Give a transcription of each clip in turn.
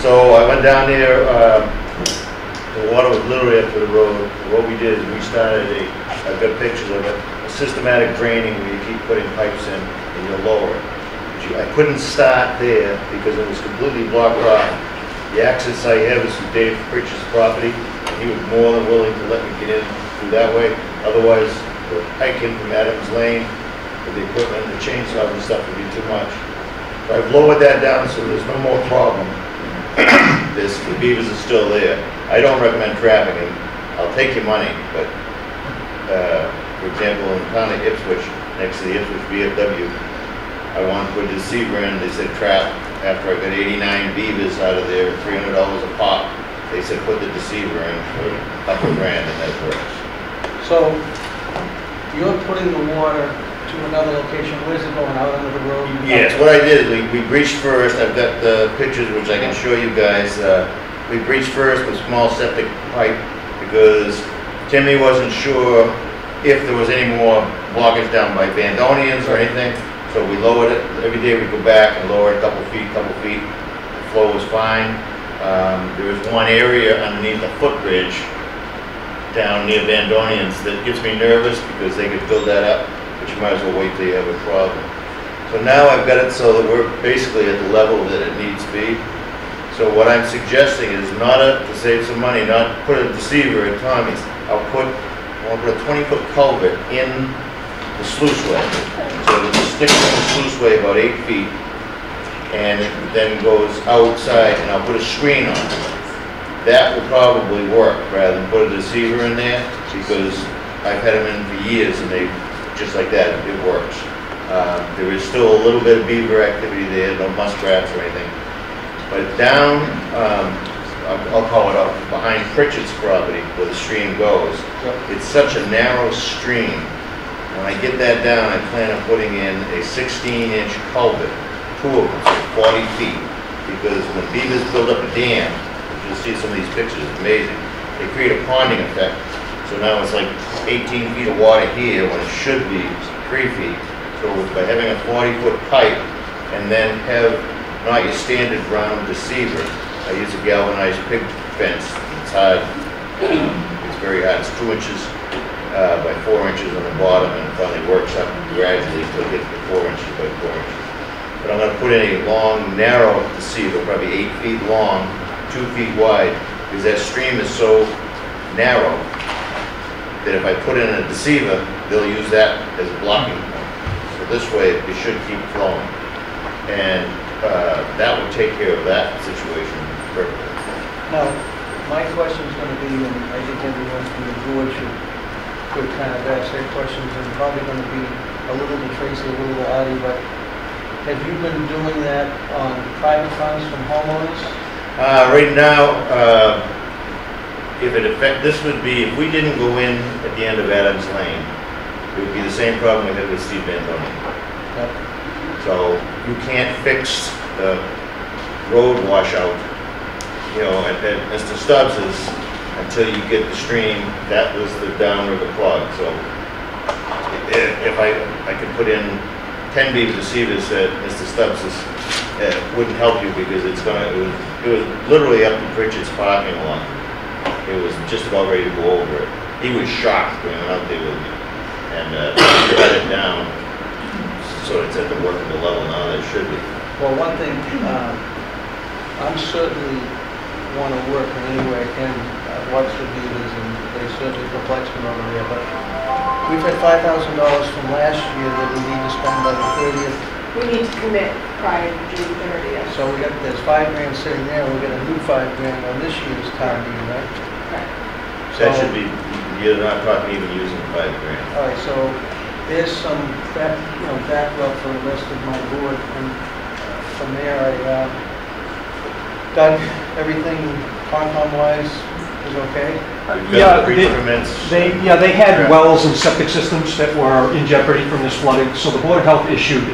So I went down there, the water was literally up to the road. What we did is we started I've got pictures of it, a systematic draining where you keep putting pipes in and you lower it. I couldn't start there because it was completely blocked off. The access I had was through Dave Pritchard's property, and he was more than willing to let me get in through that way. Otherwise, the hiking from Adams Lane with the equipment, the chainsaws and stuff would be too much. So I've lowered that down so there's no more problem. The beavers are still there. I don't recommend trapping them. I'll take your money, but for example, in the town of Ipswich, next to the Ipswich VFW, I wanted to put a deceiver in. They said trap. After I got 89 beavers out of there, $300 a pop, they said put the deceiver in for a couple grand, and that works. So you're putting the water to another location. Where's it going? Out under the road? Yes, what I did is we breached first. I've got the pictures which I can show you guys. We breached first with small septic pipe because Timmy wasn't sure if there was any more blockage down by Bandonians or anything. So we lowered it. Every day we go back and lower it a couple feet. The flow was fine. There was one area underneath the footbridge down near Bandonians that gets me nervous because they could build that up, but you might as well wait till you have a problem. So now I've got it so that we're basically at the level that it needs to be. So what I'm suggesting is to save some money, not put a deceiver at Tommy's. I'll put a 20-foot culvert in the sluiceway. So it sticks in the sluiceway about 8 feet, and it then goes outside, and I'll put a screen on it. That will probably work rather than put a deceiver in there, because I've had them in for years and they, just like that, it works. There is still a little bit of beaver activity there, no muskrats or anything. But down, I'll call it up, behind Pritchard's property where the stream goes, it's such a narrow stream. When I get that down, I plan on putting in a 16-inch culvert, 2 of them, so 40 feet. Because when beavers build up a dam, you'll see some of these pictures, it's amazing. They create a ponding effect. So now it's like 18 feet of water here when it should be 3 feet. So by having a 40-foot pipe and then have not your standard round deceiver, I use a galvanized pig fence. It's hard. It's very hard. It's 2 inches by 4 inches on the bottom, and it finally works up gradually to get to 4 inches by 4 inches. But I'm going to put in a long, narrow deceiver, probably 8 feet long, 2 feet wide, because that stream is so narrow that if I put in a deceiver, they'll use that as a blocking point. So this way, it should keep flowing. And that will take care of that situation perfectly. Now, my question is going to be, and I think everyone from the board could kind of ask their questions, and probably going to be a little bit Tracy, a little bit Artie, but have you been doing that on private funds from homeowners? Right now, this would be, if we didn't go in at the end of Adams Lane, it would be the same problem we had with Steve Bandoni. Yep. So you can't fix the road washout, you know, at Mr. Stubbs's until you get the stream. That was the downriver clog. So if I could put in 10 beaver deceivers at Mr. Stubbs's, it wouldn't help you because it was literally up to Pritchard's parking lot. It was just about ready to go over it. He was shocked when he went out there with me. And he cut it down so it's at the workable level now that it should be. Well, one thing, I'm certainly want to work in any way I can. Watch the beavers, and they certainly perplex me over there. But we've had $5,000 from last year that we need to spend by the 30th. We need to commit prior to June 30th. So there's $5 grand sitting there. We got a new $5 grand on this year's town meeting, right? Right. So that should be. You're not talking even using $5 grand. All right. So there's some backup for the rest of my board, and from there, Doug, everything Concom-wise is okay? They had wells and septic systems that were in jeopardy from this flooding, so the Board of Health issues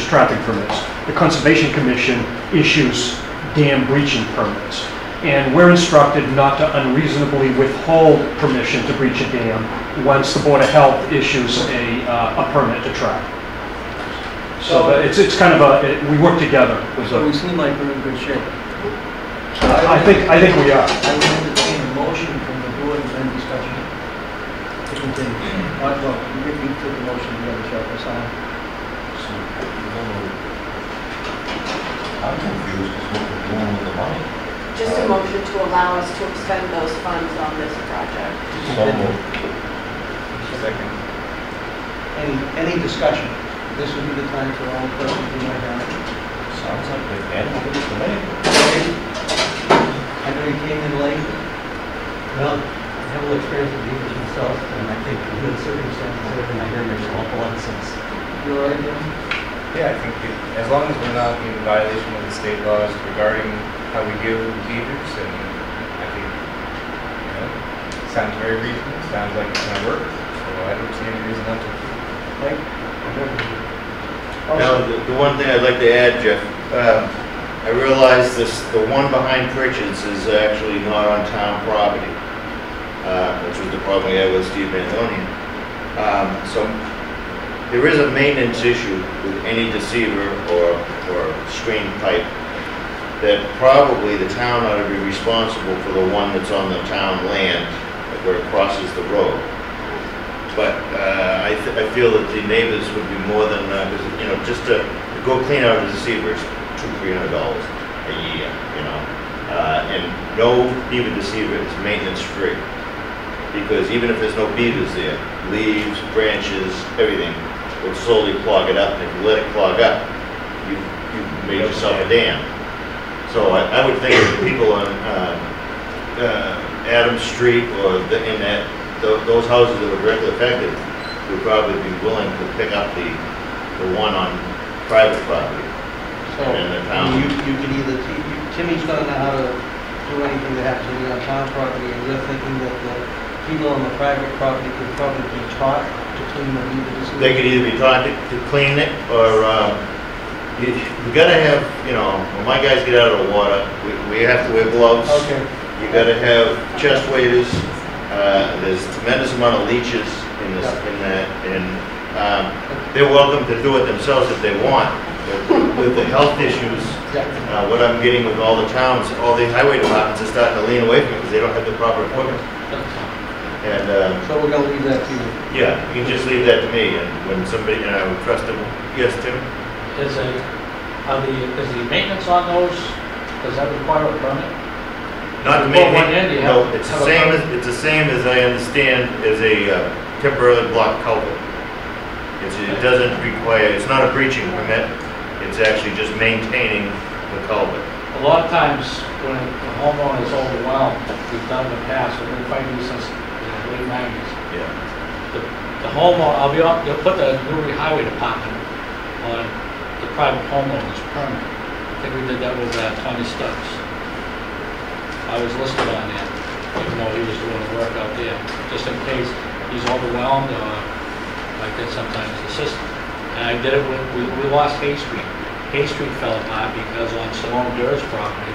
traffic permits. The Conservation Commission issues dam breaching permits. And we're instructed not to unreasonably withhold permission to breach a dam once the Board of Health issues a permit to trap. So it's kind of we work together. So we seem like we're in good shape. I think we are. I would entertain a motion from the board and then discussion to continue. Well, Ricky took the motion, the other shall sign. I'm confused as what we're doing with the money. Just a motion to allow us to expend those funds on this project. So moved. Second. Any discussion? This would be the time for all questions you might have. Sounds like they're handling it to me. I know you came in late. Well, I have a little experience with beavers myself, and I think in good circumstances, everything I hear makes an awful lot of sense. You all right, Jim? Yeah, I think as long as we're not in violation of the state laws regarding how we deal with beavers, and I think, sounds very reasonable, sounds like it's gonna work, so I don't see any reason not to. Mike? Now, the one thing I'd like to add, Jeff, I realize the one behind Pritchard's is actually not on town property, which was the problem we had with Steve Antonian. So there is a maintenance issue with any deceiver or screen pipe that probably the town ought to be responsible for the one that's on the town land where it crosses the road. But I feel that the neighbors would be more than, just to go clean out a deceiver is $200-300 a year, and no beaver deceiver is maintenance free. Because even if there's no beavers there, leaves, branches, everything will slowly clog it up. And if you let it clog up, you've made yourself a dam. So I would think that the people on Adams Street or those houses that were directly affected would probably be willing to pick up the one on private property. So, And the town. you could either, Timmy's gonna know how to do anything that happens to be on town property, and you're thinking that the people on the private property could probably be taught to clean the beaver. They could either be taught to clean it, or you gotta have, when my guys get out of the water, we have to wear gloves. Okay. You gotta have chest waders. There's a tremendous amount of leeches in that, and they're welcome to do it themselves if they want. But with the health issues, what I'm getting with all the towns, all the highway departments are starting to lean away from it because they don't have the proper equipment. And So we're gonna leave that to you. yeah, you can just leave that to me, and when somebody, I would trust them. Yes, Tim? Is the maintenance on those, does that require a permit? Not to Well, one make, end, you no, have- it's have the a same permit. as, it's the same as I understand as a temporarily blocked culvert. It doesn't require, it's not a breaching permit, it's actually just maintaining the culvert. A lot of times, when a homeowner is overwhelmed, we've done in the past, we've been fighting these since the late 90s. Yeah. The homeowner, they'll put the Newry Highway Department on the private homeowner's permit. I think we did that with Tony Stubbs. I was listed on there, even though he was doing the work out there, just in case he's overwhelmed or like that sometimes the system. And I did it we lost Hay Street. Hay Street fell apart because on Simone Durr's property,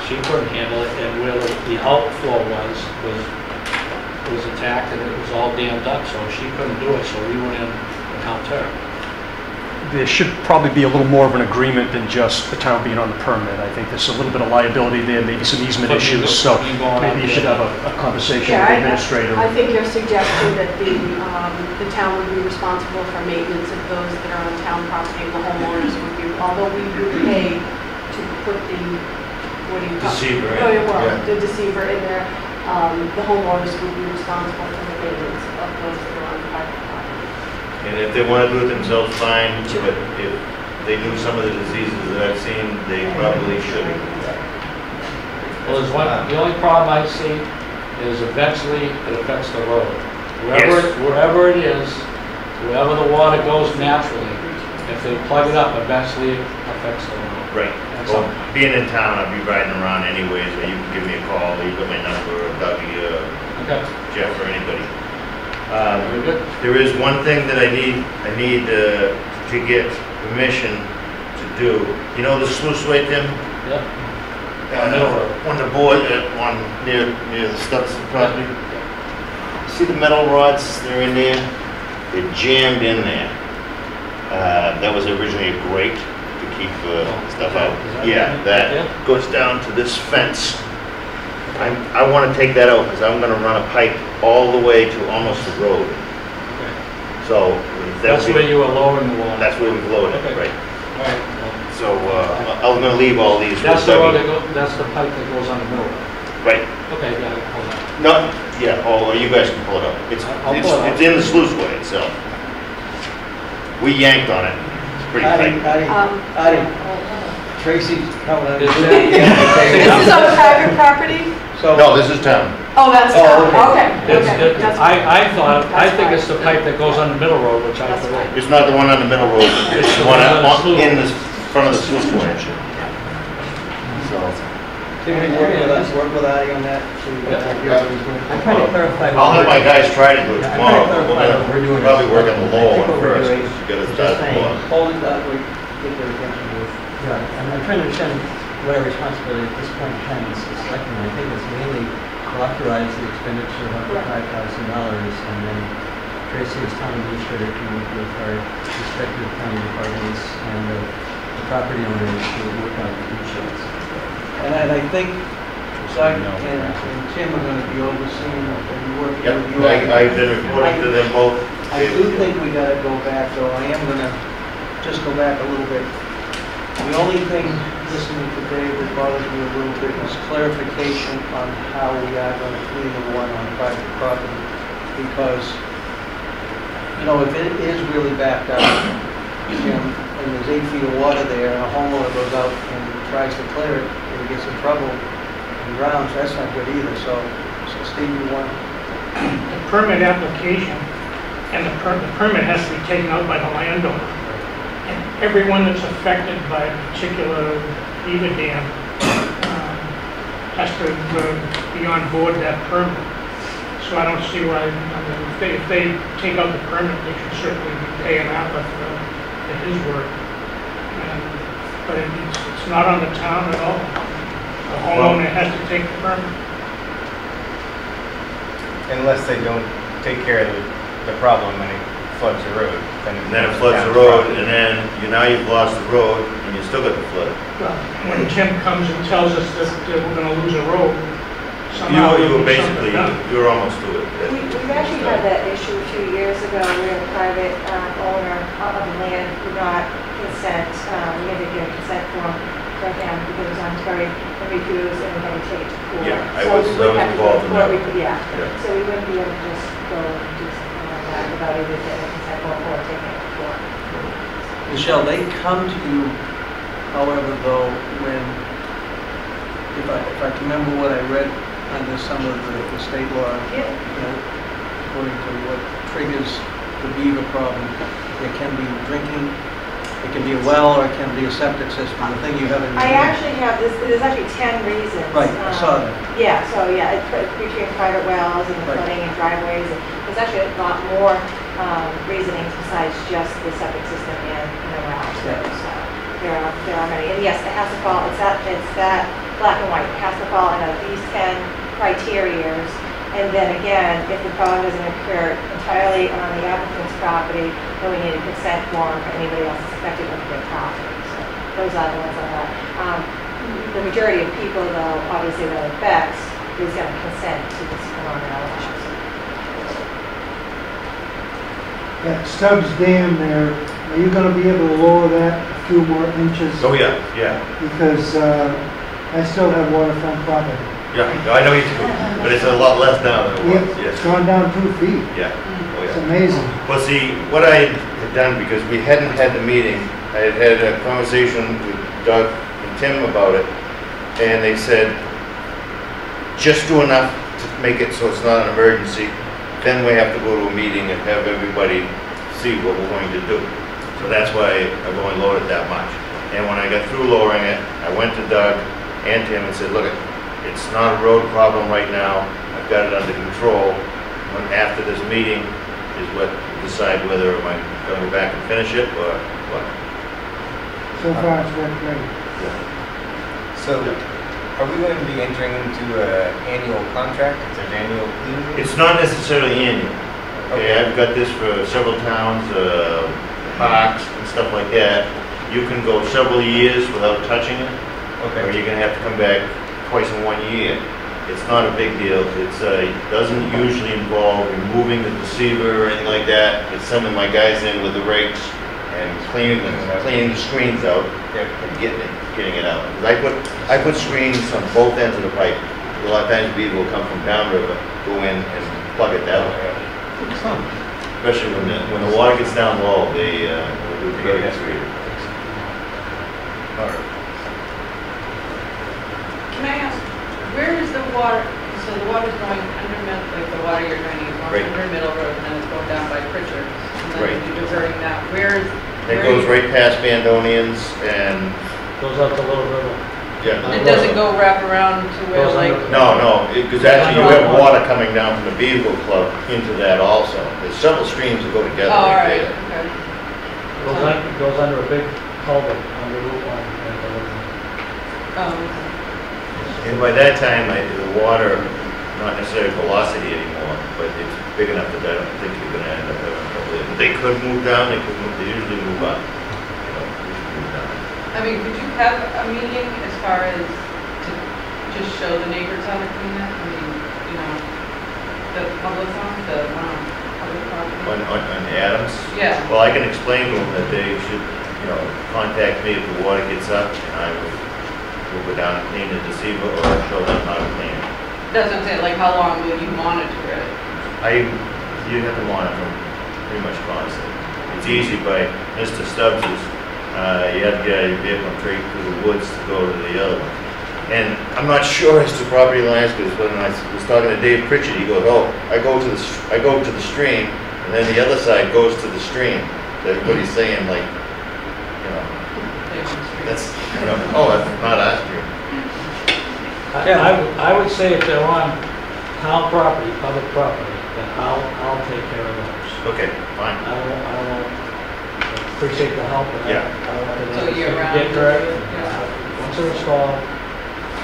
she couldn't handle it, and where the outflow was attacked, and it was all dammed up, so she couldn't do it, so we went in and helped her. There should probably be a little more of an agreement than just the town being on the permit. I think there's a little bit of liability there, maybe some easement issues, so maybe you should have a conversation with the administrator. I think you're suggesting that the town would be responsible for maintenance of those that are on town property, and the homeowners would be, although we would pay to put the, what do you call it? Deceiver in. Oh, yeah, well, Yeah. the deceiver in there, the homeowners would be responsible for the maintenance of those that are on private property. And if they want to do it themselves, fine, but if they knew some of the diseases that I've seen, they probably shouldn't. Well, the only problem I see is eventually it affects the road. Wherever it is, wherever the water goes naturally, if they plug it up, eventually it affects the road. Right. Well, being in town, I'll be riding around anyways, but you can give me a call, you got my number, or Dougie, Okay. Jeff, or anybody. Very good. There is one thing that I need to get permission to do. You know the sluice right, Tim? Yeah. On the board, near the Stubbs property. See the metal rods, they're in there? They're jammed in there. That was originally a grate. to keep stuff is that- out. is that- Yeah, that yeah. goes down to this fence. I want to take that out because I'm going to run a pipe all the way to almost the road. Okay. So That's where you were lowering the water. that's where we've loaded it, Okay. right? All right, well, So I'm going to leave all these. that's with the road Debbie. that that's the pipe that goes on the middle. Right. Okay, yeah, hold on. Not, yeah, oh, you guys can pull it up. I'll pull it up. It's in the sluice way itself. We yanked on it. It's pretty tight. Adi, Tracy's coming on. Is that- This is on private property? So, No, this is town. Oh, that's Oh, town, okay. okay, okay. That's fine. I think it's the pipe that goes on the middle road, which I That's forgot. fine. It's not the one on the middle road. It's the one in the front of the sluice way. So, can we work with Adi on that? So we can hear what he's doing? I'm trying to clarify. I'll have my guys try to do it Yeah, I'm tomorrow. trying to We're clarify what we're doing. gonna probably work on the low I think one what we're first. doing You gotta is start just saying- pulling. Hold it, that way, get their attention to it. Yeah, I'm trying to understand what our responsibility at this point in time is to selectmen. I think it's mainly to authorize the expenditure of up to $5,000, and then Tracy as town administrator can work with our respective county departments and the property owners to work out the details. And I think Zach and Tim are gonna be overseeing and working Yep, with you. I've been reporting to them both. I do think we gotta go back, though, I am gonna just go back a little bit. The only thing, listening to Dave, that bothers me a little bit is clarification on how we are gonna clean the water on private property. Because, you know, if it is really backed up, and there's 8 feet of water there, and a homeowner goes out and tries to clear it, and he gets in trouble and drowns, that's not good either, so Steve, you want? The permit application, and the permit has to be taken out by the landowner. And everyone that's affected by a particular beaver dam has to be on board that permit. So I don't see why, I mean, if they take out the permit, they should certainly be paying Alpha for his work. But it's not on the town at all. The homeowner has to take the permit. Unless they don't take care of the problem when it floods the road, then And then it floods the road, and then now you've lost the road, and you still got the flood. Well, when Tim comes and tells us that we're gonna lose a road, somehow You were there'll be something basically, done. you were almost to it. We've actually had that issue a few years ago where a private owner of the land would not consent, we had to get a consent form for him because it was on Terry and refused and we had to take it to court. Yeah, I So was we would have to go involved to in court, that. we could- Yeah, Yeah. so we wouldn't be able to just go and do something like that without either getting a consent form or taking it to court. Michelle, they come to you, however, though, when, if I can remember what I read under some of the state law, Yeah. you know, according to what triggers the beaver problem, there can be drinking, it can be a well, or it can be a septic system. The thing you have in your... I actually have this, there's actually 10 reasons. Right, I saw that. Yeah, so yeah, it's between private wells and Right. flooding and driveways. And there's actually a lot more reasonings besides just the septic system and the wells. Yeah. So there are many. And yes, it has to fall, it's that black and white. It has to fall in these 10 criterias. And then again, if the problem doesn't occur entirely on the applicant's property, then we need a consent form for anybody else that's affected with their property. So those are the ones on that. The majority of people, though, obviously that affects, is going to consent to this phenomenon. That Stubbs Dam there, are you gonna be able to lower that a few more inches? Oh, yeah, yeah, Because I still have waterfront property. yeah, I know you do, but it's a lot less now than it was, It's yes. gone down 2 feet. Yeah, oh, It's yeah. amazing. Well, see, what I had done, because we hadn't had the meeting, I had had a conversation with Doug and Tim about it, and they said, just do enough to make it so it's not an emergency, then we have to go to a meeting and have everybody see what we're going to do. So that's why I've only lowered that much. And when I got through lowering it, I went to Doug and Tim and said, look, it's not a road problem right now, I've got it under control. When after this meeting is what we decide whether am I gonna go back and finish it or what. So far, it's worked great. So, are we going to be entering into an annual contract? It's an annual cleaning? It's not necessarily annual. Okay, I've got this for several towns, parks and stuff like that. you can go several years without touching it, or Okay. you're gonna have to come back twice in 1 year. It's not a big deal. It doesn't usually involve removing the deceiver or anything like that. It's sending my guys in with the rakes and cleaning the screens out Yep. and getting it out. 'Cause I put screens on both ends of the pipe. A lot of times people will come from downriver, go in and plug it that way. Especially when the water gets down low, they do very good. All right. Can I ask, where is the water, so the water's going under, like the water you're draining is Right. going under Middle Road, and then it's going down by Pritchard, and then Right. you're diverting that, where is? It where goes you- right past Bandonians and, Goes out to Little River. yeah. It doesn't go wrap around to where Goes like, under- No, because actually you have water coming down from the Beagle Club into that also. There's several streams that go oh, together all right right, there. okay. Goes under a big culvert on the Route 1. Oh, And by that time, the water, not necessarily velocity anymore, but it's big enough that I don't think you're gonna end up having trouble. If they could move down, they usually move up. You know, usually move down. I mean, could you have a meeting as far as to just show the neighbors how to clean it? I mean, you know, the public one, the, public property? On Adams? Yeah. Well, I can explain to them that they should, contact me if the water gets up, and I will go down and clean the deceiver, or show them how to clean it. That's what I'm saying, like how long will you monitor it? You have to monitor them pretty much constantly. It's easy by Mr. Stubbs's, you have to get out of your vehicle and straight through the woods to go to the other one. And I'm not sure as to property lines, because when I was talking to Dave Pritchard, he goes, oh, I go to the stream, and then the other side goes to the stream. So everybody's saying like, that's, oh, that's not our stream. I would say if they're on town property, public property, then I'll take care of those. Okay, fine. I will appreciate the help. And Yeah. I don't want So to year round? get hurt. Yeah. Once they're installed,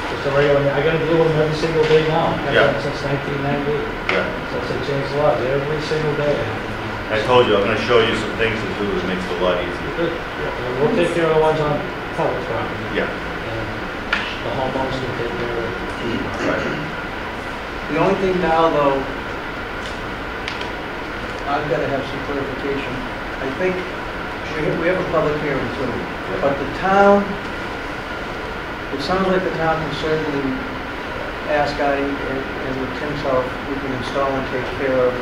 just a regular, I gotta deal with them every single day now. I've Yeah. done it since 1998. Yeah. Since they changed the laws, every single day. I told you, I'm gonna show you some things to do that makes it a lot easier. Good. And we'll take care of the ones on public property. Yeah. And the homeowners will take care of it. Right. The only thing now, though, I've got to have some clarification. I think we have a public hearing too, but the town, it sounds like the town can certainly ask Artie and with Tim's help, we can install and take care of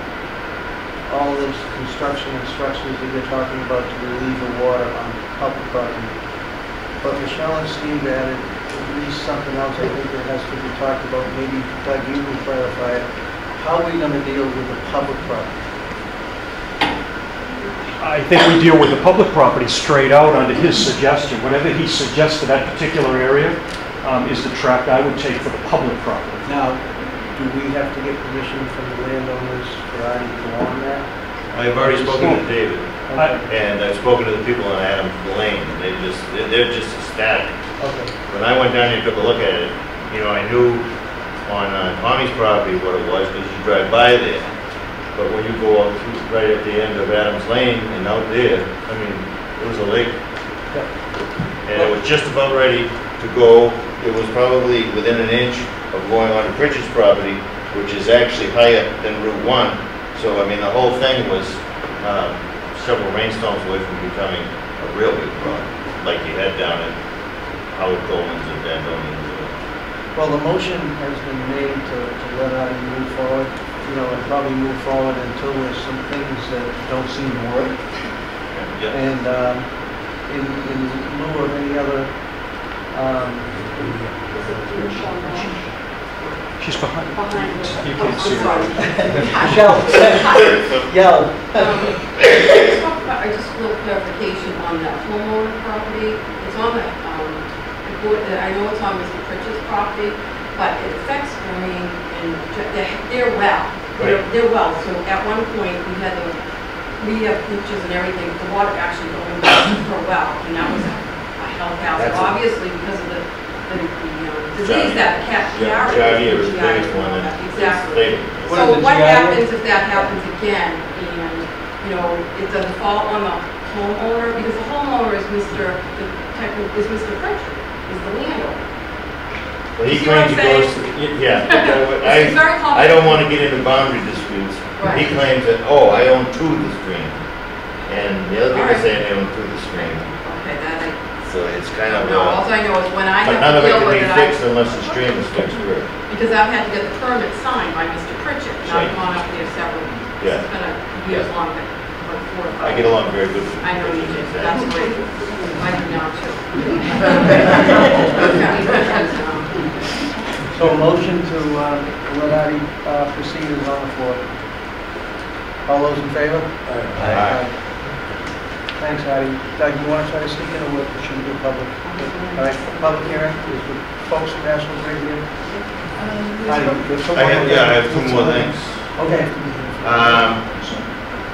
all this construction and structures that you're talking about to relieve the water on public property. But Michelle and Steve added at least something else I think that has to be talked about. Maybe Doug, you can clarify it. How are we going to deal with the public property? I think we deal with the public property straight out under his suggestion. Whatever he suggests for that particular area is the tract I would take for the public property. Now, do we have to get permission from the landowners for Artie to go on that? I've already spoken to David, Okay. and I've spoken to the people on Adams Lane, and they're just ecstatic. Okay. When I went down there and took a look at it, I knew on Tommy's property what it was, because you drive by there. But when you go up through, right at the end of Adams Lane and out there, I mean, it was a lake. And it was just about ready to go. It was probably within an inch of going on to Pritchard's property, which is actually higher than Route 1. So, I mean, the whole thing was several rainstorms away from becoming a real big problem, like you had down at Howard Coleman's and Bandonians. Well, the motion has been made to let Artie move forward, and probably move forward until there's some things that don't seem to work. Yeah. And in lieu of any other, She's behind. Behind. You can't see her. Michelle, yell. Just a little clarification on that homeowner property. It's on the board, I know it's on Mr. Pritchard's property, but it affects Maureen and they're well. They're well, so at one point we have pictures and everything, the water actually going to her well, and that was a health hazard. Obviously, because of the disease that the cat Giardia was the biggest one. Exactly. What is So it, what Giardia? happens if that happens again, and, it doesn't fall on the homeowner, because the homeowner is Mr. Pritchard, is the landowner. Well, he See what claims I'm he goes, yeah. It's very I don't want to get into boundary disputes. He Right. claims that, oh, I own to the stream. And the other people Alright. say they own to the stream. Okay, that So it's kind of, no, all I know is when I but have none to of it deal can with be it, fixed unless the stream is fixed first. because I've had to get the permit signed by Mr. Pritchard, and I've Right. gone up there several, Yeah. it's been a years long, but 4 or 5. I get along very good with him. I know you do, that's great. I do now too. So a motion to let Artie proceed is on the floor. All those in favor? Aye. Thanks, Artie. Doug, you want to try to sneak in, or should we do public? All right, public hearing is with folks from National Grid here. Artie, you have some more? I have 2 more things. Okay.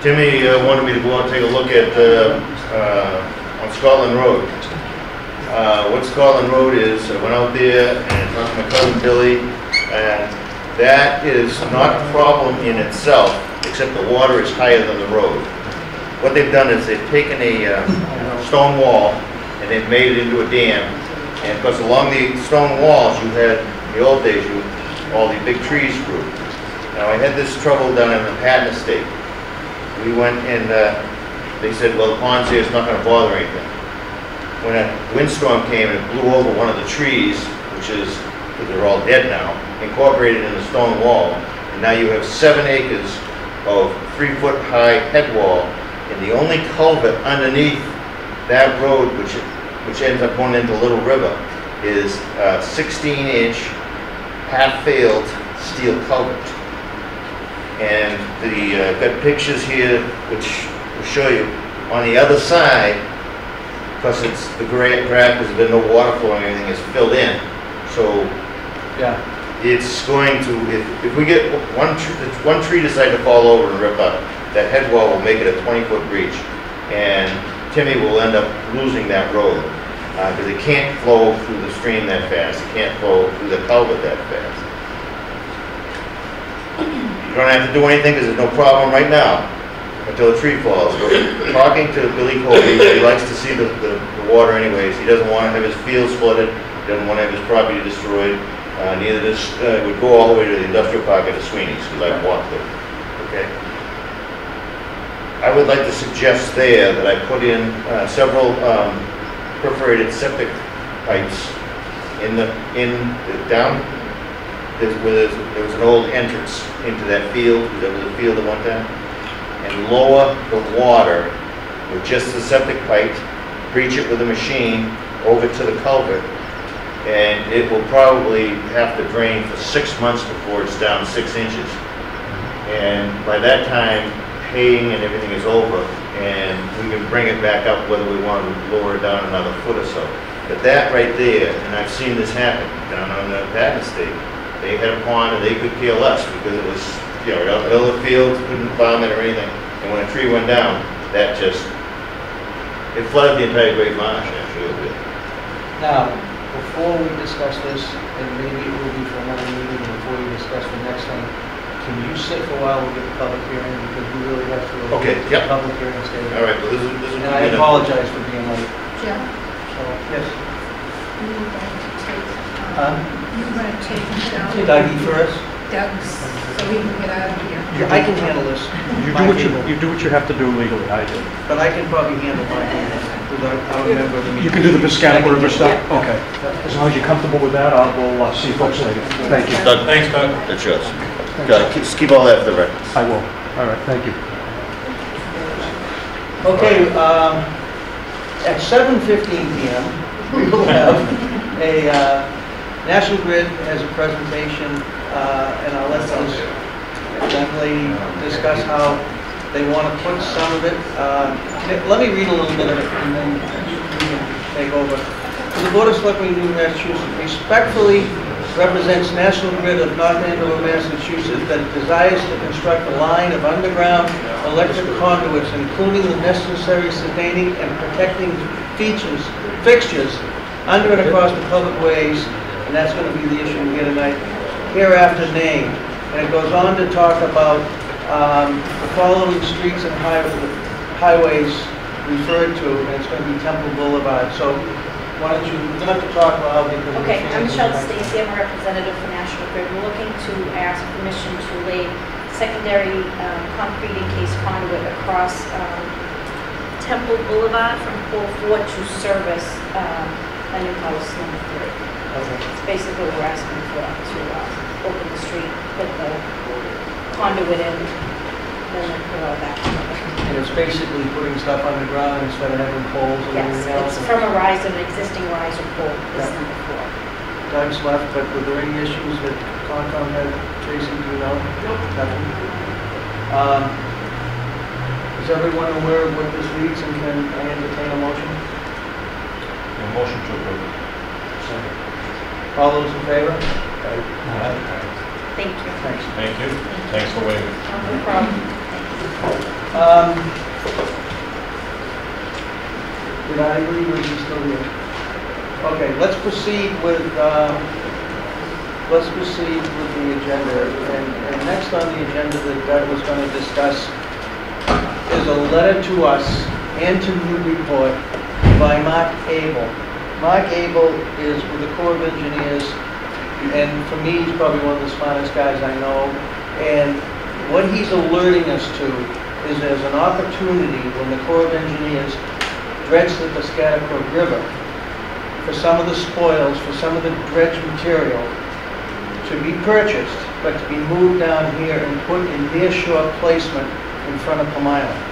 Timmy wanted me to go out and take a look at, on Scotland Road. What Scotland Road is, I went out there and talked to my cousin Billy, and that is not a problem in itself, except the water is higher than the road. What they've done is they've taken a stone wall and they've made it into a dam. And because along the stone walls, you had, in the old days, all the big trees grew. Now, I had this trouble down in the Patton Estate. We went and they said, well, the pond's here, it's not going to bother anything. When a windstorm came and it blew over one of the trees, which is, because they're all dead now, incorporated in the stone wall, and now you have 7 acres of 3-foot high head wall, and the only culvert underneath that road, which ends up going into Little River, is a 16-inch half-failed steel culvert. And I've got pictures here which will show you. On the other side, because it's the grass, there's been no water flowing, everything is filled in. So Yeah. it's going to, if we get one tree decide to fall over and rip up, that head wall will make it a 20-foot breach. And Timmy will end up losing that road because it can't flow through the stream that fast. It can't flow through the culvert that fast. You don't have to do anything because there's no problem right now until a tree falls. But talking to Billy Colby, he likes to see the water anyways. He doesn't want to have his fields flooded. He doesn't want to have his property destroyed. Neither does, would go all the way to the industrial park at the Sweeney's because I've walked there. Okay. I would like to suggest there that I put in several perforated septic pipes down. There was an old entrance into that field. There was a field at one time. And lower the water with just the septic pipe, breach it with a machine over to the culvert, and it will probably have to drain for 6 months before it's down 6 inches. And by that time, haying and everything is over, and we can bring it back up whether we want to lower it down another foot or so. But that right there, and I've seen this happen down on the Patton Estate, they had a pond and they could care less because it was, you know, out in the middle of the field, couldn't bomb it or anything. And when a tree went down, that just, it flooded the entire Great Marsh, actually, a bit. Now, before we discuss this, and maybe it will be for another meeting before we discuss the next thing, can you sit for a while with the public hearing, because we really have to review Okay, the yep. public hearing statement. All right, well, this is And I apologize for being late. Jeff, So, yes. you were going to take, Huh? you were going to take down Dougie first. Doug's, so we can get out of here. Yeah, I can handle this. You do what you have to do legally, I do. But I can probably handle my handle, because I remember the meeting. You can do the Piscataqua River stuff? Okay. As long as you're comfortable with that, we'll see you folks later. Thank you. Doug, thanks, Doug. That's yours. Just keep all that for the record. I will. All right, thank you. Okay, at 7:15 PM, we will have a, National Grid has a presentation, and I'll let those young lady discuss how they want to put some of it. Let me read a little bit of it, and then you can take over. To the Board of Selectmen of New Massachusetts, respectfully represents National Grid of North Andover, Massachusetts, that desires to construct a line of underground electric conduits, including the necessary sustaining and protecting fixtures under and across the public ways, and that's going to be the issue we get tonight, hereafter named. And it goes on to talk about the following streets and highways referred to, and it's going to be Temple Boulevard. So why don't you, we're going to have to talk loud because... Okay, I'm Michelle Stacy, I'm a representative for National Grid. We're looking to ask permission to lay secondary concrete encased conduit across Temple Boulevard from pole 4 to service a new house number 3. Okay. It's basically what we're asking for, to open the street, put the conduit in, then put all that. And it's basically putting stuff underground instead of having poles and Yes, everything else. it's from a riser, an existing riser pole, is Yeah. number 4. Doug's left, but were there any issues that Concom had? Tracy, do you know? Nope. Nothing? Is everyone aware of what this reads, and can I entertain a motion? A motion to approve. All those in favor? Thank you. Thanks. Thank you. Thanks for waiting. No problem. Did I leave, or is he still here? Okay, let's proceed with the agenda. And next on the agenda that Doug was going to discuss is a letter to us and to Newburyport by Mark Abel. Mark Abel is with the Corps of Engineers, and for me, he's probably one of the smartest guys I know. And what he's alerting us to is there's an opportunity when the Corps of Engineers dredged the Piscataqua River for some of the spoils, for some of the dredge material to be purchased, but to be moved down here and put in their shore placement in front of Plum Island.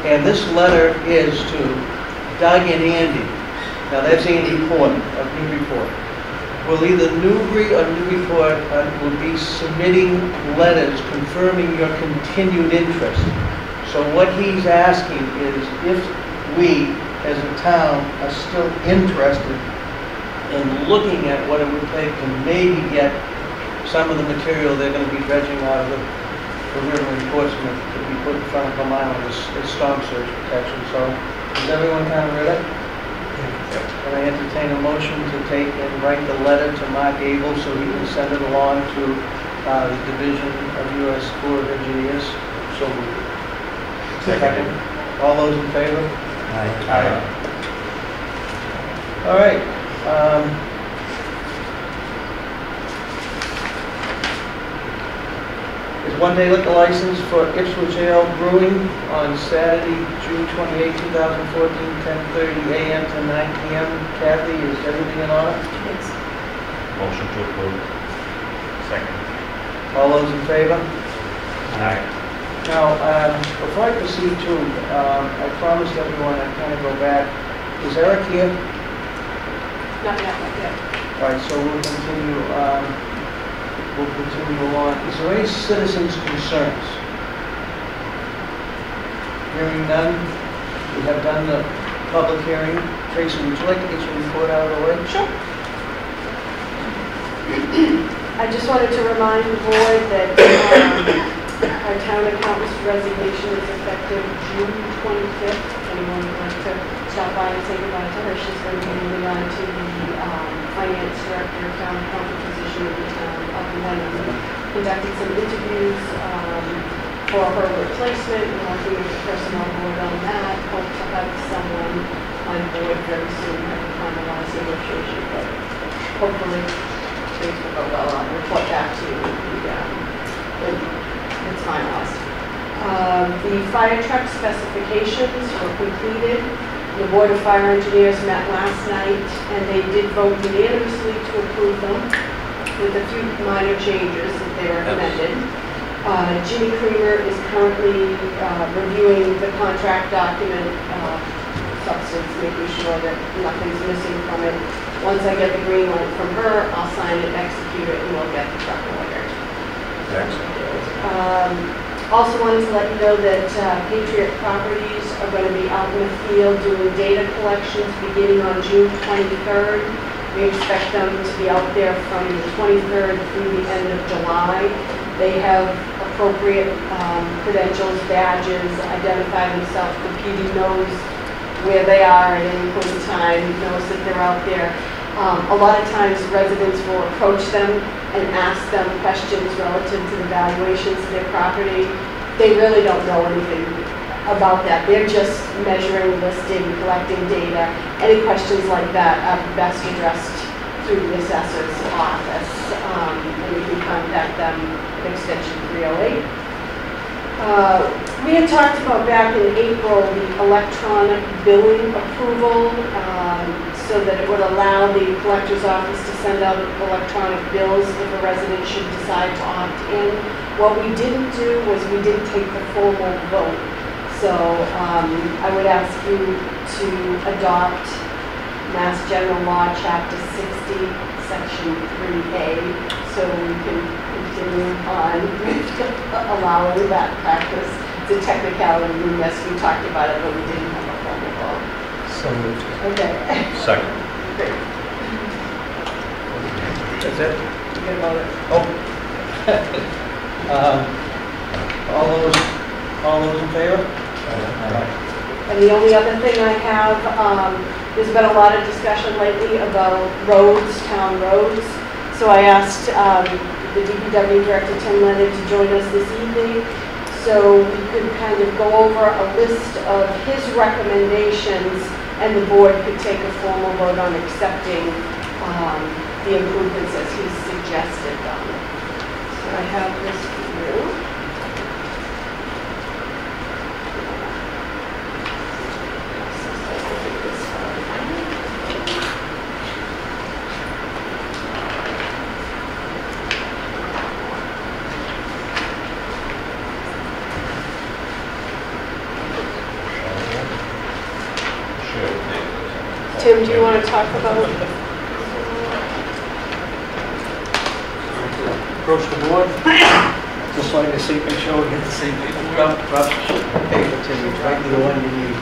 And this letter is to Doug and Andy. Now that's Andy Porter of Newburyport. Well, either Newbury or Newburyport will be submitting letters confirming your continued interest. So what he's asking is if we, as a town, are still interested in looking at what it would take to maybe get some of the material they're going to be dredging out of the river in Portsmouth to be put in front of Plum Island as storm surge protection. So is everyone kind of ready? Can I entertain a motion to take and write the letter to Mark Abel so he can send it along to the Division of U.S. Corps of Engineers? So moved. Second. All those in favor? Aye. All right. Is one-day liquor license for Ipswich Ale Brewing on Saturday, June 28, 2014, 10:30 a.m. to 9 p.m. Kathy, is everything in order? Yes. Motion to approve. Second. All those in favor? Aye. Now, before I proceed to, I promised everyone I'd kind of go back. Is Eric here? Not yet. All right, so we'll continue along. Is there any citizens' concerns? Hearing none, we have done the public hearing. Tracy, would you like to get your report out of the way? Sure. I just wanted to remind the board that our town accountant's resignation is effective June 25th. If anyone would like to stop by and say goodbye to her, she's going to be moving on to the finance director, town accountant position in the town up and running. Conducted some interviews for her replacement, and working with the personnel board on that. Hope to have someone on board very soon. Haven't finalized negotiation, but hopefully things will go well. I'll report back to you when it's finalized. The fire truck specifications were completed. The Board of Fire Engineers met last night, and they did vote unanimously to approve them with a few minor changes that they recommended. Jimmy Creamer is currently reviewing the contract document substance, making sure that nothing's missing from it. Once I get the green light from her, I'll sign it, execute it, and we'll get the truck ordered. Also wanted to let you know that Patriot Properties are going to be out in the field doing data collections beginning on June 23rd. We expect them to be out there from the 23rd through the end of July. They have appropriate credentials, badges, identify themselves. The PD knows where they are at any point in time, knows that they're out there. A lot of times residents will approach them and ask them questions relative to the valuations of their property. They really don't know anything about that. They're just measuring, listing, collecting data. Any questions like that are best addressed through the assessor's office. And you can contact them at extension 308. We had talked about back in April the electronic billing approval, so that it would allow the collector's office to send out electronic bills if a resident should decide to opt in. What we didn't do was we didn't take the formal vote. So I would ask you to adopt Mass General Law, Chapter 60, Section 3A, so we can continue on allowing that practice. It's a technicality, yes, we talked about it, but we didn't have a formal vote. So moved. Okay. Second. Great. That's it? Forget about it. All those in favor? And the only other thing I have, there's been a lot of discussion lately about roads, town roads. So I asked the DPW Director, Tim Leonard, to join us this evening so we could kind of go over a list of his recommendations and the board could take a formal vote on accepting the improvements as he's suggested them. So I have this for you. Tim, do you want to talk about? Approach the board. Just like the same, make sure we get the same people. Rough paper, Tim, you try to the one you need.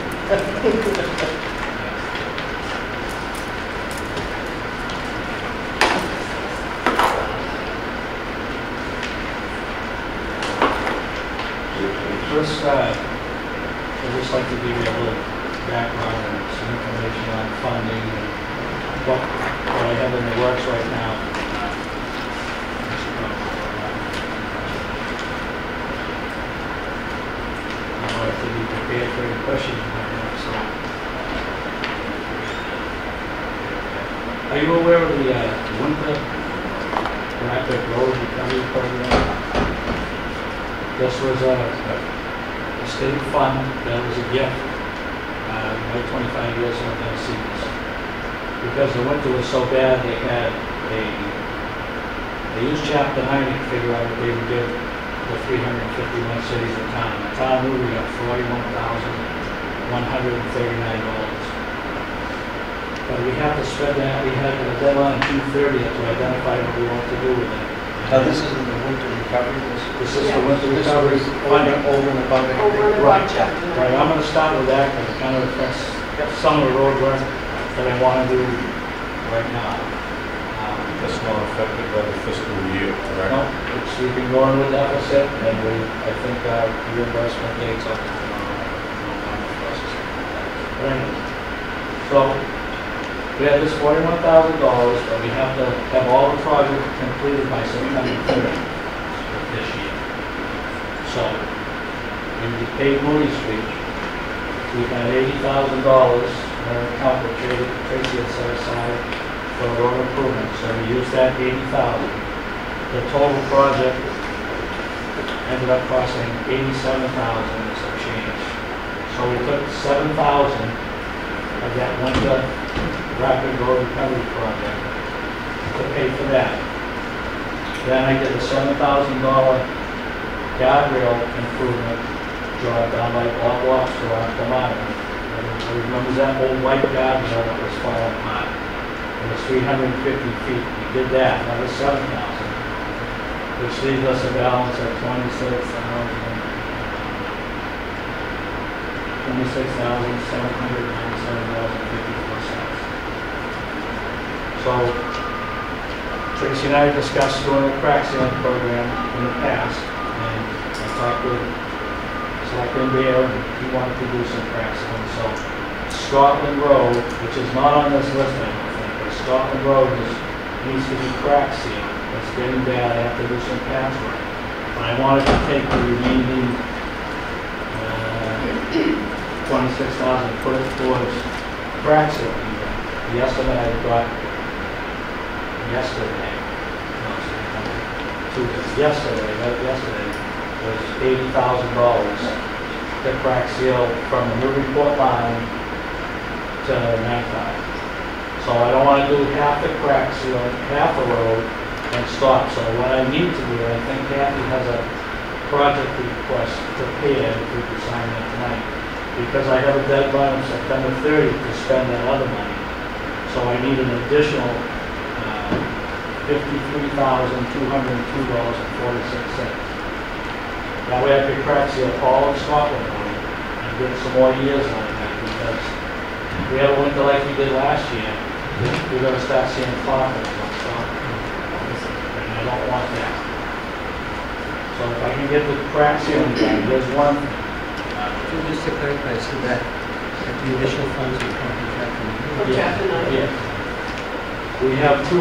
First, I'd just like to give you a little background and some information on funding and what I have in the works right now. I don't know if you be prepared for any questions you might have, so. Are you aware of the winter rapid road recovery program? This was a state fund that was a gift. My 25 years I've never seen this. Because the winter was so bad, they used Chapter 90 to figure out what they would give the 351 cities and towns. The town knew we got $41,139. But we have to spend that. We had a deadline June 30th to identify what we want to do with it. Now, this isn't the winter recovery, This is the winter recovery funding. Over and above anything. Over and above Chapter 90. Right, I'm gonna start with that because it kind of affects some of the road work that I want to do right now. That's not affected by the fiscal year, correct? No, it's, we've been going with deficit and I think reimbursement dates up to November 1st. But anyway, so we have this $41,000, but we have to have all the projects completed by September 30th of this year. So, when we paid Moody's speech, we had $80,000 in our account that Tracy had set aside for road improvements. So we used that $80,000. The total project ended up costing $87,000 and some change. So we took $7,000 of that winter rapid road recovery project to pay for that. Then I did a $7,000 guardrail improvement job down by Bob Lobster on Tomato. Everybody remembers that old white guardrail that was falling apart? It was 350 feet. We did that. That was $7,000, which leaves us a balance of $26,797.54. So Tracy and I discussed doing a crack sealing program in the past, and I talked with Selectmen Bear, and he wanted to do some crack sealing. So Scotland Road, which is not on this list, I don't think, but Scotland Road needs to be crack sealed. It's getting bad. I have to do some patchwork. But I wanted to take the remaining $26,000 to put it towards crack sealing. The estimate I got yesterday, no, yesterday was $80,000 to crack seal from the new report line to 95. So I don't want to do half the crack seal, half the road, and stop. So what I need to do, I think Kathy has a project request prepared, if we could sign that tonight, because I have a deadline of September 30th to spend that other money. So I need an additional $53,202.46. That way I could crack seal all of Scotland Road and get some more years on that, because if we have a winter like we did last year, we're going to start seeing potholes on Scotland. And I don't want that. So if I can get the crack sealing done, there's one thing. Just to clarify, so that the additional funds will come from chapter From chapter 9. Yeah. We have 200,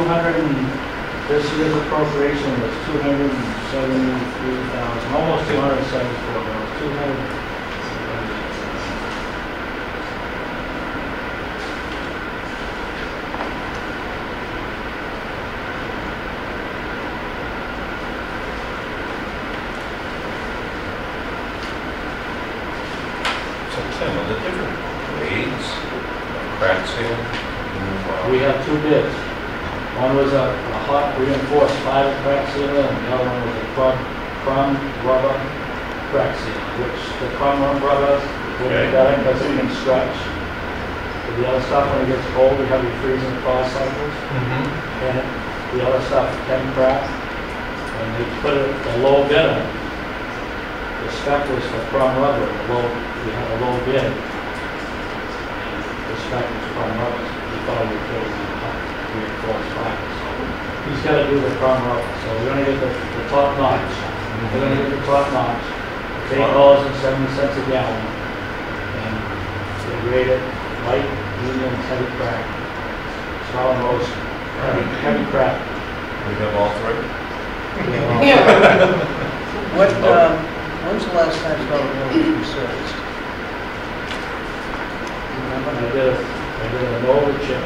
this year's appropriation was 273,000, almost 274, 200. So Tim, are there different grades of crack sealing? We have two bids. One was a hot reinforced fiber crack sealer, and the other one was a crumb rubber crack sealer, which the crumb rubber will be better because it can stretch. But the other stuff, when it gets cold, we have your freezing thaw cycles, and the other stuff can crack. And they put it a low bidder. The spec was for crumb rubber, we had a low bid. And the spec was crumb rubber. We thought we could reinforced fiber. So he's got to do the crumb rubber. So we're going to get the top notch. We're going to get the top notch. It's $8.70 a gallon. And they grade it light, medium, heavy crack. Solid roast, heavy crack. We have all three? When's the last time Scotland Road was resurfaced? I did an overchip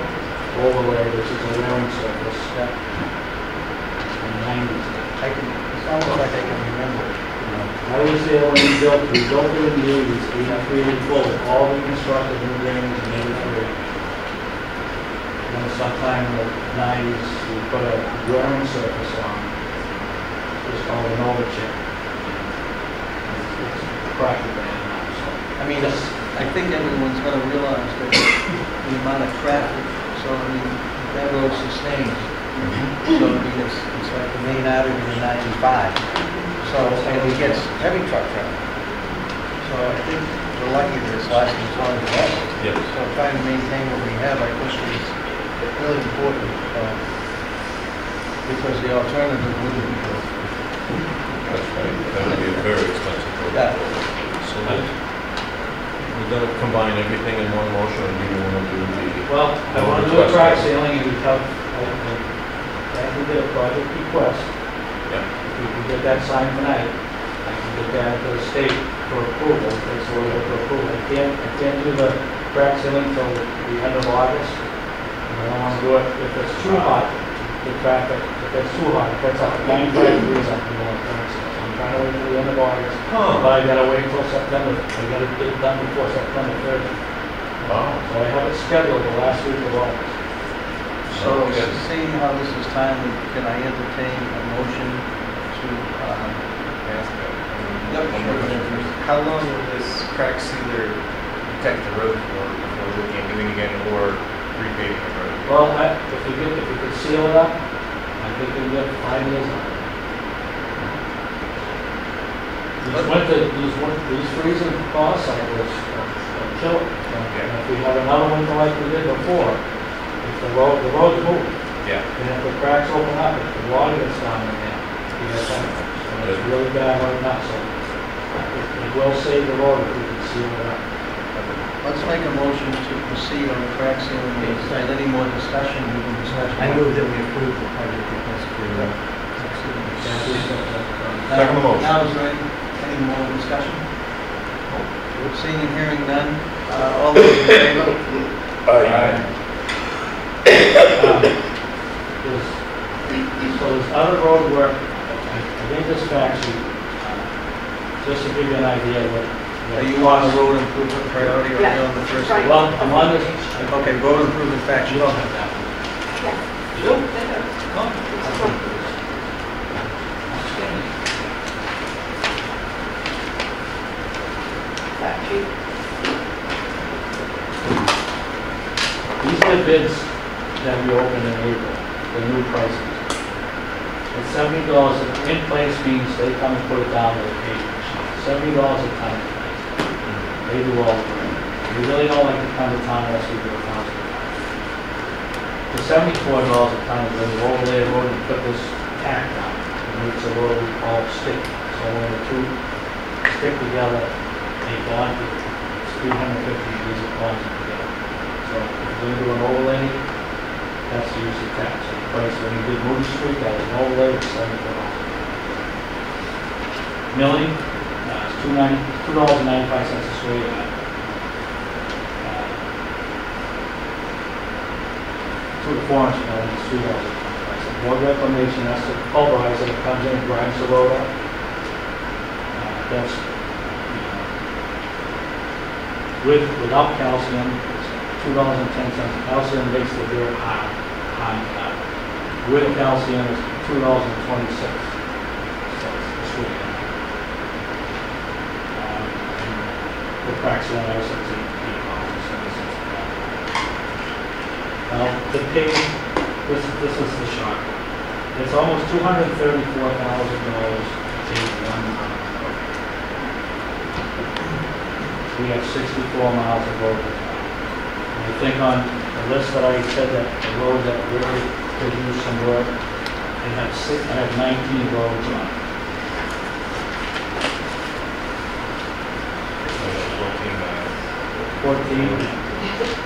overlay, which is a wearing surface. In the 90s. It's almost like I can remember it. I was there when we built it in the 80s, we have really full, all reconstructed new drains in '83. And sometime in the 90s, we put a wearing surface on. It was called an overchip. It's cracky band now, so. I mean, I think everyone's got to realize that the amount of traffic, so I mean, that road sustains. So I mean, it's like the main artery in 95. So, and it gets heavy truck traffic. So I think we're lucky that it's lasting as long as it has. Yes. So trying to maintain what we have, I think is really important, because the alternative wouldn't be good. That's right. That would be a very expensive program. Yeah. So we're going to combine everything in one motion, or do you want to do the... Well, I want to do a crack sealing, and we have, I can get a project request. Yeah. If we can get that signed tonight, I can get that to the state for approval, it's a little bit for approval. I can't do the crack sealing until the end of August. And I don't want to do it if it's too hot, the traffic, if it's too hot, if it's up 95 degrees, I can go on crack seal. So I'm trying to wait till the end of August, but I gotta wait till September, I gotta get it done before September 30th. Wow. So I have it scheduled the last week of August. So seeing how this is timely, can I entertain a motion to, How long will this crack sealer protect the road for before looking at doing again or repaving the road? Well, if you could seal it up, I think you can get 5 years on it. These freezing thaw cycles kill it. And if we have another winter like we did before, if the roads move, Yeah. and if the cracks open up, if the water gets down in there, you get that. And it's really bad right now, so it will save the road if we can seal it up. let's make a motion to proceed on the crack sealing. If there's any more discussion, we can discuss. I move that we approve the project request for crack sealing. Second motion. Now, is there any more discussion? Seeing and hearing none, All those in favor? So this other road work, I think this fact sheet, just to give you an idea of what. Are you on the road improvement priority or are you on the first? Right. Well, I'm on this, Okay, road improvement fact you sheet. don't have that one. Yes. You do? Oh. Fact sheet. These are the bids that we opened in April, the new prices. It's $70, in place means they come and put it down with a page machine. $70 a ton. They do all the work. We really don't like to come to town unless we do a thousand. The $74 a ton is when you overlay the road and put this tack down. It makes the road all stick. So when the two stick together, they bond it. It's 350 degrees of bonding together. So if you're going to do an overlay, that's the use of tax. So the price when you did Moody Street, that was an overlay, was $74. Milling, it's $2.95 a square yard. To the Florence milling, it's $3.95. Road reclamation, that's the pulverizer that comes in and grinds the road up. That's without calcium, it's $2.10. Calcium makes the dirt hard. With calcium, it's $2.26. The crack seal, I was at $8.70. Now, the pay, this is the shock. It's almost $234,000 to pay 1 mile. We have 64 miles of road. And I think on the list that I said that the roads that really could use some work, I have 19 roads on. 14.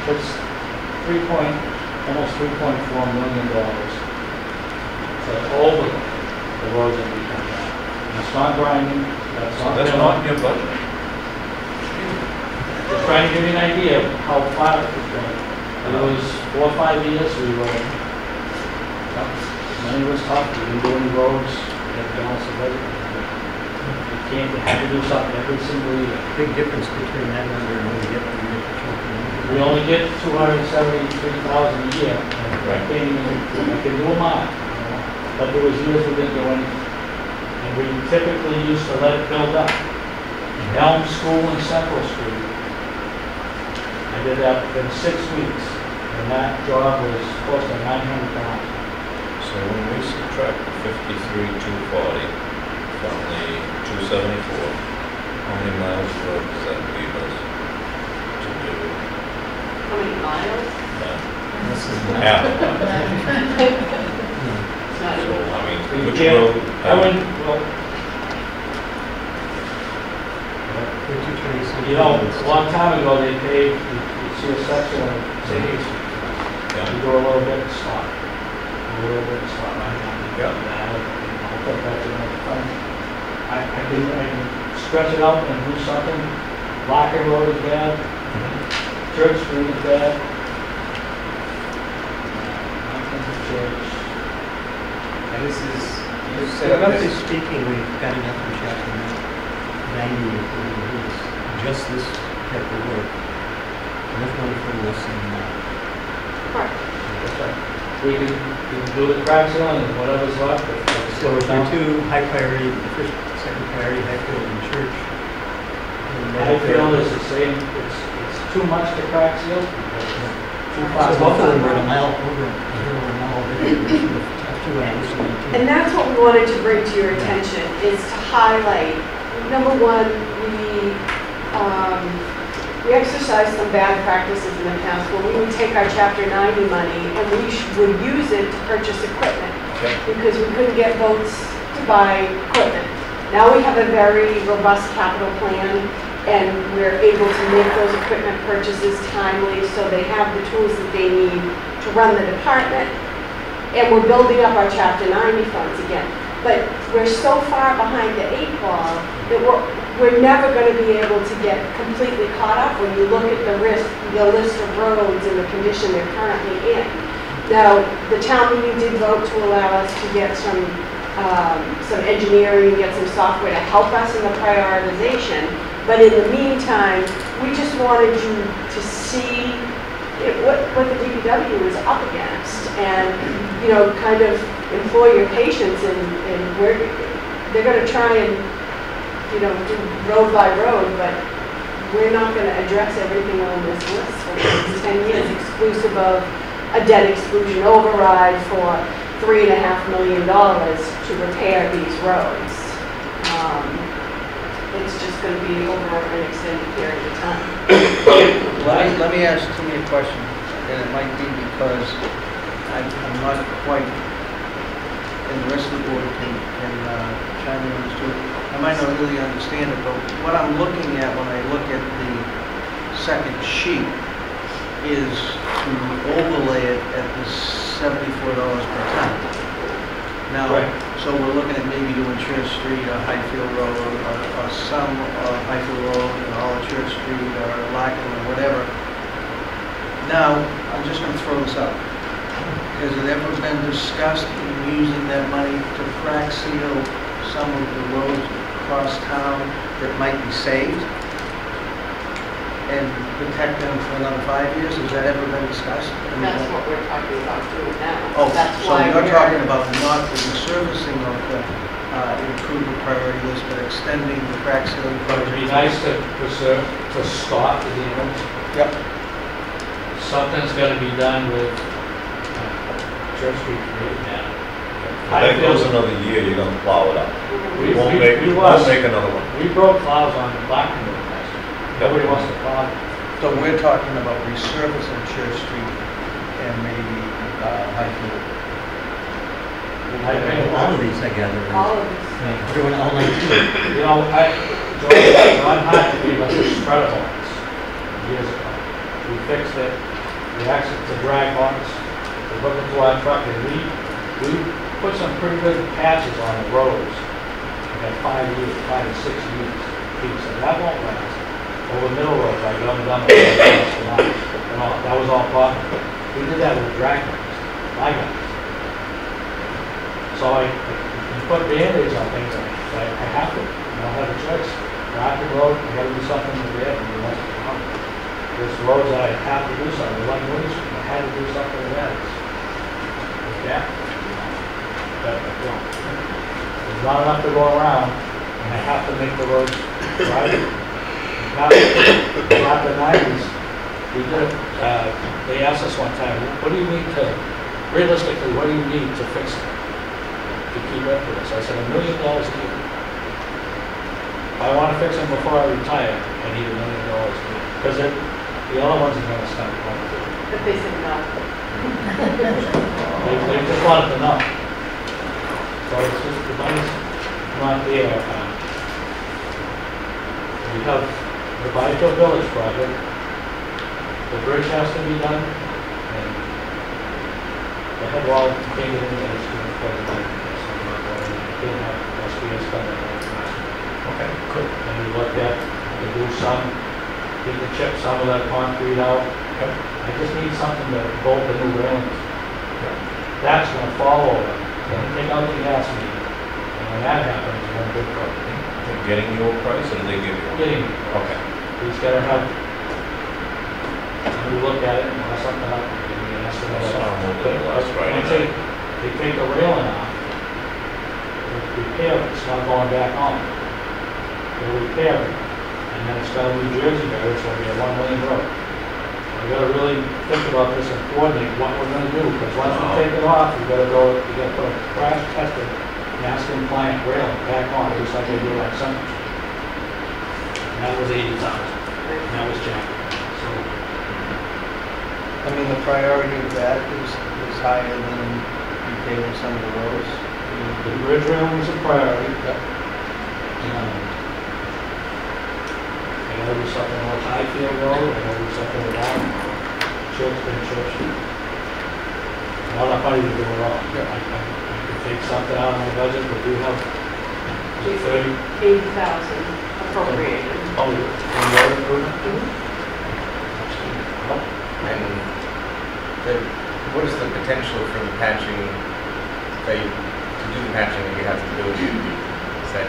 It's almost $3.4 million to over the roads that we have. And it's not grinding, that's not your budget. Just trying to give you an idea of how far it was going. It was 4 or 5 years we were, money was tough, we didn't do any roads, we had to balance the budget. You had to do something every single year. Big difference between that number and what we get from the infrastructure. We only get $273,000 a year. I can do a mile, but there was years we didn't do anything. And we typically used to let it build up. Elm School and Central Street, I did that within 6 weeks, and that job was close to $900,000. So when we subtract the 53,240 from the 274, how many miles of road does that leave us to do? How many miles? This is Half. It's not So, even. I mean, We which can't- road? I wouldn't, well, you know, a long time ago, they paved, you see a section of St. Street. You go a little bit and stop. A little bit and stop. Yeah. I'll put that in the front. I can stretch it out and do something. Locker Road is bad. Church Street is bad. Church. And this is, you So said roughly this, speaking, we've got enough in chapter 90 if we use just this type of work. Enough money for this and That's right. We can do the crack sealing and whatever's left. so if your two high priority, the first, second priority, Highfield and Church. I feel is the same, it's too much to crack seal. Too far. So both of them are a mile over, a mile over. And that's what we wanted to bring to your attention, is to highlight, number one, we exercised some bad practices in the past where we would take our Chapter 90 money and we would use it to purchase equipment because we couldn't get votes to buy equipment. Now we have a very robust capital plan and we're able to make those equipment purchases timely so they have the tools that they need to run the department. And we're building up our Chapter 90 funds again. But we're so far behind the 8 ball that we're never going to be able to get completely caught up when you look at the list of roads and the condition they're currently in. Now, the town meeting did vote to allow us to get some engineering, get some software to help us in the prioritization. But in the meantime, we just wanted you to see what the DPW is up against, and kind of employ your patience and where they're going to try and do road by road, but we're not going to address everything on this list for the next 10 years, exclusive of a debt exclusion override for $3.5 million to repair these roads. It's just going to be over an extended period of time. Let me ask Timmy a question, and it might be because I'm not quite, and the rest of the board can chime in on this too. I might not really understand it, but what I'm looking at when I look at the second sheet is to overlay it at the $74 per ton. Now, so we're looking at maybe doing Church Street or Highfield Road or some Highfield Road and all of Church Street or Lackland or whatever. Now, I'm just going to throw this out. Has it ever been discussed in using that money to crack seal some of the roads across town that might be saved and protect them for another 5 years? Has that ever been discussed? That's what we're talking about doing now. Oh, that's so why you're talking about not the resurfacing of the improvement priority list, but extending the crack sealing But project? it'd be nice to preserve, to stop the damage. Yep. Something's gotta be done with Church Street right now. If it goes another year, you're gonna plow it up. We Won't make another one. We broke plows on Blackman Road last year. Nobody wants to plow. So we're talking about resurfacing Church Street and maybe Highfield. All of these together. All of this. Doing all 19. John Hart gave us a spreader box years ago. We fixed it, we actually, it's a drag box, we hooked it to our truck, and we put some pretty good patches on the roads. We had 5 to 6 years. People said, that won't last. Over Middle Road, like and all, that was all problem. We did that with drag box, my guys. So I put Band-Aids on things, I have to, I don't have a choice. Rocky Road, I gotta do something with it, and the rest of the town. There's roads that I have to do something, like Williams, I had to do something with that. Yeah. But, there's not enough to go around, and I have to make the roads drivable. Throughout the 90s, we did, they asked us one time, what do you need to, realistically, what do you need to fix it? To keep up with us. I said, $1 million a year. If I want to fix them before I retire, I need $1 million a year. Because the other ones are going to spend money too. But they said no. They just wanted to know. So it's just, the money's not there. We have the Byfield Village project. The bridge has to be done. And the head wall can't get in there. It's going to put it on. Didn't have SPS done that last year. Okay, cool. And we looked at, we do some, we can chip some of that concrete out. Yep. I just need something to bolt the new railings. That's gonna fall over, gonna take out the gas meter. And when that happens, we're in good trouble. They're getting you a price, or do they give you a? Getting, Okay. we just gotta have, when we look at it and mess something up, we ask for I saw that. them over there last Friday Once night. they take the railing off, repair it, it's not going back on. They'll repair it, and then it's got a New Jersey road, it's gonna be a 1-lane road. We gotta really think about this and coordinate what we're gonna do, because once we take it off, we gotta put a crash tested, mass compliant railing back on, just like they do on Center Street. And that was 80,000, and that was Jack. So, I mean, the priority of that is higher than repaving some of the roads. the bridge railing is a priority. I gotta do something with Highfield Road, I gotta do something with Allen Road, Church and Church Street. Not enough money to do it all. I could take something out of my budget, but we have 30, 80,000 of appropriated. Oh, in road improvement? And what is the potential for the patching, to do the patching that you have to build? Is that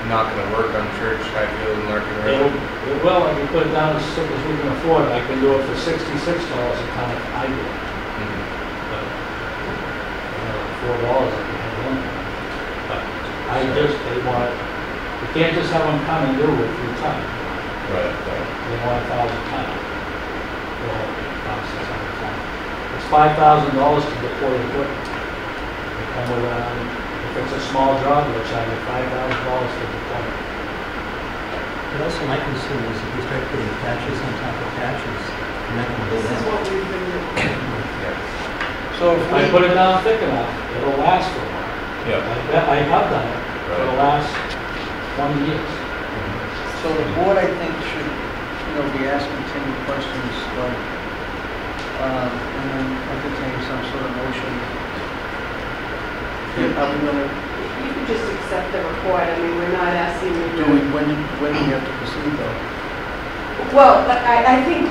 not going to work on Church, Highfield, and Larkin Road? It will, if you put it down as simple as we can afford. I can do it for $66 a ton if I do it. But, $4 I can have one. But they want, you can't just have them come and do it for a ton. Right. They want 1,000 ton. Well, about 600 ton. It's $5,000 to deploy equipment. They come with, if it's a small job, they'll charge you $5,000 for deployment. But also my concern is if we start putting patches on top of patches, we're not going to build This is out. what we've been doing. So If I put it down thick enough, it'll last for a while. Yeah. I have done it. It'll last 20 years. So the board, I think, should, be asking Timmy questions like, and then entertain some sort of motion. Are we gonna, You can just accept the report. I mean, we're not asking you to. when do we have to proceed though? Well, I think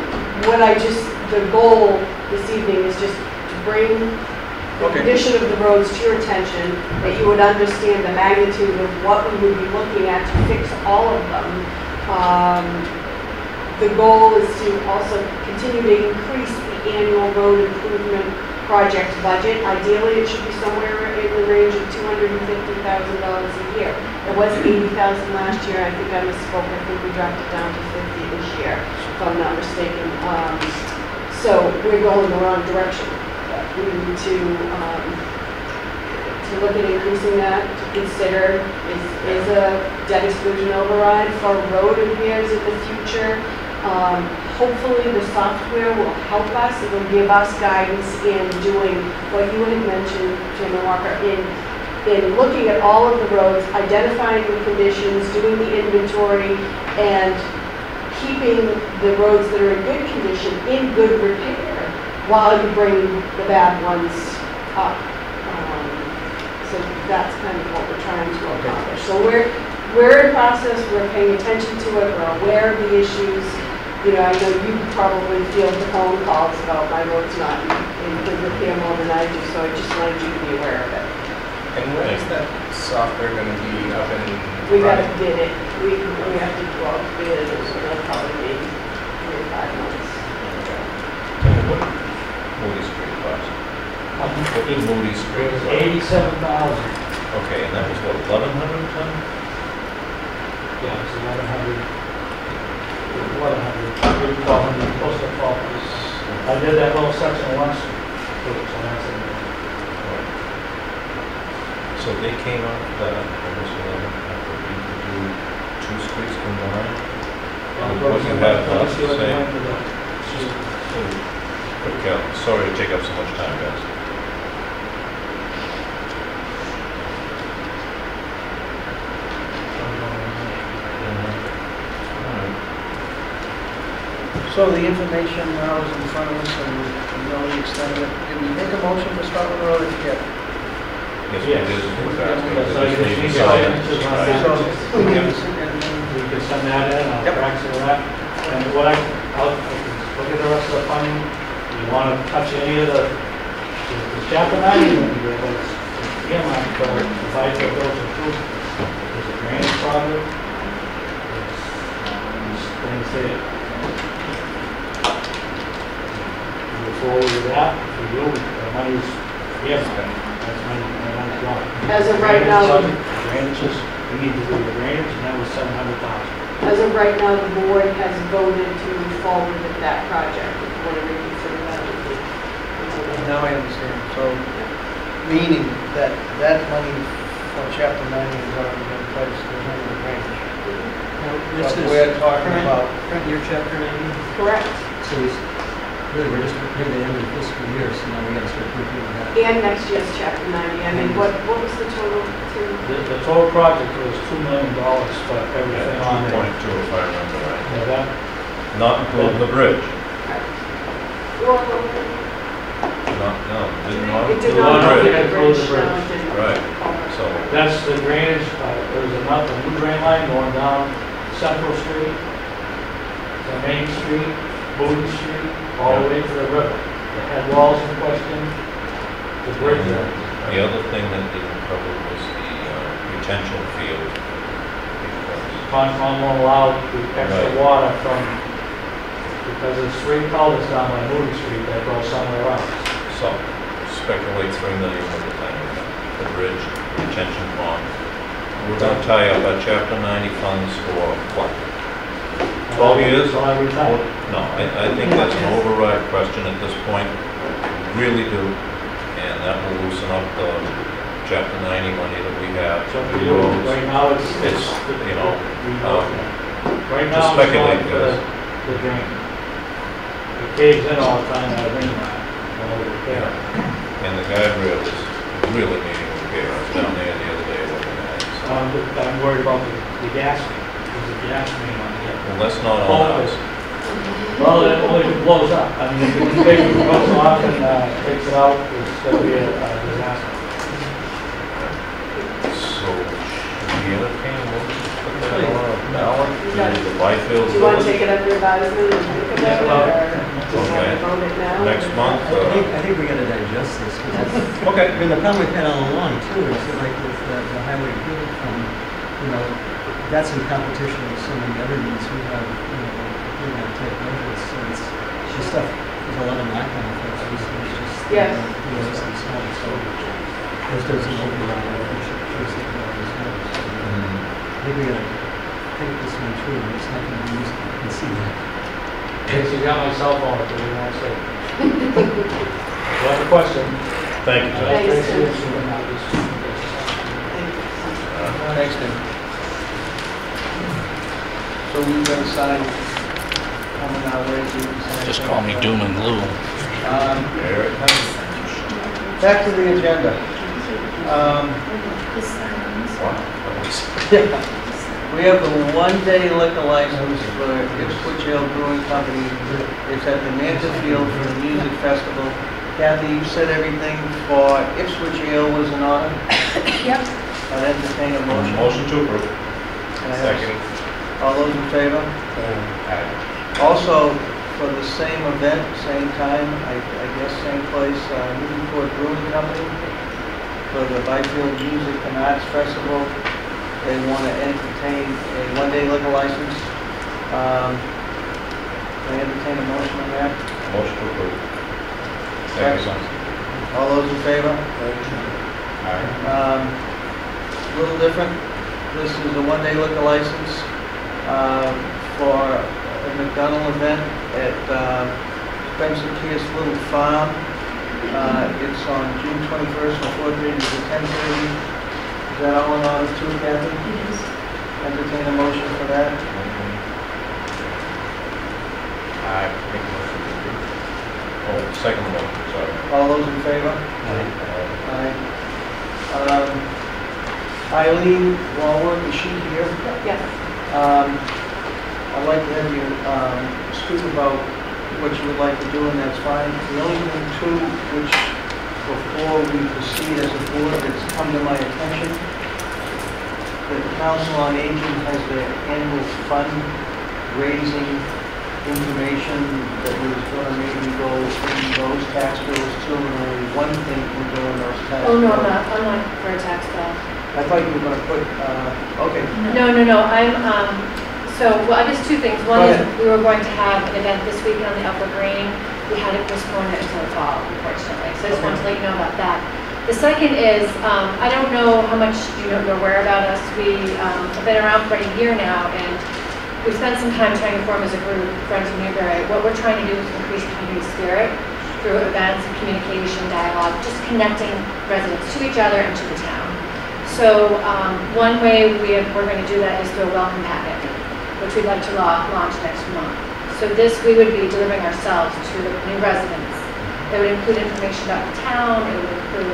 the goal this evening is just to bring the Okay. condition of the roads to your attention, that you would understand the magnitude of what we would be looking at to fix all of them. The goal is to also continue to increase the annual road improvement project budget. Ideally, it should be somewhere in the range of $250,000 a year. It was $80,000 last year. I think I misspoke. I think we dropped it down to 50 this year, if I'm not mistaken. So we're going the wrong direction. We need to look at increasing that, to consider is a debt exclusion override for road repairs in the future. Hopefully the software will help us. It will give us guidance in doing what you had mentioned, Chairman Walker, in looking at all of the roads, identifying the conditions, doing the inventory, and keeping the roads that are in good condition in good repair while you bring the bad ones up. So that's kind of what we're trying to accomplish. So we're in process, we're paying attention to it, we're aware of the issues. I know you probably field the phone calls about my road's not in good repair more than I do, so I just wanted you to be aware of it. And when is that software going to be up and We got to running? bid it. We have to go out to bid it, so it'll probably be 3 or 5 months. What Moody Street cost? What did Moody Street It was cost? $87,000. Okay, and that was what, 1,100 ton? Yeah, it's 1,100. 1,100, 1,200, close to 1,200. I did that little section once. So that's it. So they came up that, after we could do 2 streets combined? What you have left to say? Quick, sorry to take up so much time, guys. So the information now is in front of us and we only extended it. Did we make a motion for Scotland Road or yet? Yes, we did. So you just need to sign it. So we need to sit and We can send that in, I'll fax it that. And I'll look at the rest of the funding. You want to touch any of the chapter 90, it's earmarked for the five-year bills approved. There's a drainage project. There's things there. Move forward with that, for you, the money's earmarked. That's money's gone. As of right now- Drainages, we need to do the drainage, and that was 700,000. As of right now, the board has voted to move forward with that project. If you want to reconsider that, it would be. now I understand. So meaning that money for chapter 90 is already in place, there's no range. This But is we're talking current- about, Current year chapter 90, Correct. so we're just near the end of the fiscal year, so now we gotta start reviewing that. And next year's chapter 90. I mean, what was the total? The total project was $2 million for everything on there. 2.2 if I remember right. Yeah, that, Not including the bridge. Well, Did not it did include not the include bridge. include the bridge. the bridge. No, it didn't. Right. So, that's the drainage, there's another new drain line going down Central Street, to Main Street, Booty Street, all the way to the river. The head walls in question, the bridge there. The other thing that didn't cover was the retention field. Concom won't allow the extra Right. water from, because there's 3 culverts down by Moody Street that go somewhere else. So, speculate 3 million for the thing, the bridge, retention pond. We're gonna tie up our chapter 90 funds for what? 12 years? So every time. No, I think that's an override question at this point, really do. And that will loosen up the chapter 90 money that we have. So for you, right now it's, It's, you know, right just now it's speculate, going for guys. the drain. It caves in all the time, that rain line, all over there. And the guide rail is really needing repair. I was down there the other day looking at it. So, I'm worried about the gas main, there's a gas main on here. well, that's not on us. Well, it only blows up. I mean, if it's big, it goes off and takes it out, it's gonna be a disaster. So, should we entertain a motion to put that on our ballot? The Byfield Do you want to Village? take it under advisement and think about it, or do you want to vote it now? Next month? I think we gotta digest this, because Okay. I mean, the problem we've had all along too, is that like with the highway fuel fund, you know, that's in competition with so many other needs we have, you know, type budgets, so it's just stuff, there's a lot of knock-on effects, it's just, Yes. you know, it's small, so there's an overlap, we should think about this now. So, I think we gotta think this one through, it's not gonna be easy, you can see that. Okay, so you got my cell phone, if you want to say. You have a question? Thank you, John. Thanks, Tim. Thanks, Tim. So we're gonna sign, coming our way to. Just call me doom and gloom. Eric? Back to the agenda. We have the one-day liquor license for Ipswich Ale Brewing Company. It's at the Manta Field for the music festival. Kathy, you said everything for Ipswich Ale was in order? Yep. I'd entertain a motion. Motion to approve. Can I have a- Second. All those in favor? Also, for the same event, same time, I guess same place, Newburyport Brewing Company, for the Byfield Music and Arts Festival. They want to entertain a one-day liquor license. Can I entertain a motion on that? Motion to approve. Second. All those in favor? A little different. This is a one-day liquor license for a McDonald event at Spencer Pierce Little Farm. It's on June 21st from 4:30 to 10:30. Is that all in order too, Kathy? It is. Entertain a motion for that. Make a motion to approve. Oh, second motion, sorry. All those in favor? Aye. Eileen Walworth, is she here? Yes. I'd like to have you speak about what you would like to do, and that's fine. The only thing too, which before we proceed as a board, that's come to my attention, that the Council on Aging has their annual fund raising information that was going to maybe go in those tax bills too, and only one thing can go in those tax bills. Oh, no, I'm not for a tax bill. I thought you were going to put, okay. No, well, I guess 2 things. One Go is ahead. we were going to have an event this weekend on the Upper Green. We had it postponed until the fall, unfortunately. So I just wanted to let you know about that. The second is, I don't know how much you're aware about us. We have been around for a year now, and we've spent some time trying to form as a group, Friends of Newbury. What we're trying to do is increase community spirit through events and communication, dialogue, just connecting residents to each other and to the town. So one way we're going to do that is through a welcome packet, which we'd like to launch next month. So this, we would be delivering ourselves to the new residents. It would include information about the town, it would include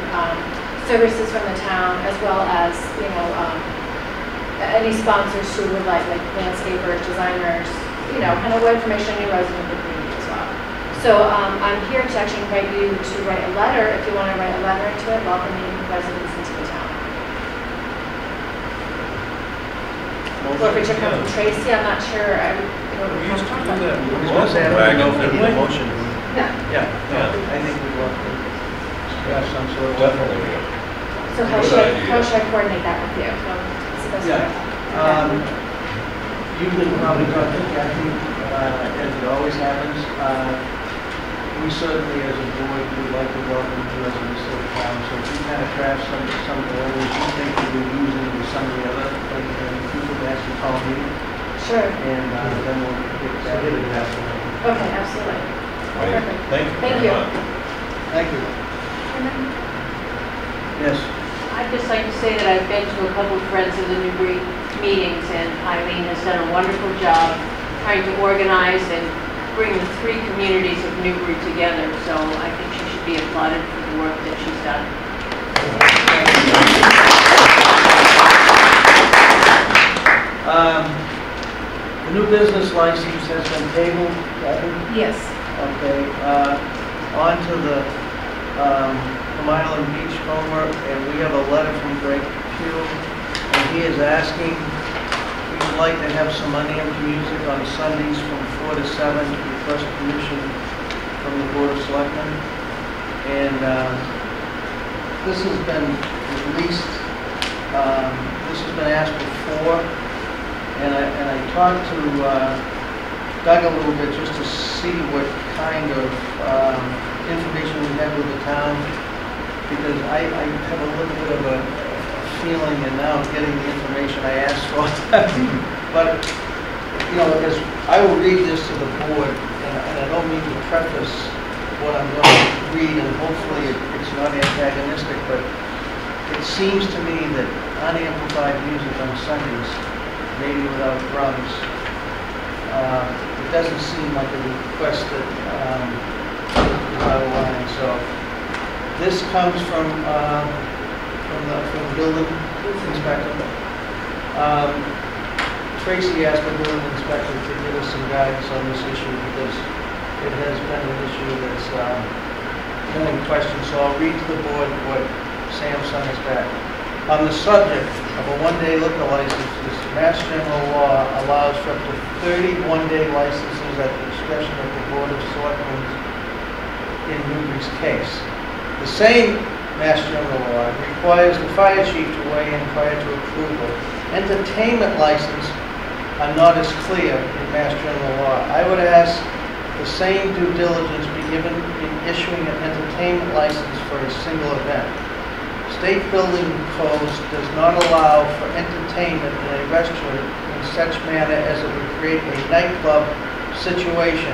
services from the town, as well as, any sponsors who would like landscapers, designers, kind of what information a new resident would need as well. So I'm here to actually invite you to write a letter, if you want to write a letter into it, welcoming residents into the town. Or if it should come from Tracy, I'm not sure, I don't We know. used to do that. I was gonna say, I don't know if we need a motion. No. Yeah, Yeah. I think we'd love to have some sort of. Definitely. So how Good should I, idea. how should I coordinate that with you? What's the best way? Yeah. You can probably contact Kathy, as it always happens. We certainly, as a board, would like to welcome you as a visitor to town. So if you kind of craft some of the language you think you'll be using with some of the other, like, you could actually call me, Sure. and then we'll get that. Okay, absolutely. Right. Perfect. Thank you Thank very you. much. Thank you. Yes. I'd just like to say that I've been to a couple of Friends of the Newbury meetings, and Eileen has done a wonderful job trying to organize and bring the three communities of Newbury together, so I think she should be applauded for the work that she's done. The new business license has been tabled, Kathy? Yes. Okay, on to the Plum Island Beach homework, and we have a letter from Greg Pugh, and he is asking, we would like to have some unnamed music on Sundays from 4 to 7, request permission from the Board of Selectmen. And this has been released, this has been asked before, and I talked to Doug a little bit just to see what kind of information we have with the town, because I have a little bit of a feeling, and now I'm getting the information I asked for. But, you know, as I will read this to the board, and I don't mean to preface what I'm going to read, and hopefully it's not antagonistic, but it seems to me that unamplified music on Sundays, maybe without drums, it doesn't seem like a request that is out of line. So this comes from the building inspector. Tracy asked the building inspector to give us some guidance on this issue because it has been an issue that's been in question. So I'll read to the board what Sam sent us back. On the subject of a one-day liquor license, this Mass General Law allows for up to 30 one-day licenses at the discretion of the Board of Selectmen in Newbury's case. The same Mass General Law requires the fire chief to weigh in prior to approval. Entertainment licenses are not as clear in Mass General Law. I would ask the same due diligence be given in issuing an entertainment license for a single event. State building codes does not allow for entertainment in a restaurant in such manner as it would create a nightclub situation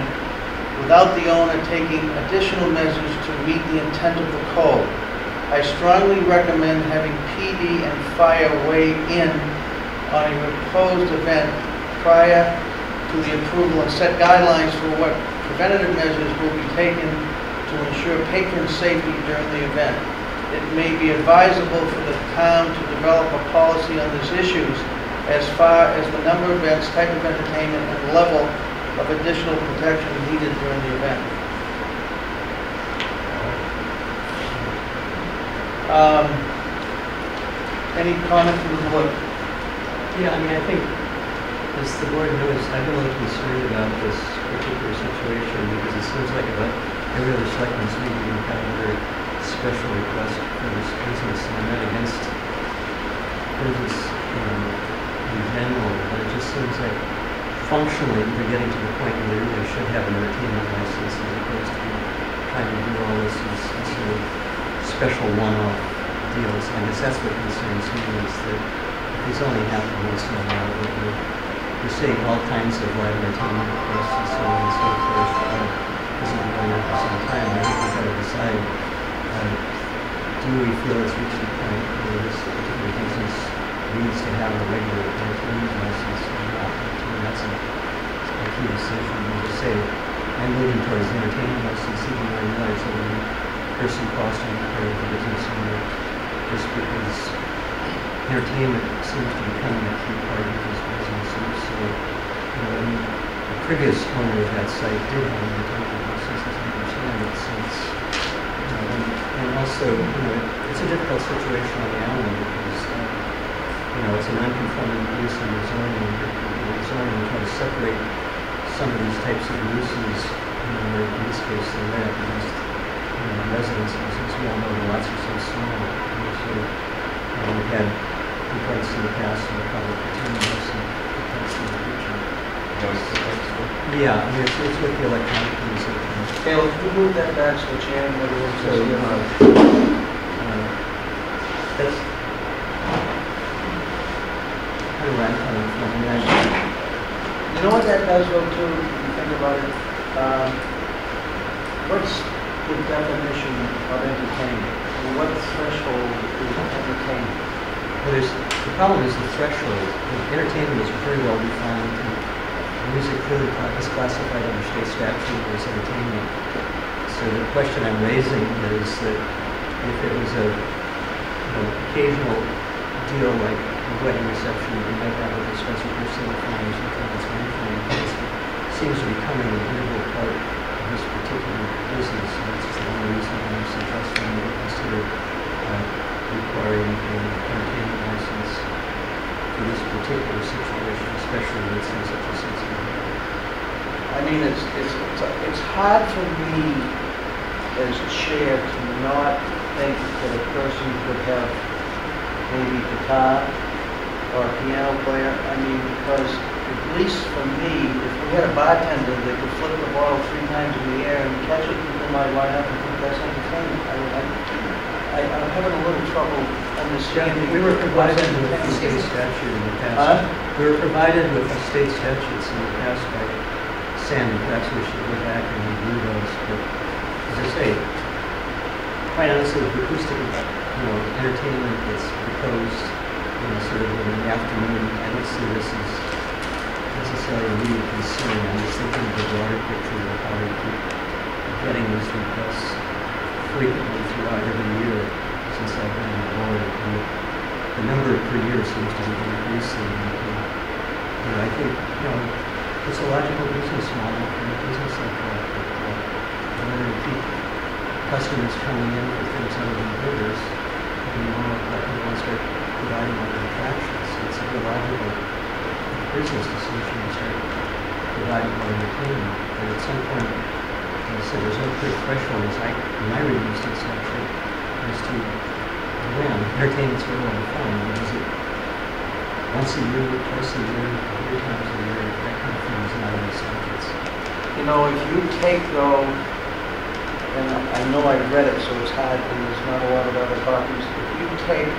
without the owner taking additional measures to meet the intent of the code. I strongly recommend having PD and fire weigh in on a proposed event prior to the approval and set guidelines for what preventative measures will be taken to ensure patron safety during the event. It may be advisable for the town to develop a policy on these issues as far as the number of events, type of entertainment, and level of additional protection needed during the event. Any comment from the board? Yeah, I mean, I think, as the board knows, I've been a little concerned about this particular situation because it seems like about every other selectmen's meeting, we've got another special request for this business. And I'm not against business in general, but it just seems like functionally they're getting to the point where they really should have an entertainment license as opposed to trying to do all this as sort of special one-off deals. I guess that's what concerns me is that these only happen once in a while, but we're seeing all kinds of live entertainment requests and so on and so forth. This has been going on for some time. I think we've got to decide, do we feel it's reached a point where this particular business needs to have a regular entertainment license or not? And that's a key decision. As I say, I'm leaning towards the entertainment license even though I realize that when a person costs and part of the business owner, just because entertainment seems to be becoming a key part of this business. And so, the previous owner of that site did have an entertainment license, as I understand it, since, and also, it's a difficult situation on the island because, it's a non-conforming use in the zoning, we try to separate some of these types of uses, where in this case they're right up against, residences, as we all know, the lots are so small. So, we've had complaints in the past, and we'll probably continue with some complaints in the future. Yeah, I mean, it's with the electronic music. Caleb, can you move that back to the chair and everyone So, can see it? that's kind of where I'm coming from. I mean, You know what that does though too, if you think about it? What's the definition of entertainment? What threshold is entertainment? well, the problem is the threshold. Entertainment is very well defined. And music clearly is classified under state statute as entertainment. So the question I'm raising is that if it was a occasional deal like a wedding reception, you might have a dispenser for civil fines and that's one thing. It seems to be becoming an integral part of this particular business. And that's the only reason I'm suggesting that we consider requiring an entertainment license for this particular situation, especially when it's in such a sensitive area. I mean, it's hard for me as chair to not think that a person could have maybe guitar or a piano player. I mean, because at least for me, if we had a bartender that could flip the bottle 3 times in the air and catch it, people might line up and think that's entertainment. I'm having a little trouble understanding. We were provided with a state statute in the past. We were provided with the state statutes in the past by Sandy. Perhaps we should go back and review those. But as I say, quite honestly, with acoustic, entertainment that's proposed, sort of in the afternoon, I don't see this as necessarily a immediate concern. I'm just thinking of the broader picture of how we keep getting these requests frequently throughout every year since I've been on board. And the number per year seems to be increasing. And, I think, it's a logical business model for a business like that. In order to keep customers coming in for things other than burgers, you want to start providing other attractions. It's a very logical business decision to start providing more entertainment. But at some point, like I said, there's no clear threshold, in my reading of state statute, as to when entertainment's very well defined. Is it once a year, twice a year, 3 times a year? That kind of thing is not in the statutes. If you take though, and I know I read it, so it's hard, and there's not a lot of other copies. If you take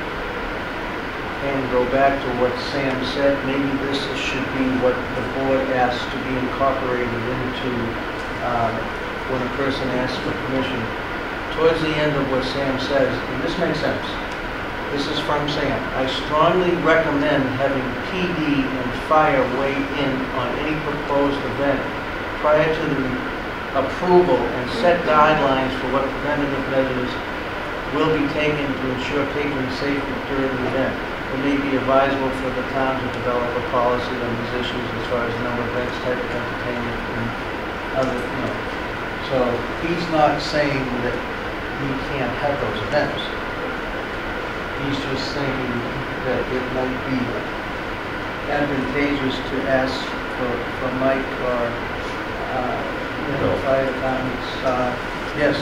and go back to what Sam said, maybe this should be what the board asks to be incorporated into when a person asks for permission. Towards the end of what Sam says, and this makes sense. This is from Sam. I strongly recommend having PD and fire weigh in on any proposed event prior to the approval and set guidelines for what preventative measures will be taken to ensure patron safety during the event. It may be advisable for the town to develop a policy on these issues as far as number of events, type of entertainment, and other, So he's not saying that we can't have those events. He's just saying that it might be advantageous to ask for Mike or fire departments. Yes.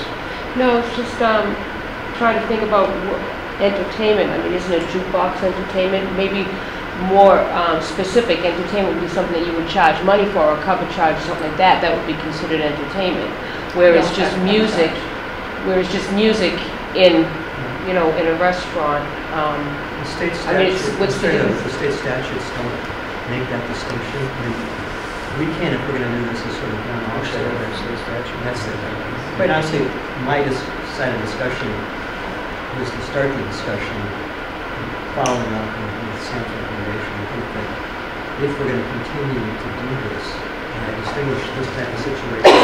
No, it's just trying to think about entertainment. I mean, isn't a jukebox entertainment? Maybe more specific entertainment would be something that you would charge money for, or cover charge, or something like that. That would be considered entertainment. Whereas just music in in a restaurant. The state statutes, I mean, what's the difference? The state statutes don't make that distinction. I mean, we can, if we're going to do this as sort of one offset of the state statute. That's it. Quite honestly, my side of the discussion was to start the discussion following up with Sam's recommendation. I think that if we're going to continue to do this, and I distinguish this type of situation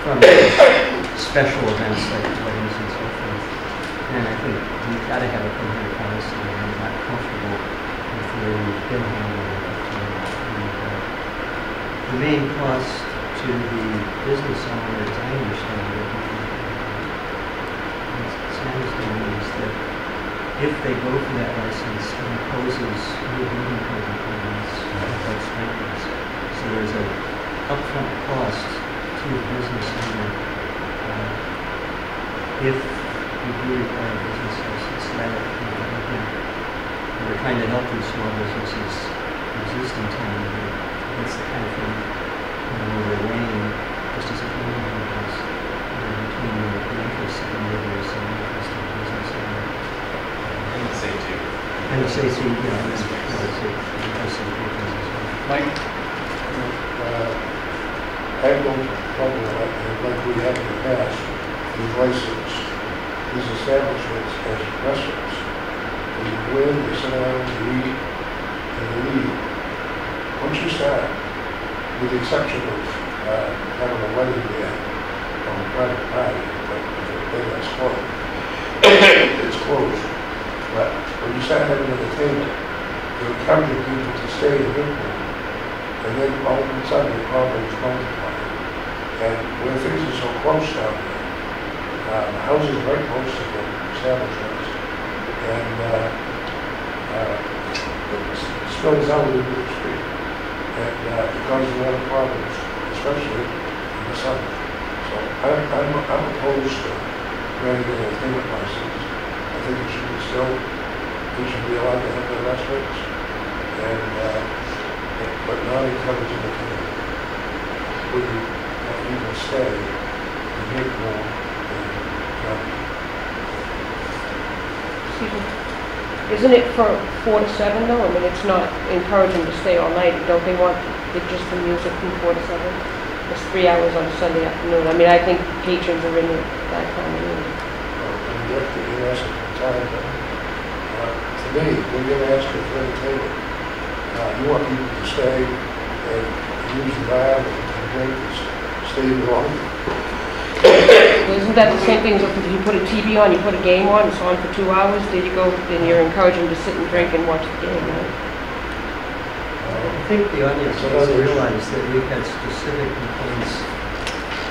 from special events like weddings and so forth, and I think we've got to have a coherent policy, and I'm not comfortable with the way we've been handling it. The main cost to the business owner, as I understand it, Sam's doing is that if they go for that license, it imposes new building code requirements like sprinklers. So there's a upfront cost to the business owner if you do require a business license. That, again, we're trying to help these small businesses exist in town. That's the kind of thing where we're weighing, just as a community does, between the interests of the neighbors and the interests of the business owner. And the safety. And the safety, yeah, and the safety of the patrons as well. Mike? I have no problem like we have in the past, with license these establishments as restaurants. They go in, they sit down, they eat, and they leave. Once you start, with the exception of having a wedding there or a private party, but then that's closed. It's closed. But when you start having entertainment, you're encouraging people to stay in your home. And then all of a sudden the problem is multiplying. And where things are so close down there, the houses are very close to the establishments. And it spills out into the street. And it causes a lot of problems, especially in the summer. So I'm opposed to granting an entertainment license. I think it should be allowed to have their restaurants. But not encouraging the community. We people stay and make more than Excuse me. Isn't it for 4 to 7 though? I mean, it's not encouraging to stay all night. Don't they want just the music from 4 to 7? It's 3 hours on a Sunday afternoon. I mean, I think patrons are in it that time of year. you're asking for time. To me, when you're asking for entertainment, you want people to stay and use the bar and drink and stay longer. Well, isn't that the same thing as if you put a TV on, you put a game on, it's on for 2 hours, then you go, then you're encouraging them to sit and drink and watch the game, right? I think the audience has to realize that we've had specific complaints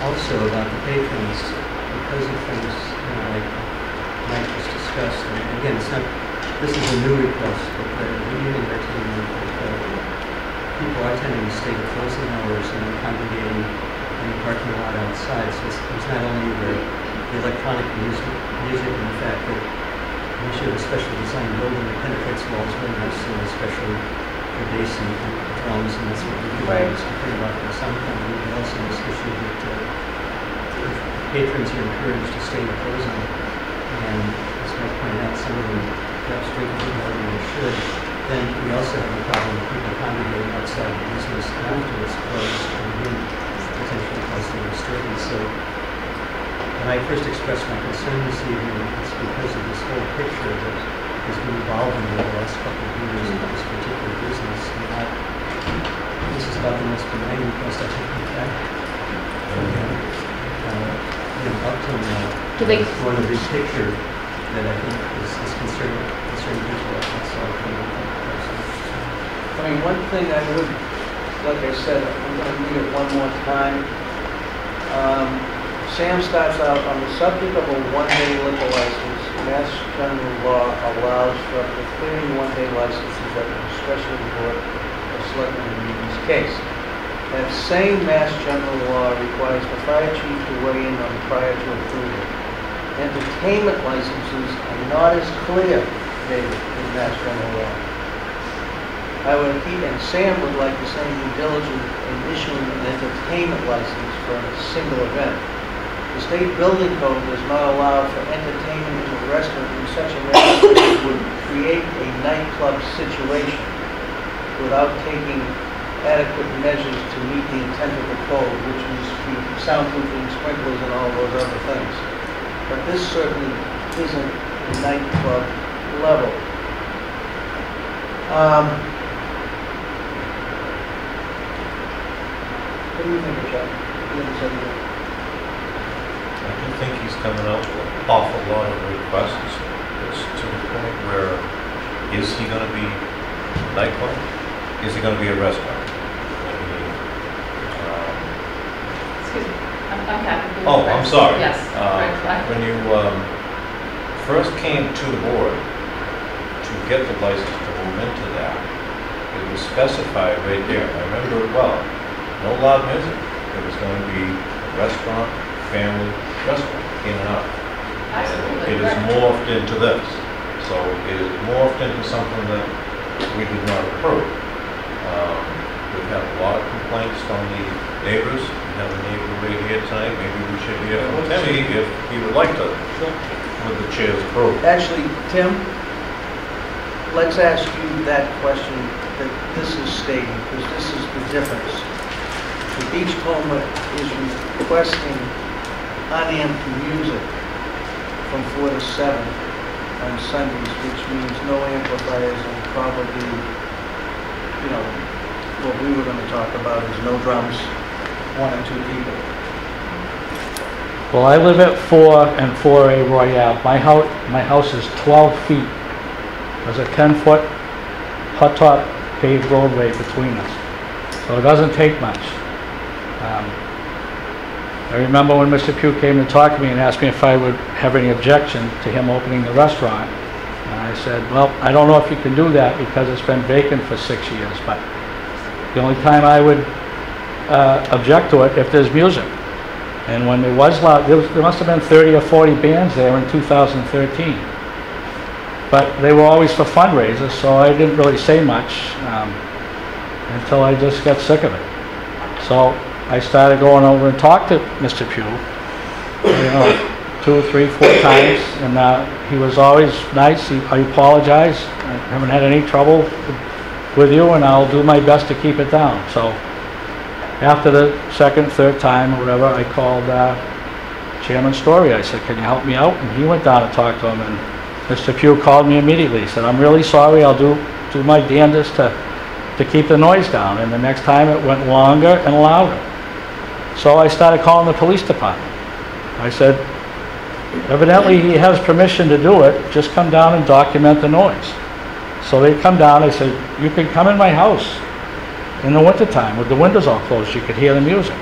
also about the patrons because of things, like Mike just discussed. And again, it's not, this is a new request, but the union entertainment, people are tending to stay to closing hours and then congregating in the parking lot outside. So it's not only the electronic music and the fact that we should have a special design building that penetrates walls very nicely, especially for bass and drums, and that's what we do. I was complaining about the sound company, but also this issue that patrons are encouraged to stay to closing. And as Mike pointed out, some of them perhaps drink a little more than they should. Then we also have the problem of people congregating outside the business after it's closed and then potentially causing a disturbance. So when I first expressed my concern this evening, it's because of this whole picture that has been evolving over the last couple of years of this particular business. And this is about the most benign request I think we've had. Up till now, one of this picture that I think is concerning people outside of I mean, one thing I would, like I said, I'm going to read it one more time. Sam starts out, on the subject of a one-day liquor license, Mass General Law allows for up to 30 one-day licenses at the discretion of the Board of Selectmen in this case. That same Mass General Law requires the fire chief to weigh in on prior to approval. Entertainment licenses are not as clear, David, in Mass General Law. I would keep, and Sam would like the same due diligence in issuing an entertainment license for a single event. The state building code does not allow for entertainment in a restaurant in such a manner that it would create a nightclub situation without taking adequate measures to meet the intent of the code, which is soundproofing, sprinklers, and all those other things. But this certainly isn't a nightclub level. What do you think of Chuck? I do think he's coming out with an awful lot of requests. It's to the point where, is he going to be a nightclub? Is he going to be a restaurant? Excuse me, I'm happy. Oh, I'm sorry. Yes. When you first came to the board, to get the license to move into that, it was specified right there, and I remember it well, no loud music. It was going to be a restaurant, family restaurant, in and out. Absolutely. It is morphed into this. So it is morphed into something that we did not approve. We've had a lot of complaints from the neighbors. We have a neighbor right here tonight. Maybe we should hear from Timmy if he would like to, with the chair's approval. Actually, Tim, let's ask you that question that this is stating, because this is the difference. The Beachcomber is requesting unamped music from 4 to 7 on Sundays, which means no amplifiers and probably, you know, what we were gonna talk about is no drums, 1 or 2 people. Well, I live at 4 and 4A Royale. My house is 12 feet. There's a 10-foot hot top paved roadway between us. So it doesn't take much. I remember when Mr. Pugh came to talk to me and asked me if I would have any objection to him opening the restaurant. And I said, well, I don't know if you can do that because it's been vacant for 6 years, but the only time I would object to it if there's music. And when there was loud, there must have been 30 or 40 bands there in 2013. But they were always for fundraisers, so I didn't really say much until I just got sick of it. So I started going over and talked to Mr. Pugh, you know, 2, 3, 4 times, and he was always nice. I apologize. I haven't had any trouble with you, and I'll do my best to keep it down. So after the second, third time, or whatever, I called Chairman Story. I said, can you help me out? And he went down and talked to him, and Mr. Pugh called me immediately. He said, I'm really sorry. I'll do my damnedest to keep the noise down. And the next time it went longer and louder. So I started calling the police department. I said, evidently he has permission to do it, just come down and document the noise. So they come down, they said, you can come in my house in the wintertime with the windows all closed, you could hear the music.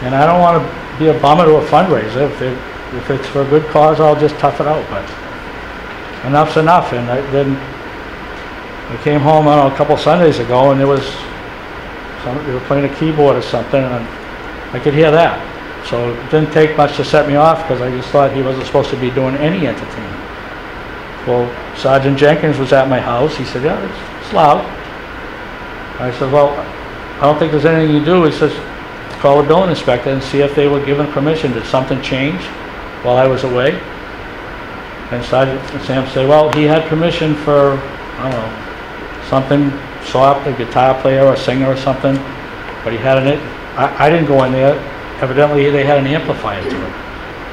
And I don't want to be a bummer to a fundraiser. If it's for a good cause, I'll just tough it out, but enough's enough. And then I came home, I don't know, a couple Sundays ago, and they were playing a keyboard or something, and I could hear that. So it didn't take much to set me off because I just thought he wasn't supposed to be doing any entertainment. Well, Sergeant Jenkins was at my house. He said, yeah, it's loud. I said, well, I don't think there's anything you do. He says, call the building inspector and see if they were given permission. Did something change while I was away? And Sergeant Sam said, well, he had permission for, I don't know, something soft, a guitar player or a singer or something, but he had I didn't go in there. Evidently, they had an amplifier to it.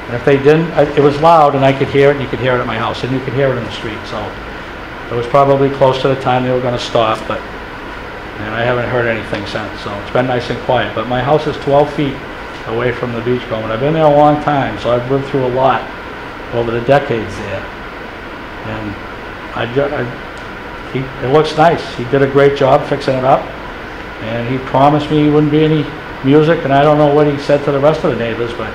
And if they didn't, it was loud, and I could hear it, and you could hear it at my house, and you could hear it in the street. So it was probably close to the time they were going to stop, and I haven't heard anything since. So it's been nice and quiet. But my house is 12 feet away from the Beachcomber. I've been there a long time, so I've lived through a lot over the decades there. And it looks nice. He did a great job fixing it up, and he promised me he wouldn't be any music, and I don't know what he said to the rest of the neighbors, but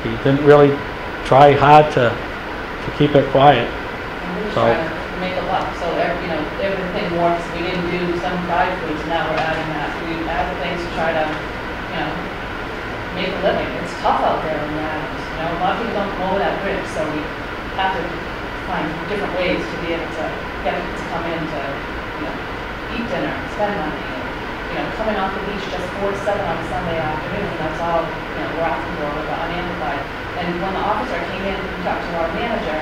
he didn't really try hard to keep it quiet. So trying to make a lot, so everything works. We didn't do some fried foods, now we're adding that. We add things to try to, make a living. It's tough out there in the islands. A lot of people don't mow that bridge, so we have to find different ways to be able to get people to come in to, eat dinner, spend money. Coming off the beach just 4 to 7 on a Sunday afternoon, that's all, we're asking for with the unamplified. And when the officer came in and talked to our manager,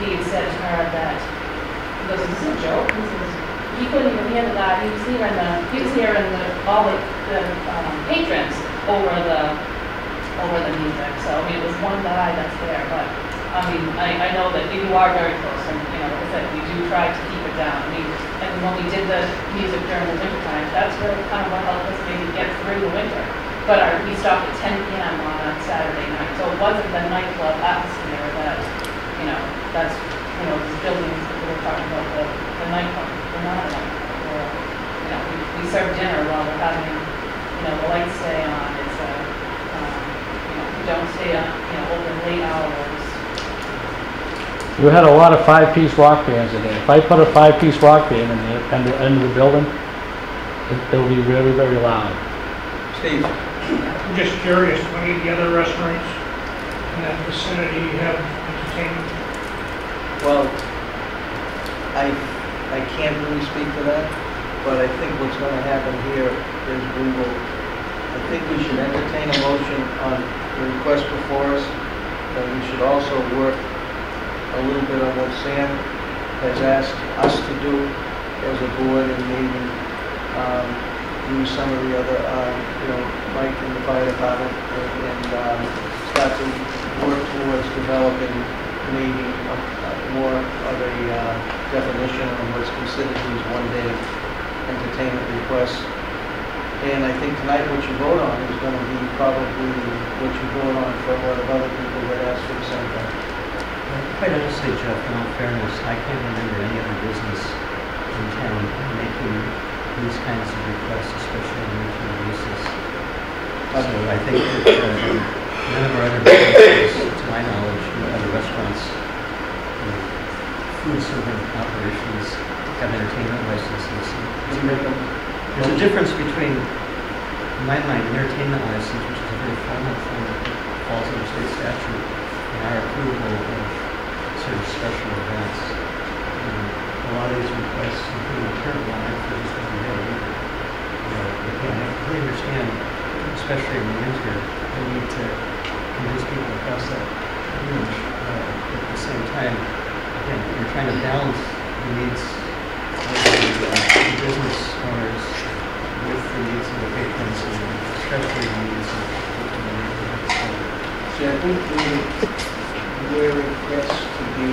he said to her that, he goes, is this a joke? He says, he couldn't even handle that. He was hearing all the patrons over the music. So, it was one guy that's there, but, I know that you are very close, and, like I said, we do try to keep it down. And when we did the music during the winter time, that's really kind of what helped us maybe get through the winter. But we stopped at 10 p.m. on a Saturday night, so it wasn't the nightclub atmosphere that, that's, these buildings that we were talking about, the nightclub, they're not a nightclub. Or, we serve dinner while we're having, the lights stay on. It's we don't stay on, open late hours. You had a lot of five-piece rock bands in there. If I put a five-piece rock band in there, at the end of the building, it'll be very, very loud. Steve? I'm just curious, how many of the other restaurants in that vicinity have entertainment? Well, I can't really speak to that, but I think what's gonna happen here is I think we should entertain a motion on the request before us, and we should also work a little bit on what Sam has asked us to do as a board, and maybe use some of the other, Mike in the fire department, and start to work towards developing maybe more of a definition of what's considered these one-day entertainment requests. And I think tonight what you vote on is going to be probably what you vote on for a lot of other people that ask for the same thing. Quite honestly, Jeff, in all fairness, I can't remember any other business in town making these kinds of requests, especially on a routine basis. So I think that none of our other businesses, to my knowledge, other restaurants, food serving operations have entertainment licenses. There's a difference between, in my mind, an entertainment license, which is a very formal thing that falls under state statute, and our approval of sort of special events. A lot of these requests, including the current one, I've heard is going to be very eager. Again, I completely understand, especially in the winter, the need to convince people across that bridge. At the same time, again, you're trying to balance the needs of the business owners with the needs of the patrons, and especially the needs of the neighborhood. See, I think where it gets to be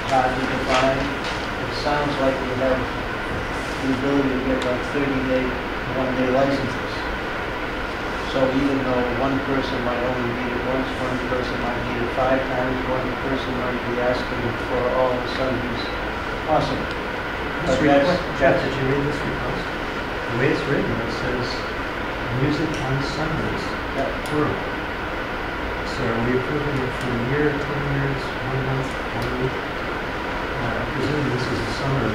hard to define, it sounds like we have the ability to get like 30-day, one-day licenses. So even though one person might only need it once, one person might need it 5 times, one person might be asking for all of a sudden it's possible. But Jeff, did you read this request? The way it's written, it says music on Sundays. Plural. So are we approving it for a year, 10 years, 1 month, 1 week? I presume this is a summer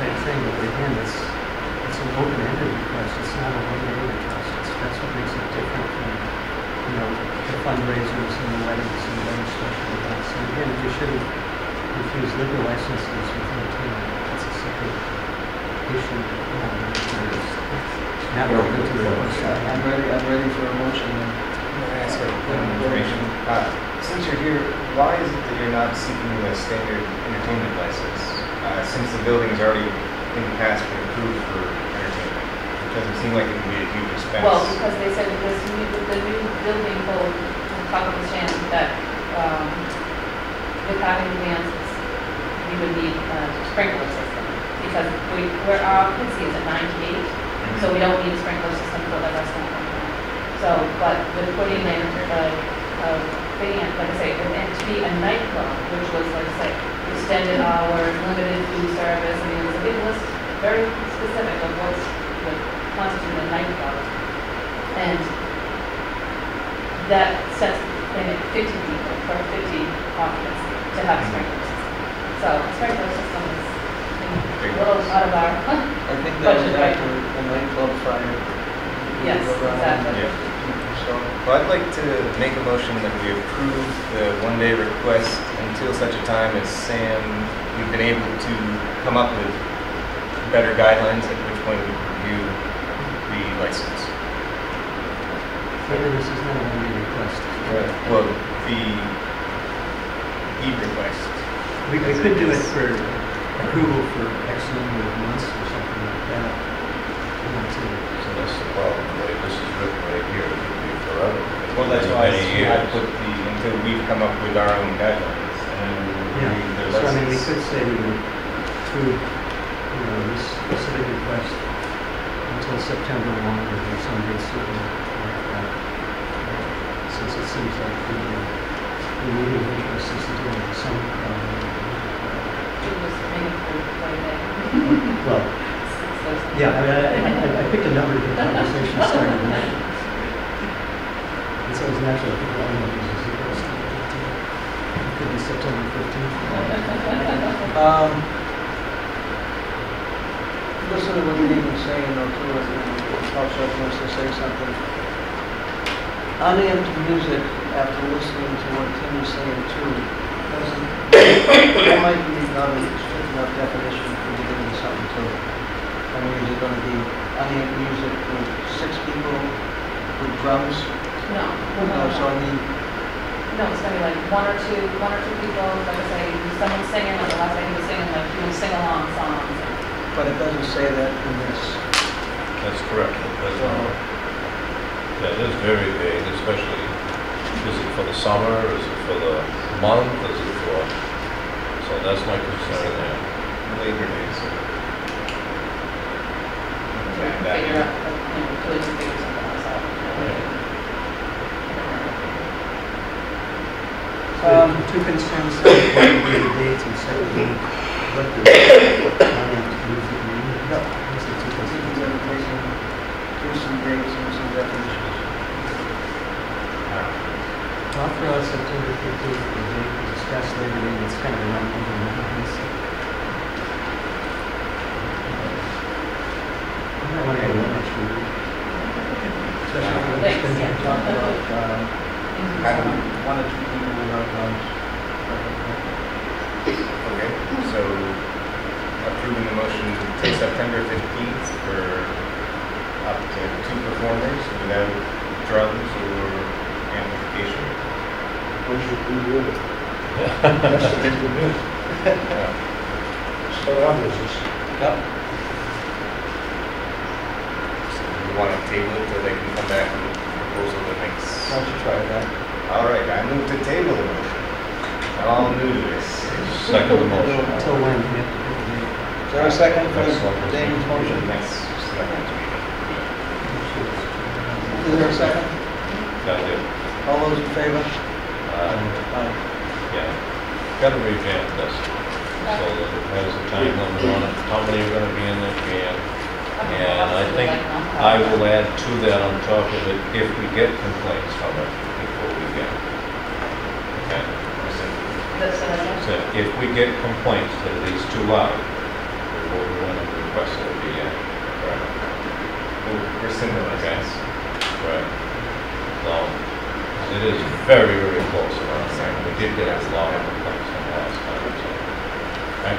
type thing, but again, it's an open-ended request. It's not a one-day request. That's what makes it different from, the fundraisers and the weddings and the other special events. And again, we shouldn't confuse liquor licenses with entertainment. That's a separate issue. Not relevant to the request. I'm ready for a motion. Can I ask a point of information? Since you're here, why is it that you're not seeking a standard entertainment license? Since the building is already in the past been approved for entertainment, it doesn't seem like it would be a huge expense. Well, because they said with the new building code, on top of the stand, that with having advances, we would need a sprinkler system. Because where our occupancy is at 98, so we don't need a sprinkler system for the restaurant. So, but with putting in band, like I say, and to be a nightclub, which was, like I say, extended hours, limited food service, I mean, it was a big list, very specific of what constitutes a nightclub. And that sets in at 50 people for 50 occupancy to have a sprinkler system. So a sprinkler system is a little out of our I think that was budget right after now. the nightclub fire. Yes, exactly. Well, I'd like to make a motion that we approve the one-day request until such a time as we've been able to come up with better guidelines, at which point we review the license. Further, this is not a one-day request. Well, the request. We could do it for approval for X number of months or something like that. So that's the problem, right? This is written right here, it could be forever. Well, that's why Many I years. put until we've come up with our own guidelines. And Yeah, the so I mean, we license. could say we would approve, this specific request until September 1 or some date certain like that. Since it seems like the meeting interest is to do with some, It was maybe for 20 days. well, yeah, I picked a number to get the conversation started tonight. And so it was natural, I think, all numbers is equals to 15. It could be September September 15th. Listen to what Dave was saying, though, too, and also wants to say something. Unamp music, after listening to what Tim was saying, too, doesn't, that might be not a strict enough definition for giving something to it. I mean, is it gonna be unamp music with 6 people with drums? No. No, so I mean, No, it's gonna be like one or two people, like I say, someone singing, on the last night he was singing, like, he would sing along songs. but it doesn't say that in this. That's correct. That is very vague, especially, is it for the summer, is it for the month, is it for, so that's my concern there. Labor Days. Figure out, really to figure something else out. Two concerns, one would be the dates and secondly, what the music mean. No. Those are two I think concerns. we're gonna take some, do some dates and some definitions. Offer out September 15th, the date was discussed later, and it's kind of a non-moving. I don't want to go much more. Especially when we talk about, having 1 or 2 people without drums. Okay, so approving the motion to September 15th for up to 2 performers without drums or amplification. What should we do with it? That's the big one. Start our business. Yep. So you want to table it till they can come back with a proposal that makes... Why don't you try that? All right, I move to table the motion. All new to this. Second the motion. Until when? We have to pick a date. Is there a second for Next one. Damon's motion? Next select meeting. Is there a second? Got it. All those in favor? Uh, Yeah, gotta revamp this, so that it has a time limit on it, how many are gonna be in this jam. And I think I will add to that on top of it, if we get complaints from it, before we get. Okay? So if we get complaints that it is too loud, we'll go in and request it be, right? Rescind the Okay. license. Right. So, it is very, very close around there. We did get a lot of complaints from last time, so. Okay?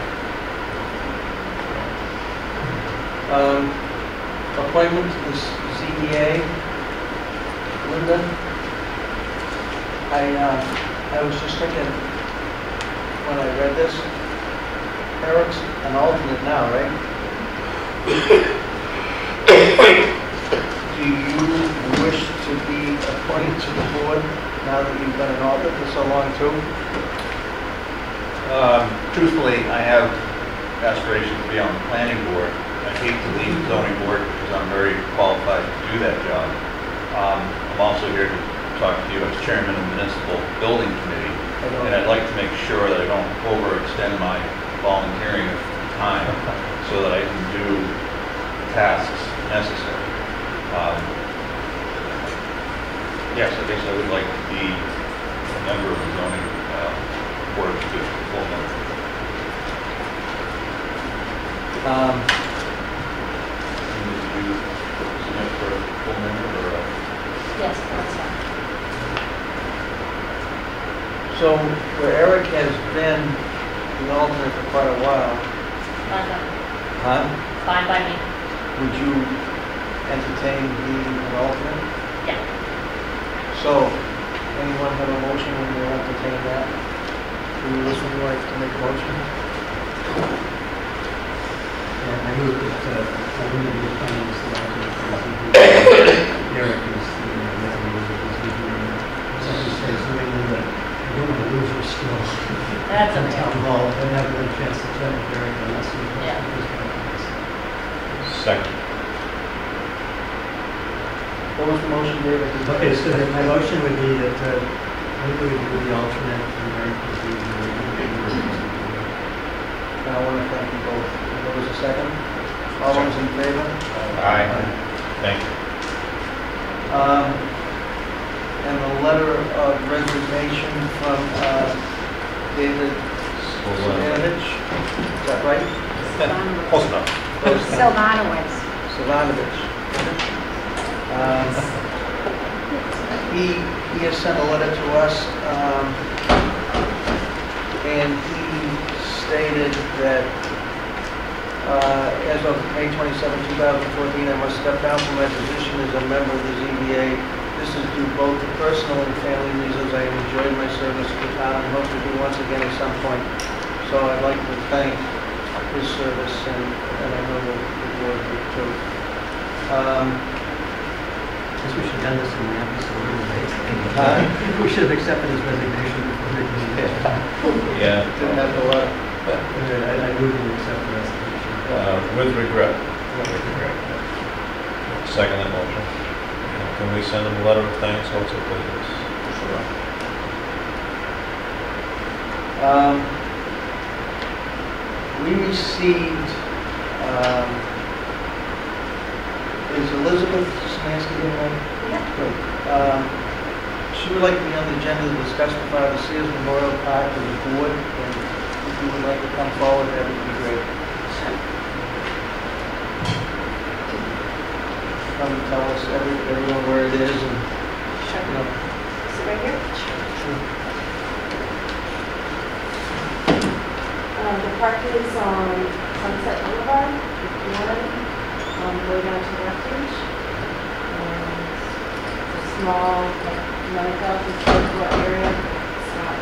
Appointment to the ZBA. Linda? I was just thinking, when I read this, Eric's an alternate now, right? Do you wish to be appointed to the board now that you've been an alternate for so long too? Truthfully, I have aspirations to be on the planning board. I hate to leave the zoning board because I'm very qualified to do that job. I'm also here to talk to you as chairman of the municipal building committee, and I'd like to make sure that I don't overextend my volunteering time so that I can do tasks necessary. Yes, I guess I would like to be a member of the zoning board to do full member. Did you submit for a full member or a? Yes, that's fine. So, where Eric has been the alternate for quite a while, Fine by me. huh? Fine by me. Would you entertain being an alternate? Yeah. So, anyone have a motion when they entertain that? Would this one like to make a motion? Yeah, I move that, I move the appointments to the alternate for the ZBA. Eric is the recommended of the ZBA. As I say, something that I don't want to lose your skill. That's in okay. town hall, and have a chance to chat with Eric and ask him Yeah. questions. Second. What was the motion, David? Okay, so then my motion would be that we would do the alternate and Eric would be the I want to thank you both. There was a second? All those in favor? Aye. Thank you. And the letter of resignation from David Savanovich, is that right? Close enough. Sylvanowitz. Savanovich. He has sent a letter to us, and he stated that as of May 27, 2014, I must step down from my position as a member of the ZBA. This is due both to personal and family reasons. I have enjoyed my service to the town and hope to do once again at some point. So I'd like to thank his service, and I know the board would too. Guess we should have done this in the episode. We should have accepted his resignation before making the meeting. Yeah. Didn't have the letter. I move to accept the resignation. With regret. Second that motion. Can we send him a letter of thanks also, please? Sure. We received, is Elizabeth Szymanski in there? Yeah. She would like to be on the agenda to discuss the fire of the Sears Memorial Park with the board, and if you would like to come forward, that would be great. Come and tell us everyone where it is, and, you know. Is it right here? Sure. The park is on Sunset Boulevard, if you want to go down to Refuge. It's a small, like, 9,000 square foot area. It's got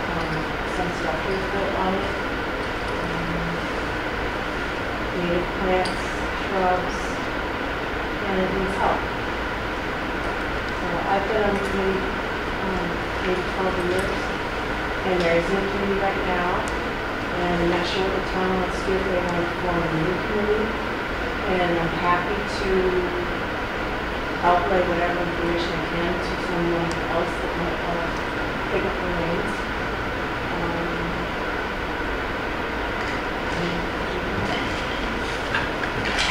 some structures built on it. Native plants, shrubs, and it needs help. So I've been on the committee maybe 12 years, and there is no committee right now. And I'm not sure what the town wants to do, if they want to form a new committee. And I'm happy to outlay whatever information I can to someone else that might want to pick up the reins.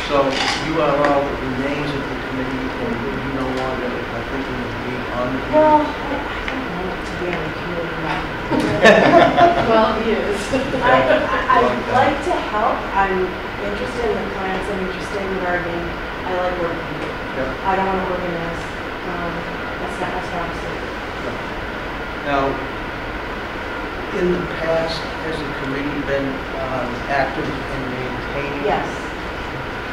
So you are all the names of the committee, and you no longer, I think, you would be on the committee? Well, I don't want to be on the committee now. 12 years. I'd like to help. I'm interested in the plants. I'm interested in gardening. I like working. Yep. I don't want to organize. That's not my strong suit. Now, in the past, has the committee been active in maintaining? Yes.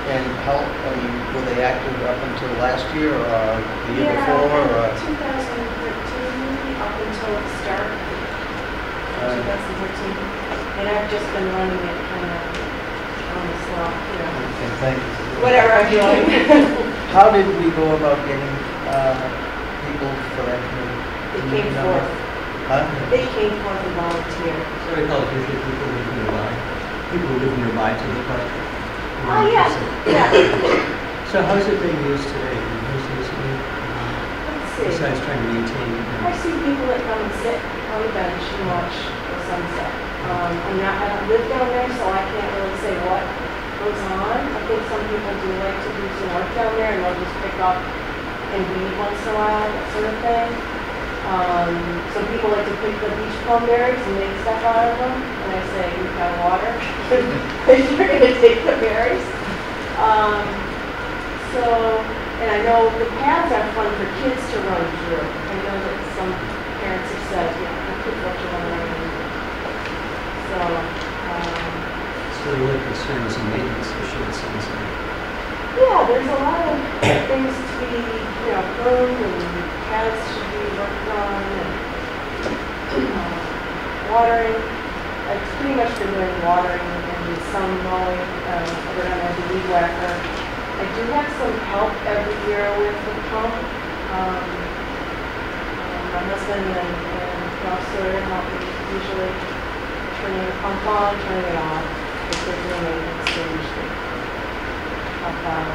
And help, I mean, were they active up until last year, or the year Yeah, before, or? 2013, up until the start. 2013. And I've just been running it kind of on the slot, you know. Okay, thank you. Whatever I'm doing. How did we go about getting people for that committee? It came forth. Huh? They came forth and volunteered. So I call it usually people who live nearby. People who live nearby to the park. Oh, yeah, yeah. So how's it being used today? Who's using it? Let's see. Besides trying to maintain it. I see people that come and sit on the bench and watch the sunset. I don't live down there, so I can't really say what goes on. I think some people do like to do some work down there, and they'll just pick up and weed once in a while, that sort of thing. Some people like to pick the beach plum berries and make stuff out of them, and I say, we've got water, if you're gonna take the berries. And I know the paths are fun for kids to run through. I know that some parents have said, the kids like to run around. So the only concern is a maintenance issue, it sounds like. Yeah, there's a lot of things to be, pruned, and paths should be worked on, and watering. I've pretty much been doing watering and some mowing, over on the weed whacker. I do have some help every year with the pump. My husband and Ralph Sawyer help me usually turning the pump on, turning it off. If there's no maintenance, they usually help out.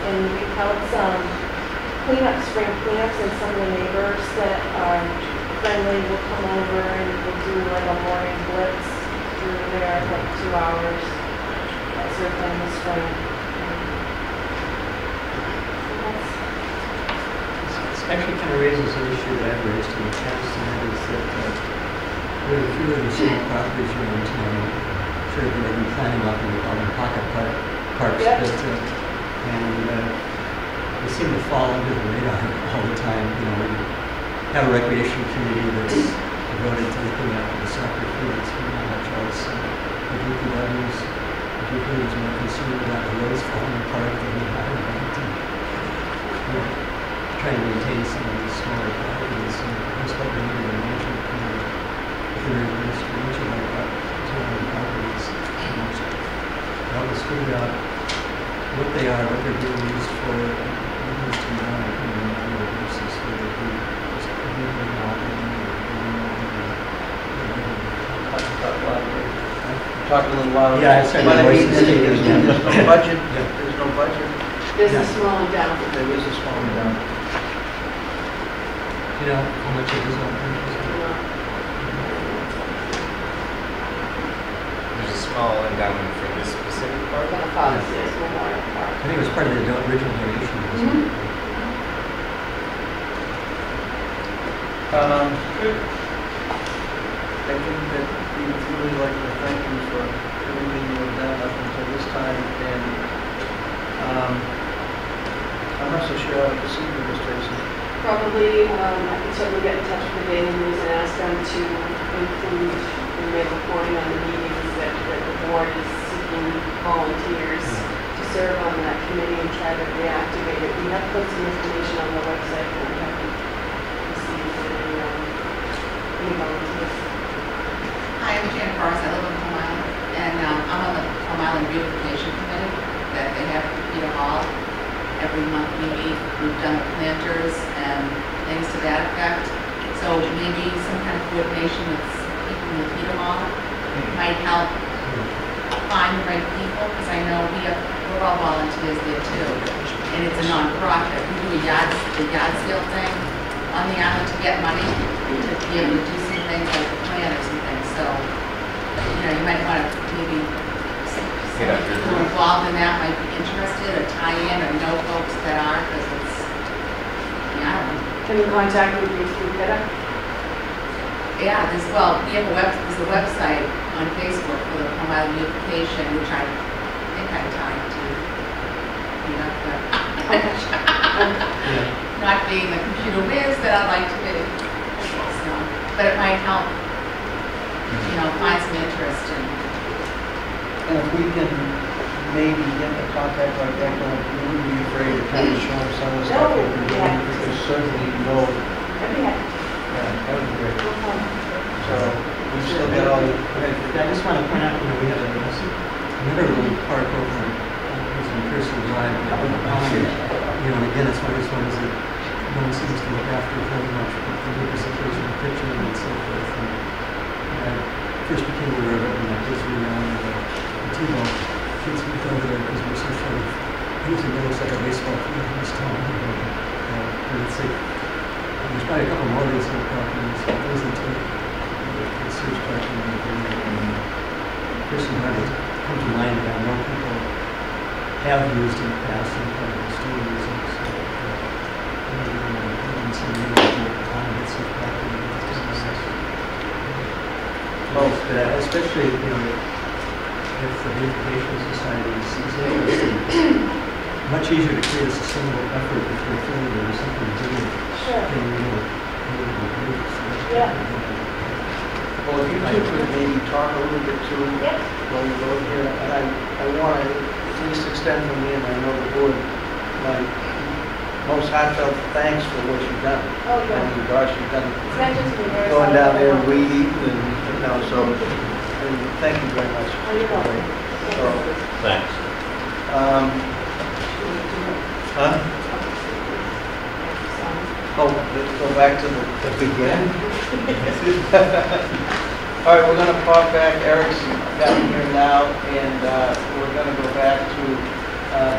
And we've held some spring cleanups, and some of the neighbors that are friendly will come over and we'll do like a morning blitz through there, like 2 hours. That sort of thing in the spring. Actually kind of raises an issue that I've raised in the past, and that is that we have a few few of the small properties around town, sure that they've been planning up in the pocket parks, Yep. but, they seem to fall under the radar all the time. You know, we have a recreation committee that's devoted to looking after the soccer fields, you know, much else. The DPW's, is more concerned about the roads falling apart than the highway. Trying to maintain some of these smaller properties, and just like the management committee, if they're restoration like that, smaller properties, help us figure out what they are, what they're being used for, what needs to be done on a regular basis, whether it be just community modeling or Talk a little louder. Yeah, I said But my voice is there's taken. no budget, there's no budget. There's a small endowment. There is a small endowment. You know, how much it is on purpose? There's a small endowment for this specific part. For the Father's Day Memorial Park. I think it was part of the original donation. wasn't it? I think that we would really like to thank you for everything you have done up until this time, and I'm not so sure how to proceed with this, Tracy. Probably, I can certainly get in touch with the Daily News and ask them to include in their reporting on the meetings that the board is seeking volunteers to serve on that committee and try to reactivate it. We have put some information on the website, but we haven't received any volunteers. Hi, I'm Jan Forrest. I live in Plum Island, and I'm on the Plum Island Beautification Committee that they have at Peter Hall. Every month we meet, we've done the planters and things to that effect. So maybe some kind of coordination with people in the Peter Hall might help find the right people, because I know we're all volunteers there too. And it's a non-profit. We do the yard sale thing on the island to get money to be able to do some things like the planters and things. So, you know, you might want to maybe Get up who here. are involved in that might be interested, or tie in, or know folks that are, because it's, yeah, I don't know. Can you contact me through PITA? Yeah, there's a website on Facebook for the Plum Island Beautification, which I think I tied to, you know, but not being the computer whiz that I'd like to be. So, but it might help, you know, find some interest in. And if we can maybe get a contact like that going, we wouldn't be afraid to kind of show them some of the stuff that we're doing, because certainly you know, yeah, that would be great. So, we still got all the, I just want to point out, you know, we have another little park over in Pearson Drive. You know, and again, it's one of those ones that no one seems to look after very much, but the neighbors occasionally pitch in and so forth. And I first became aware of it when I was around T-ball. Kids moved over there because we're so short of anything that looks like a baseball field in this town. And it's like, there's probably a couple more of these little properties, but those are two. The search parking and Pearson Drive has come to mind that I know people have used in the past and part of the still using. So, some neighbors on this property. Well, especially, you know, if the beautification society is interested, much easier to create a sustainable effort if you're feeling there's something bigger than you know. Yeah. well, if you two could maybe talk a little bit too, while you're both here, and I want to at least extend from me, and I know the board, my most heartfelt thanks for what you've done. Oh, yeah. I mean, gosh, you've done, It's not just me, there's going a lot down of there and people. weed eating, and, you know, so, and thank you very much. Oh, you're welcome. So, Thanks. huh? Oh, let's go back to the beginning. All right, we're gonna pop back, Eric's down here now, and, we're gonna go back to,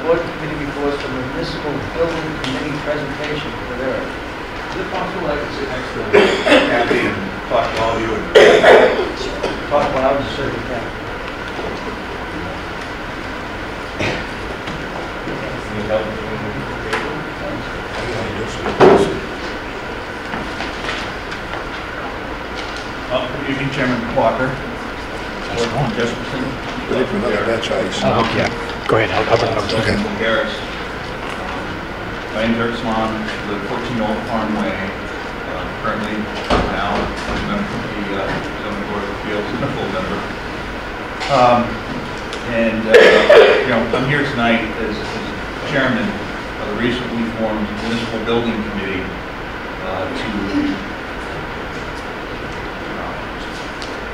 board committee reports from the municipal building committee presentation with Eric. Is it possible I could sit next to Kathy and talk to all of you? Talk loud, so you can. Need help moving the table? Oh, Good evening, Chairman Walker. Jesperson. Ready for another batch of ice. Oh, yeah. Go ahead, I'll bring it up. Okay. Harris. My name's Eric Swan, live 14 Old Farm Way. Currently, now, I'm a member of the Zoning Board of Appeals and a full member. You know, I'm here tonight as chairman of the recently formed Municipal Building Committee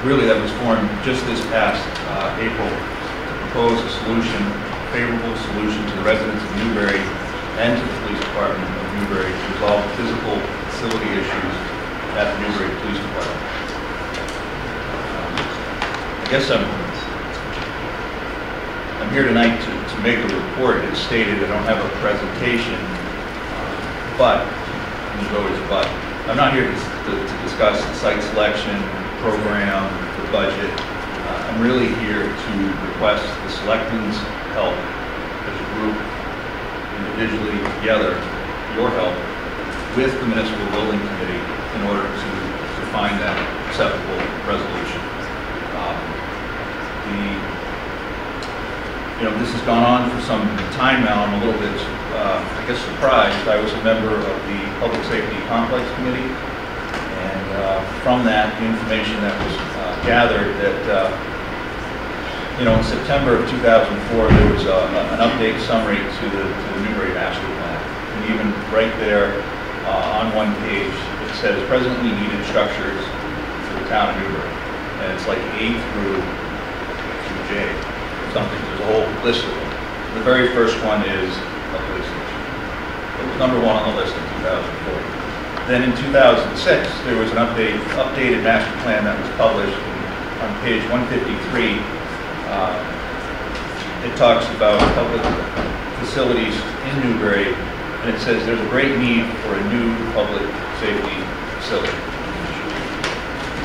really that was formed just this past April to propose a solution, a favorable solution to the residents of Newbury and to the police department of Newbury to resolve physical facility issues at the Newbury Police Department. I guess I'm here tonight to make a report. It's stated I don't have a presentation, but, and there's always a but, I'm not here to discuss the site selection, program, the budget. I'm really here to request the Selectmen's help as a group, individually, together, your help with the Municipal Building Committee in order to find that acceptable resolution. You know, this has gone on for some time now. I'm a little bit, I guess, surprised. I was a member of the Public Safety Complex Committee, and from that, the information that was gathered that, you know, in September of 2004, there was an update summary to the Newbury Master Plan. And even right there on one page, it says presently needed structures for the town of Newbury. And it's like A through J. Something, there's a whole list of them. The very first one is a police station. It was number one on the list in 2004. Then in 2006, there was an updated master plan that was published on page 153. It talks about public facilities in Newbury, and it says there's a great need for a new public safety facility.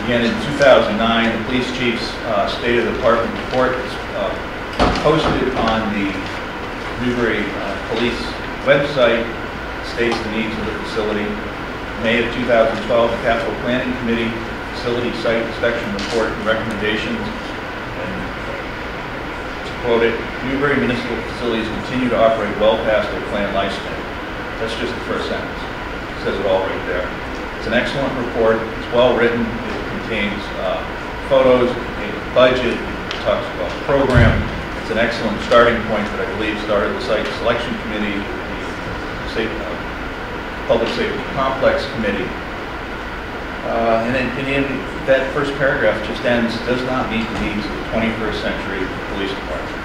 Again, in 2009, the police chief's State of the Department report posted on the Newbury Police website, states the needs of the facility. May of 2012, the Capital Planning Committee Facility Site Inspection Report and Recommendations, and to quote it, Newbury municipal facilities continue to operate well past their planned lifespan. That's just the first sentence. It says it all right there. It's an excellent report. It's well written. It contains photos, it contains a budget, it talks about the program. It's an excellent starting point that I believe started the Site Selection Committee, the Public Safety Complex Committee. And in that first paragraph just ends, does not meet the needs of the 21st century police department.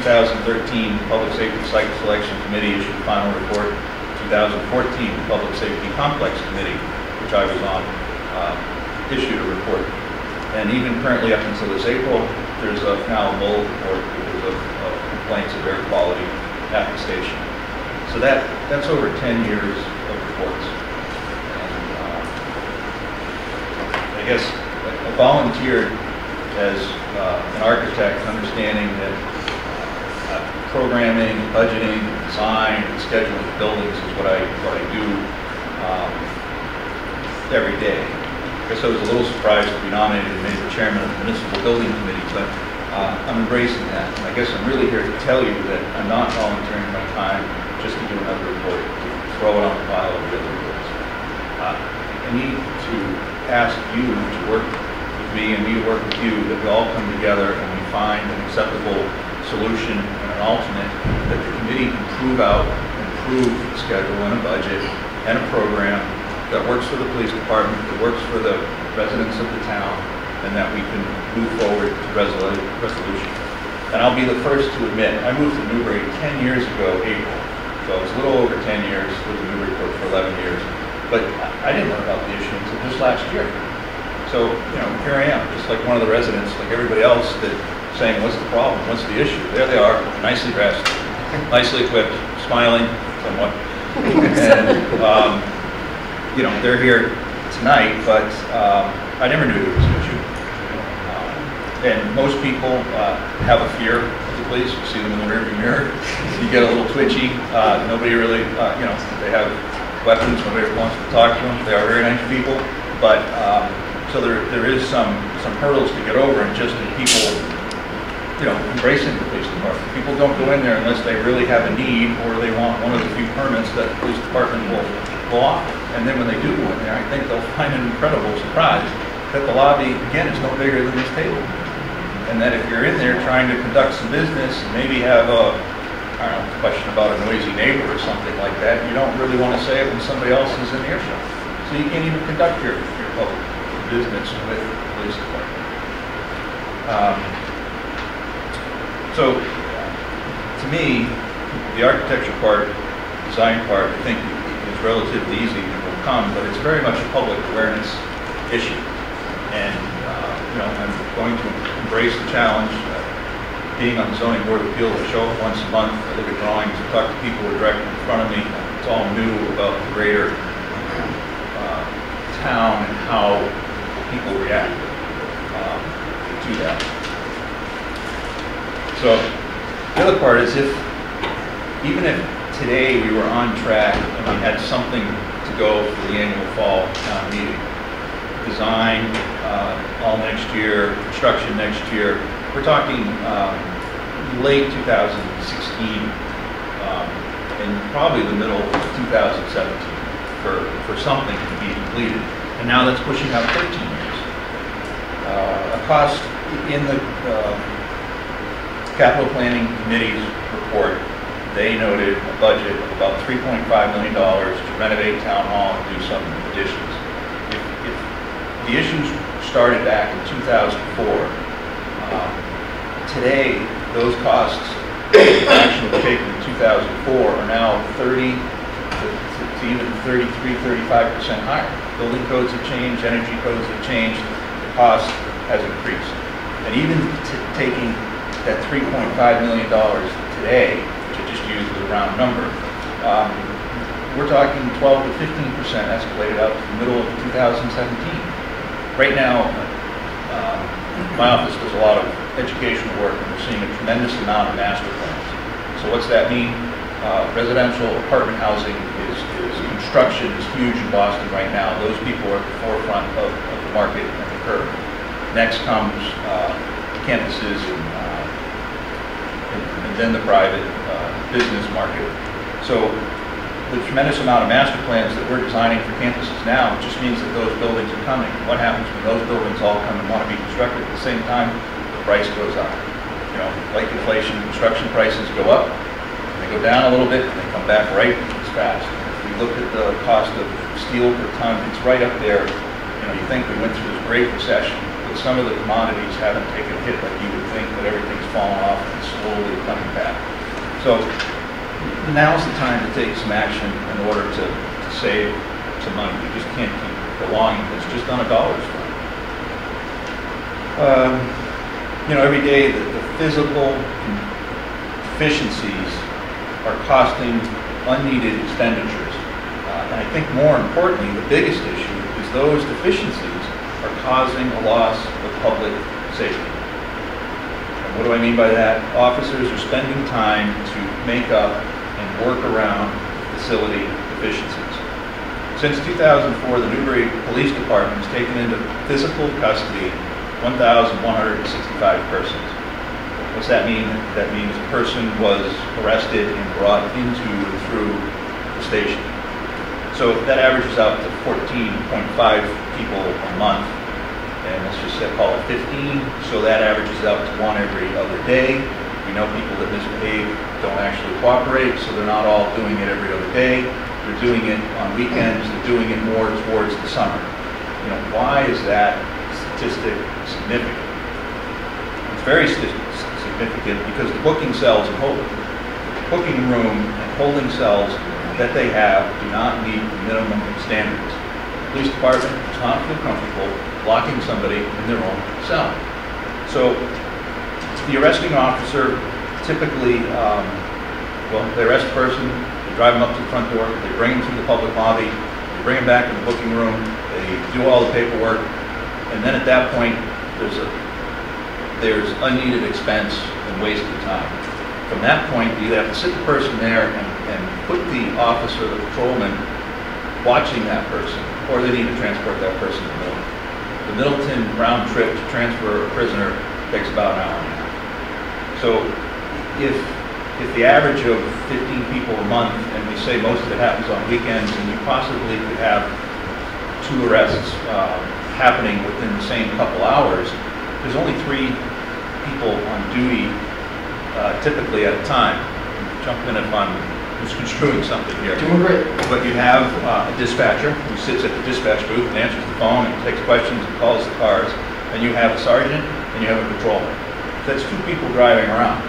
2013, Public Safety Site Selection Committee issued a final report. 2014, the Public Safety Complex Committee, which I was on, issued a report. And even currently up until this April, there's now a mold report because of complaints of air quality at the station. So that's over 10 years of reports. And I guess I volunteered as an architect, understanding that programming, budgeting, design, and scheduling buildings is what I do every day. I guess I was a little surprised to be nominated and made the chairman of the Municipal Building Committee, but I'm embracing that. And I guess I'm really here to tell you that I'm not volunteering my time just to do another report, to throw it on the pile of the other reports. I need to ask you to work with me and me to work with you, that we all come together and we find an acceptable solution and an alternate that the committee can prove out, improve the schedule and a budget and a program that works for the police department, that works for the residents of the town, and that we can move forward to resolution. And I'll be the first to admit, I moved to Newbury 10 years ago, April. So it's a little over 10 years, lived in Newburyport for 11 years. But I didn't know about the issue until just last year. So, you know, here I am, just like one of the residents, like everybody else, that saying, what's the problem, what's the issue? There they are, nicely dressed, nicely equipped, smiling somewhat. And, you know, they're here tonight, but I never knew there was an issue. And most people have a fear of the police. You see them in the rearview mirror. You get a little twitchy. Nobody really, you know, they have weapons. Nobody wants to talk to them. They are very nice people. But So there is some hurdles to get over, and just that people, embracing the police department. People don't go in there unless they really have a need, or they want one of the few permits that the police department will offer. And then when they do go in there, I think they'll find an incredible surprise that the lobby, again, is no bigger than this table. And that if you're in there trying to conduct some business and maybe have a question about a noisy neighbor or something like that, you don't really want to say it when somebody else is in earshot. So you can't even conduct your public business with the police department. So, to me, the architecture part, design part, I think is relatively easy to overcome, but it's very much a public awareness issue. And, I'm going to embrace the challenge. Being on the zoning board of appeals, I show up once a month, I look at drawings, I talk to people who are directly in front of me. It's all new about the greater town and how people react to that. So the other part is even if today we were on track and we had something to go for the annual fall town meeting, design all next year, construction next year, we're talking late 2016 and probably the middle of 2017 for something to be completed. And now that's pushing out 13 years. A cost in the Capital Planning Committee's report, they noted a budget of about $3.5 million to renovate Town Hall and do some additions. If the issues started back in 2004, today those costs, the action was taken in 2004, are now 30 to even 33, 35% higher. Building codes have changed, energy codes have changed, the cost has increased. And even taking that $3.5 million today, which I just used as a round number, we're talking 12 to 15% escalated out to the middle of 2017. Right now, my office does a lot of educational work, and we're seeing a tremendous amount of master plans. So what's that mean? Residential apartment housing construction is huge in Boston right now. Those people are at the forefront of the market and the curve. Next comes campuses and then the private business market. So the tremendous amount of master plans that we're designing for campuses now just means that those buildings are coming. What happens when those buildings all come and want to be constructed at the same time? The price goes up. Like inflation, construction prices go up, and they go down a little bit, and they come back right as fast. If we look at the cost of steel per ton, it's right up there. You think we went through this great recession, but some of the commodities haven't taken a hit like you would think, that everything's fallen off and slowly coming back. So now's the time to take some action in order to save some money. We just can't keep prolonging this just on a dollar store. Every day the physical deficiencies are costing unneeded expenditures. And I think more importantly, the biggest issue is those deficiencies are causing a loss of public safety. And what do I mean by that? Officers are spending time to make up and work around facility deficiencies. Since 2004, the Newbury Police Department has taken into physical custody 1,165 persons. What's that mean? That means a person was arrested and brought into and through the station. So that averages out to 14.5 people a month, and let's just say call it 15. So that averages out to one every other day. We know people that misbehave don't actually cooperate, so they're not all doing it every other day. They're doing it on weekends. They're doing it more towards the summer. Why is that statistic significant? It's very significant because the booking cells and booking room and holding cells that they have do not meet the minimum standards. The police department does not feel comfortable locking somebody in their own cell. So the arresting officer typically, they arrest a person, they drive them up to the front door, they bring them to the public lobby, they bring them back to the booking room, they do all the paperwork, and then at that point, there's unneeded expense and wasted time. From that point, you either have to sit the person there and put the officer, the patrolman, watching that person, or they need to transport that person to the Middleton round trip to transfer a prisoner takes about an hour and a half. So if the average of 15 people a month, and we say most of it happens on weekends, and you possibly could have 2 arrests happening within the same couple hours, there's only 3 people on duty typically at a time. Jump in if I'm misconstruing something here. Doing great. But you have a dispatcher who sits at the dispatch booth and answers the phone and takes questions and calls the cars. And you have a sergeant and you have a patrolman. So that's 2 people driving around.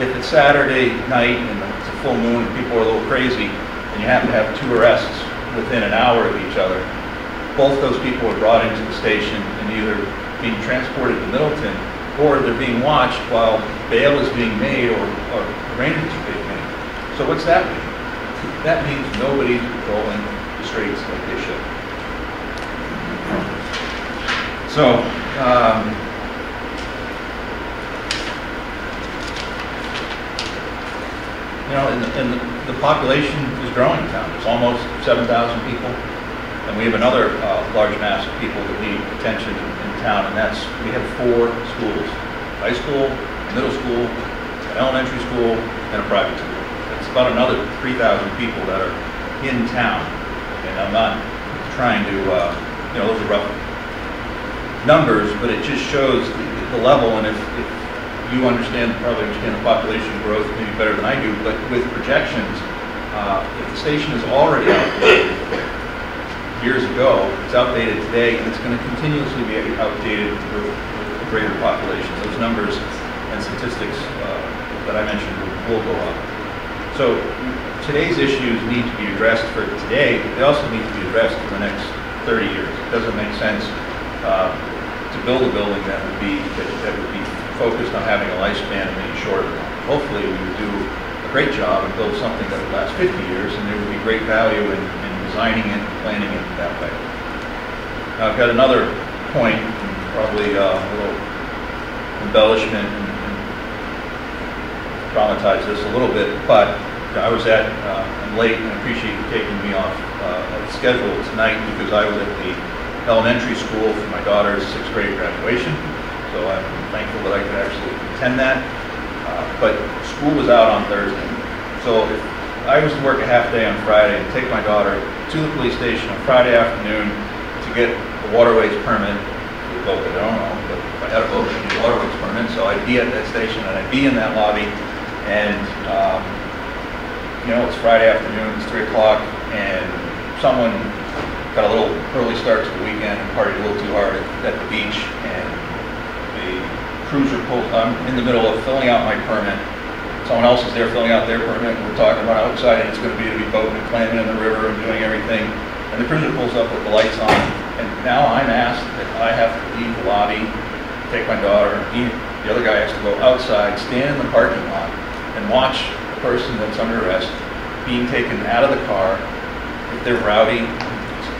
If it's Saturday night and it's a full moon and people are a little crazy and you happen to have 2 arrests within an hour of each other, both those people are brought into the station and either being transported to Middleton or they're being watched while bail is being made or arrangements are being made. So what's that mean? That means nobody's patrolling the streets like they should. So, you know, and the population is growing in town. There's almost 7,000 people, and we have another large mass of people that need attention in town, and that's, we have 4 schools: high school, middle school, an elementary school, and a private school. It's about another 3,000 people that are in town, and I'm not trying to, you know, those are rough numbers, but it just shows the level, and if you probably understand the population growth maybe better than I do, but with projections, if the station is already outdated years ago, it's outdated today, and it's going to continuously be outdated with a greater population. Those numbers and statistics that I mentioned will go up. So today's issues need to be addressed for today, but they also need to be addressed for the next 30 years. It doesn't make sense to build a building that would be focused on having a lifespan of any shorter. Hopefully we would do a great job and build something that would last 50 years, and there would be great value in designing it and planning it that way. Now I've got another point, probably a little embellishment and traumatize this a little bit, but I was I'm late, and I appreciate you taking me off the schedule tonight because I was at the elementary school for my daughter's 6th grade graduation. So I'm thankful that I could actually attend that. But school was out on Thursday. So if I was to work a half day on Friday and take my daughter to the police station on Friday afternoon to get a waterways permit, the boat that I don't know, but if I had a boat, I need a waterways permit, so I'd be at that station and I'd be in that lobby, and you know, it's Friday afternoon, it's 3 o'clock, and someone got a little early start to the weekend and partied a little too hard at the beach, and the cruiser pulls, I'm in the middle of filling out my permit, someone else is there filling out their permit, and we're talking about outside, and it's going to be boating and clamming in the river and doing everything, and the cruiser pulls up with the lights on, and now I'm asked that I have to leave the lobby, take my daughter, and the other guy has to go outside, stand in the parking lot, and watch the person that's under arrest being taken out of the car. If they're rowdy,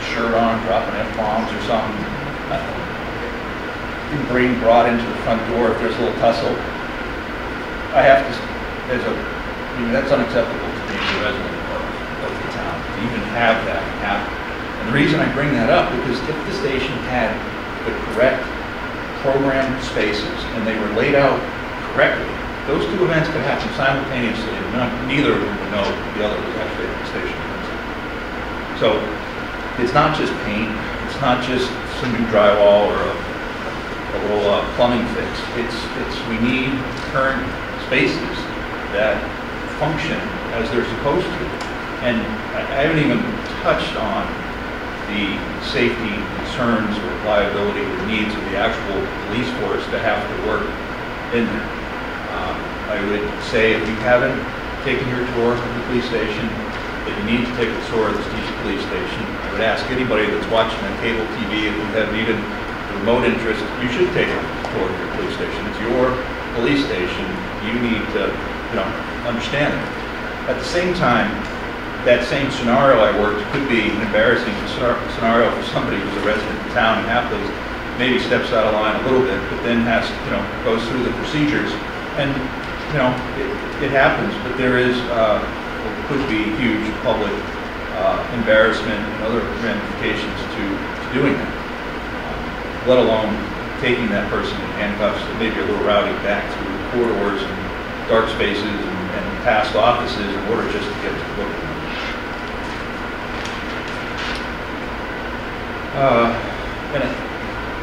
shirt on, dropping F-bombs or something, being brought into the front door if there's a little tussle. I have to, that's unacceptable to me as a resident of the town, to even have that happen. And the reason I bring that up, because if the station had the correct programmed spaces and they were laid out correctly, those 2 events could happen simultaneously, and neither of them would know the other was actually at the station. So it's not just paint, it's not just some new drywall or a little plumbing fix. We need current spaces that function as they're supposed to. And I haven't even touched on the safety concerns or liability or needs of the actual police force to have to work in there. I would say if you haven't taken your tour of the police station, that you need to take a tour of the police station. I would ask anybody that's watching on cable TV, if you have even a remote interest, you should take a tour of your police station. It's your police station. You need to, understand it. At the same time, that same scenario I worked could be an embarrassing scenario for somebody who's a resident in town and happens, maybe steps out of line a little bit, but then has, goes through the procedures. And, it happens, but there is, could be huge public embarrassment and other ramifications to doing that. let alone taking that person in handcuffs that may be a little rowdy back through corridors and dark spaces and past offices in order just to get to the book. And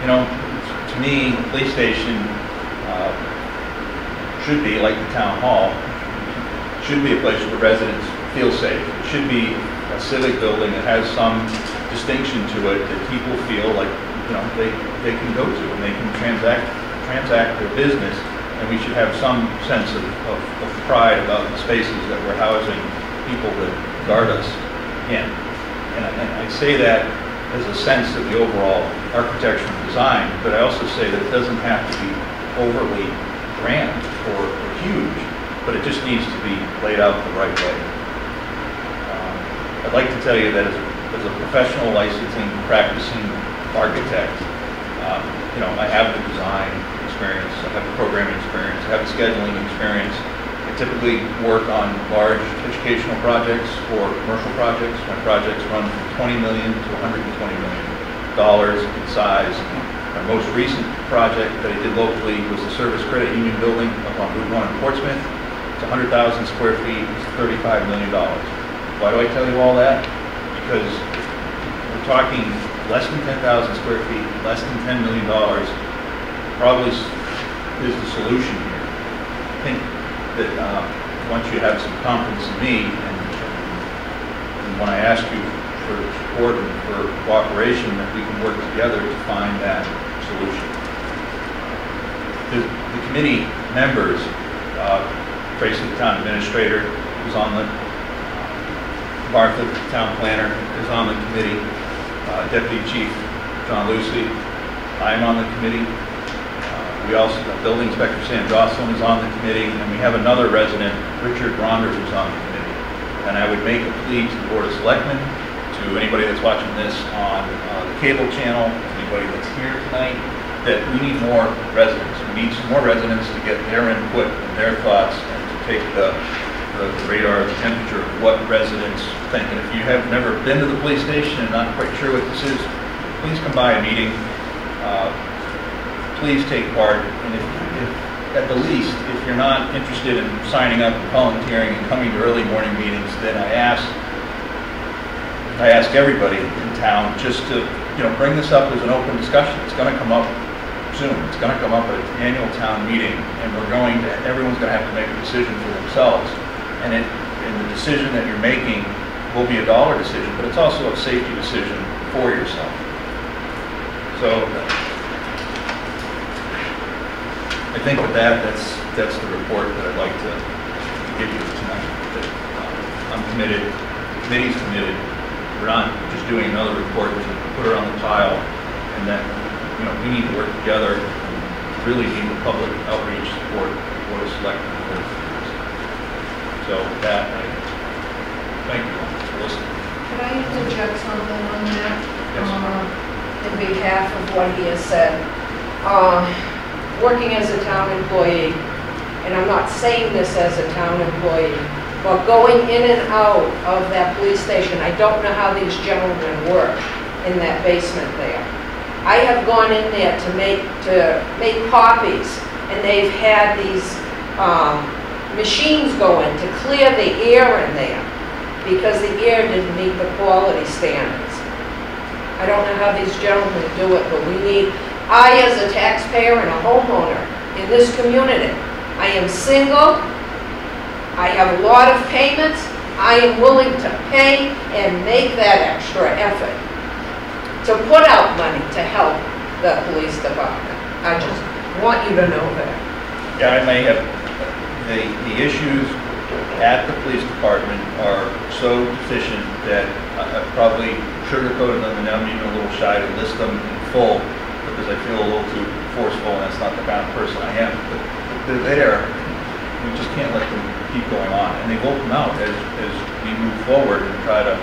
you know, to me, the police station should be like the town hall. Should be a place where residents feel safe. It should be a civic building that has some distinction to it that people feel like, you know, they can go to and they can transact their business, and we should have some sense of pride about the spaces that we're housing people that guard us in. And I say that as a sense of the overall architectural design, but I also say that it doesn't have to be overly grand or huge, but it just needs to be laid out the right way. I'd like to tell you that as a professional licensing, practicing architect, you know, I have the design experience, I have the programming experience, I have the scheduling experience. I typically work on large educational projects or commercial projects. My projects run from $20 million to $120 million in size. My most recent project that I did locally was the Service Credit Union building up on Route 1 in Portsmouth. It's 100,000 square feet, it's $35 million. Why do I tell you all that? Because we're talking less than 10,000 square feet, less than $10 million, probably is the solution here. I think that once you have some confidence in me, and when I ask you for support and for cooperation, that we can work together to find that solution. The committee members, Tracy, the town administrator, is on the Martha, the town planner, is on the committee. Deputy Chief John Lucy, I'm on the committee. We also, the building inspector Sam Jocelyn is on the committee, and we have another resident, Richard Ronder, who's on the committee. And I would make a plea to the Board of Selectmen, to anybody that's watching this on the cable channel, anybody that's here tonight, that we need more residents. We need some more residents to get their input and their thoughts and to take the radar, the temperature of what residents think. And if you have never been to the police station and not quite sure what this is, please come by a meeting. Please take part. And if at the least, if you're not interested in signing up and volunteering and coming to early morning meetings, then I ask everybody in town just to, you know, bring this up as an open discussion. It's going to come up soon. It's going to come up at an annual town meeting, and everyone's going to have to make a decision for themselves. And the decision that you're making will be a dollar decision, but it's also a safety decision for yourself. So I think with that's the report that I'd like to give you tonight. That, I'm committed, the committee's committed. We're not just doing another report to put her on the pile, and that, you know, we need to work together and really need the public outreach support of the Board of Selectmen. So with that, I thank you for listening. Can I interject something on that? Yes. In behalf of what he has said. Working as a town employee, and I'm not saying this as a town employee, but going in and out of that police station, I don't know how these gentlemen work in that basement there. I have gone in there to make copies, and they've had these machines go in to clear the air in there because the air didn't meet the quality standards. I don't know how these gentlemen do it, but I as a taxpayer and a homeowner in this community, I am single, I have a lot of payments, I am willing to pay and make that extra effort to put out money to help the police department. I just want you to know that. Yeah, I may have, the issues at the police department are so deficient that I probably sugarcoated them, and I'm even a little shy to list them in full because I feel a little too forceful, and that's not the kind of person I am. But they're there. We just can't let them keep going on, and they will come out as we move forward and try to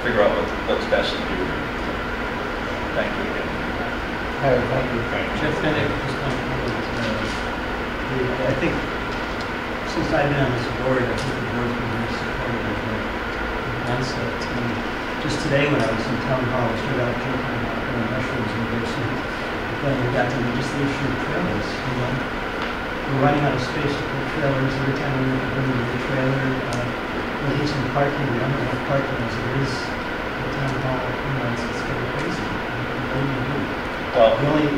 figure out what's best to do. Thank you again. Thank you. Jeff Fennick, just one comment. I think since I've been on this board, I think the board's been very supportive of the concept. And just today when I was in town hall, I stood out growing mushrooms in the basement. Then we got to just the issue of trailers, you know. We're running out of space to put trailers every time we bring in a trailer. We need some parking, we don't have enough parking as it is. The town hall, you know, it's getting crazy. What do you do? Well, The only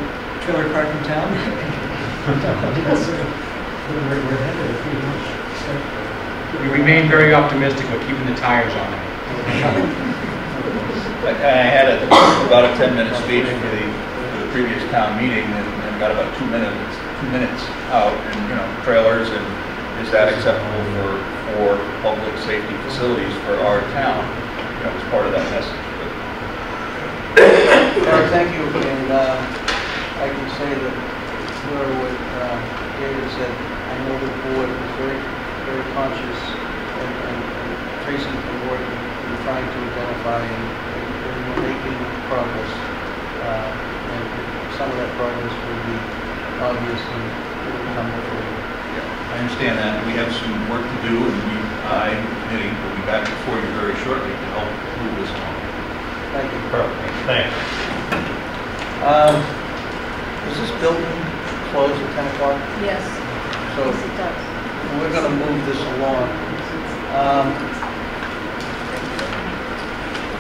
trailer park in town? We're headed pretty much. We remain very optimistic with keeping the tires on it. I had about a 10-minute speech for the previous town meeting and got about 2 minutes out, and, you know, trailers, and is that acceptable for public safety facilities for our town? You know, as part of that message. Thank you, and I can say that where what David said, I know the board is very, very conscious, and Tracy's been working and trying to identify, and we're making progress. And some of that progress will be obvious and will come before you. I understand that. We have some work to do, and I, committee, will be back before you very shortly to help move this along. Thank you. Perfect, thanks. Is this building closed at 10 o'clock? Yes. So Yes, it does. we're going to move this along.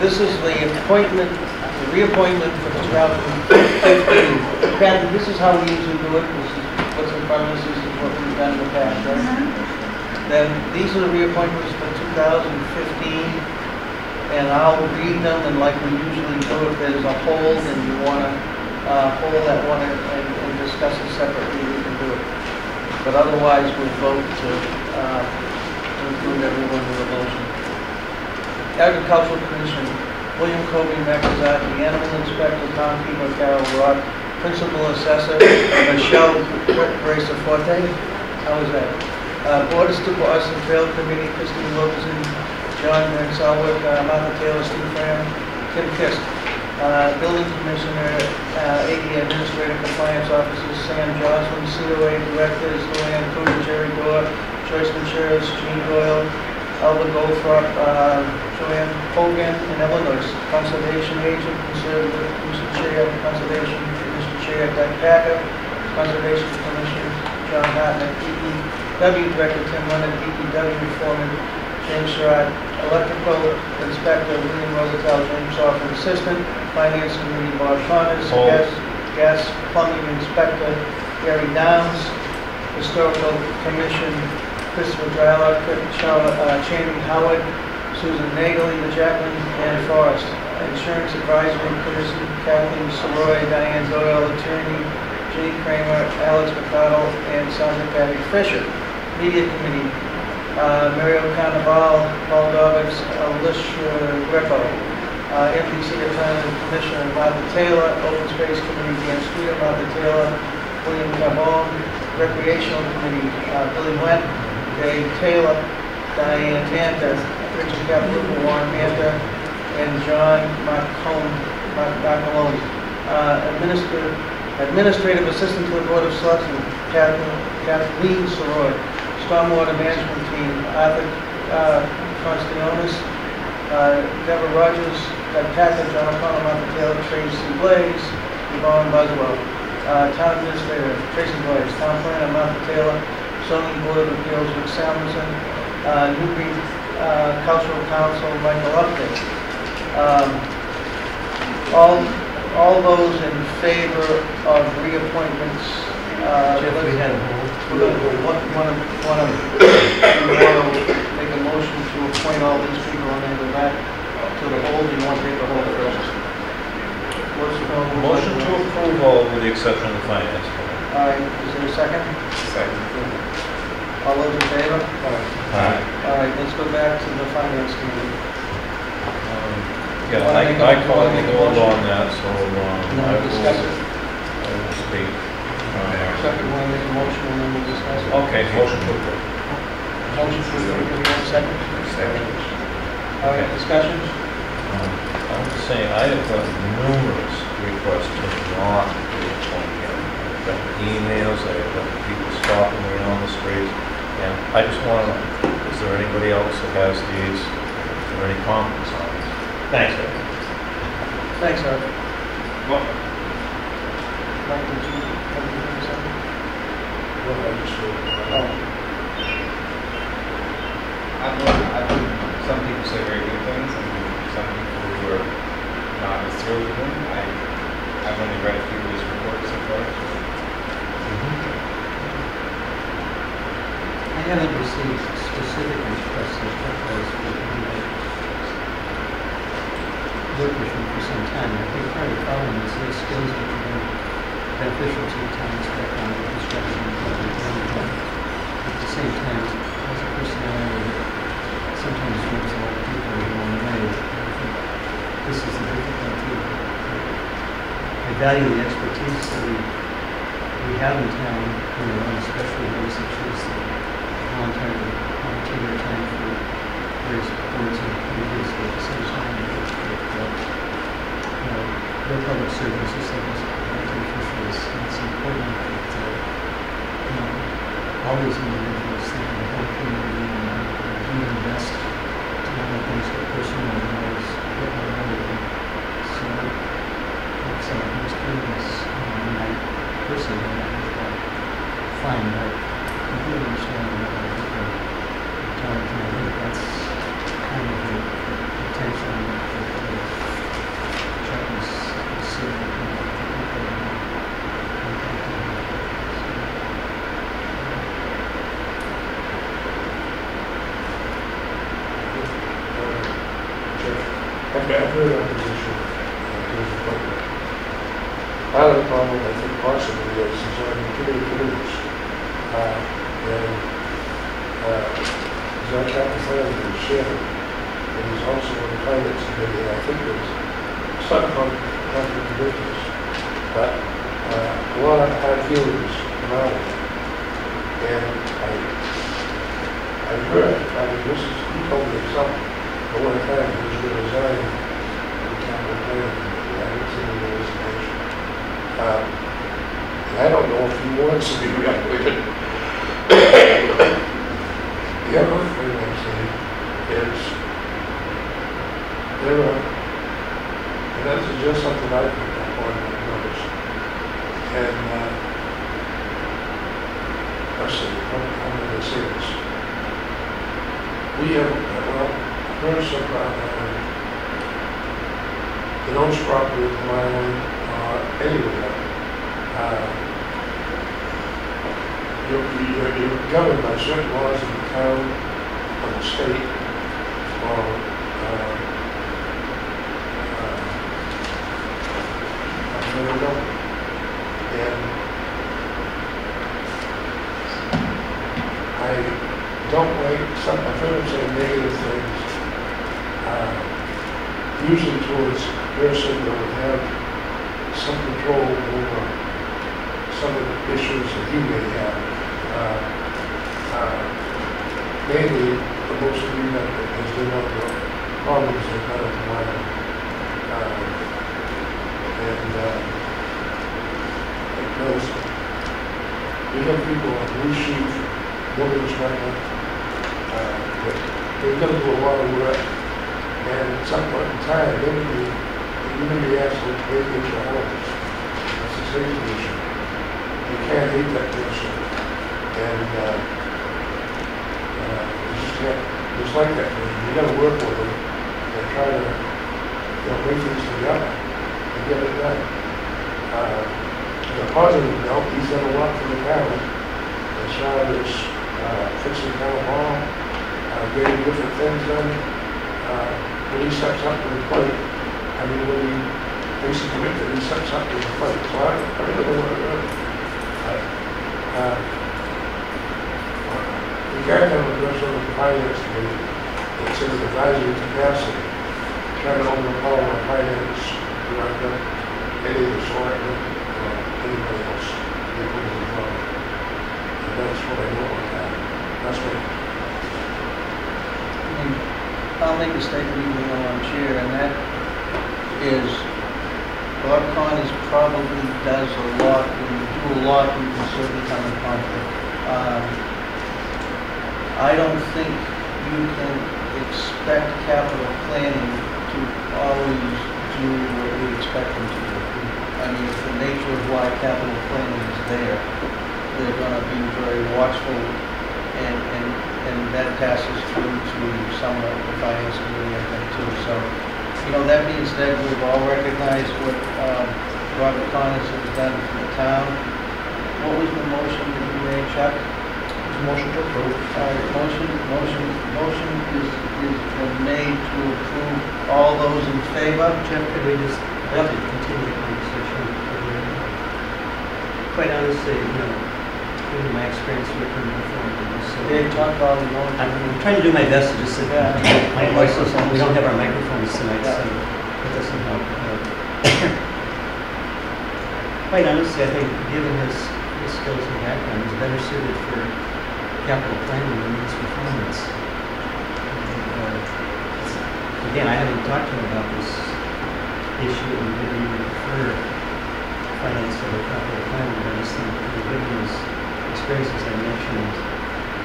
This is the reappointment for 2015. Kathy, this is how we usually do it. This is what's in front of us. This is what we've done in the past, right? Then these are the reappointments for 2015, and I'll read them, and like we usually do, if there's a hold and you want to hold that one and discuss it separately, we can do it. But otherwise, we'll vote to include everyone in the motion. Agricultural Commission, William Kobe Mekazaki, Animal Inspector Tom Keeper, Carol Rock, Principal Assessor Michelle Braceforte. How was that? Board of Boston Trail Committee, Christine Wilkerson, John Van Selwick, Martha Taylor, Steve Graham, Kim Kisk. Building Commissioner, AD Administrative Compliance Officers, Sam Joslin, COA Directors, Luann Cooper, Jerry Dorr, Joyce Macheras, Jean Doyle, Albert Goldthorpe, Joanne Hogan, and Illinois. Conservation Agent, Conservative Commission Chair, Conservation Commission Chair, Doug Packer, Conservation Commission, John Hartnett, DPW Director, Tim Leonard, DPW Foreman, James Sherrod, Electrical Inspector, William Rosenthal, James Hoffman, Assistant, Finance Committee, Bob Connors, Gas Plumbing Inspector, Gary Downs, Historical Commission, Christopher Drylog, Channing Howard, Susan Nagley, Jacqueline Ann Forrest. Insurance Advisory Commission, Kathleen Soroy, Diane Doyle, Attorney, Jenny Kramer, Alex McConnell, and Sandra Patty Fisher. Media Committee, Mario Carnaval, Paul Dobbins, Alicia Greco. MPC Attorney Commissioner Martha Taylor, Open Space Committee, Dan Streeter, Martha Taylor, William Cabone, Recreational Committee, Billy Went, Dave Taylor, Diane Manta, Richard Capilouka, Warren Manta, and John Marcolone. Administrative Assistant to the Board of Selectmen, Kathleen Soroy. Stormwater Management Team, Arthur Constantinonis, Deborah Rogers, Doug Packer, John O'Connell, Martha Taylor, Tracy Blaze, Yvonne Buswell. Town Administrator, Tracy Blaze. Town Planner, Martha Taylor. Zoning Board of Appeals, Rick Samuelson. Newbury Cultural Council, Michael Upton. All those in favor of reappointments, we're going to make a motion to appoint all these people and then go back to the hold. You want to take the hold first? Motion to approve all with the exception of the finance committee. All right, is there a second? Second. All those in favor? Aye. All right, let's go back to the finance committee. Yeah, I call the hold on that, so I will discuss it. speak. Second, want to make a motion and then we'll discuss it. Okay, motion to approve. Motion to approve, give me 1 second. Second. All right, discussions? I'm just saying, I have got numerous requests to not reappoint him. I've got emails, I've got people stopping me on the street, and I just want to know, is there anybody else that has these? Is there any comments on this? Thanks, Ed. Thanks, Ed. Mike, did you have anything to say? Well, I just, Oh, I've heard some people say very good things, and some people who are not as thrilled with him. I've only read a few of his reports so far. I haven't received specific requests as because worked with him for some time. I think part of the problem is his skills which have been beneficial to the town's background in construction and public management. At the same time, as a personality that sometimes drives a lot of people the wrong way. I think this is the difficulty. I value the expertise that we have in town, especially those such as volunteer time for various boards and committees at the same time. Their public services and as elected officials, it's important that all these individuals think of the whole community and do their best to handle things for personal as well as everything. So that's most things I personally find that completely understand what I think of talent, and I think that's kind of the potential that Chuck is seeing in the people that are impacted. I've heard opposition to his appointment. Part of the problem, I think, possibly is he's on too many committees. He's on capital planning and chairman, and he's also on the finance committee, and I think there's some conflict of interest. But a lot of hard feelings come out of it. And I heard, he told me something, but one time he was going to resign from capital planning committee. I haven't seen any resignation. And I don't know if he wants to be reappointed. The other thing I'm saying is there are, and this is just something I picked up on my notes, and let's see, how am I going to say this? We have, well, a person that owns property in Milan or anywhere, you're governed by certain laws in the town, or the state, or federal government. And I don't like some, I've heard him say negative things, usually towards a person that would have some control over some of the issues that he may have. Mainly, the most we have has been on the problems that kind of come out. Because we have people on blue sheet, buildings right now, they're going to do a lot of work, and at some point in time, they're going to be asked to vacate your homes. That's a safety issue. You can't hate that person, and you just can't, just like that person. You got to work with them and try to, bring things together and get it done. On a positive note, he's done a lot for the town as far as fixing town hall, getting different things done. When he steps up to the plate, when he makes a commitment, he steps up to the plate. So I really don't want to do it. We can't have a person on the finance committee that's in an advisory capacity, trying to overpower our finance director, any of the selectmen, or anybody else that was involved. And that's what I don't want to have. That's what I'll make a statement even though I'm chair, and that is Bob Connors probably does a lot. When you do a lot, you can certainly come in conflict. I don't think you can expect capital planning to always do what we expect them to do. mean, it's the nature of why capital planning is there. They're gonna be very watchful, and that passes through to some of the finance committee, I think, too. So, that being said, we've all recognized what Robert Connors has done for the town. What was the motion that you made, Chuck? Motion to approve. All right, motion is been made to approve. All those in favor? Jeff, could we just continue the conversation? Quite honestly, in my experience with him before, Dave, talk about it. I'm trying to do my best to just sit there. My voice is, we don't have our microphones tonight, so it doesn't help. Quite honestly, I think given his skills and background, he's better suited for capital planning than his performance. Again, I haven't talked to him about this issue, and maybe he would prefer finance over capital planning, but I just think given his experience, as I mentioned,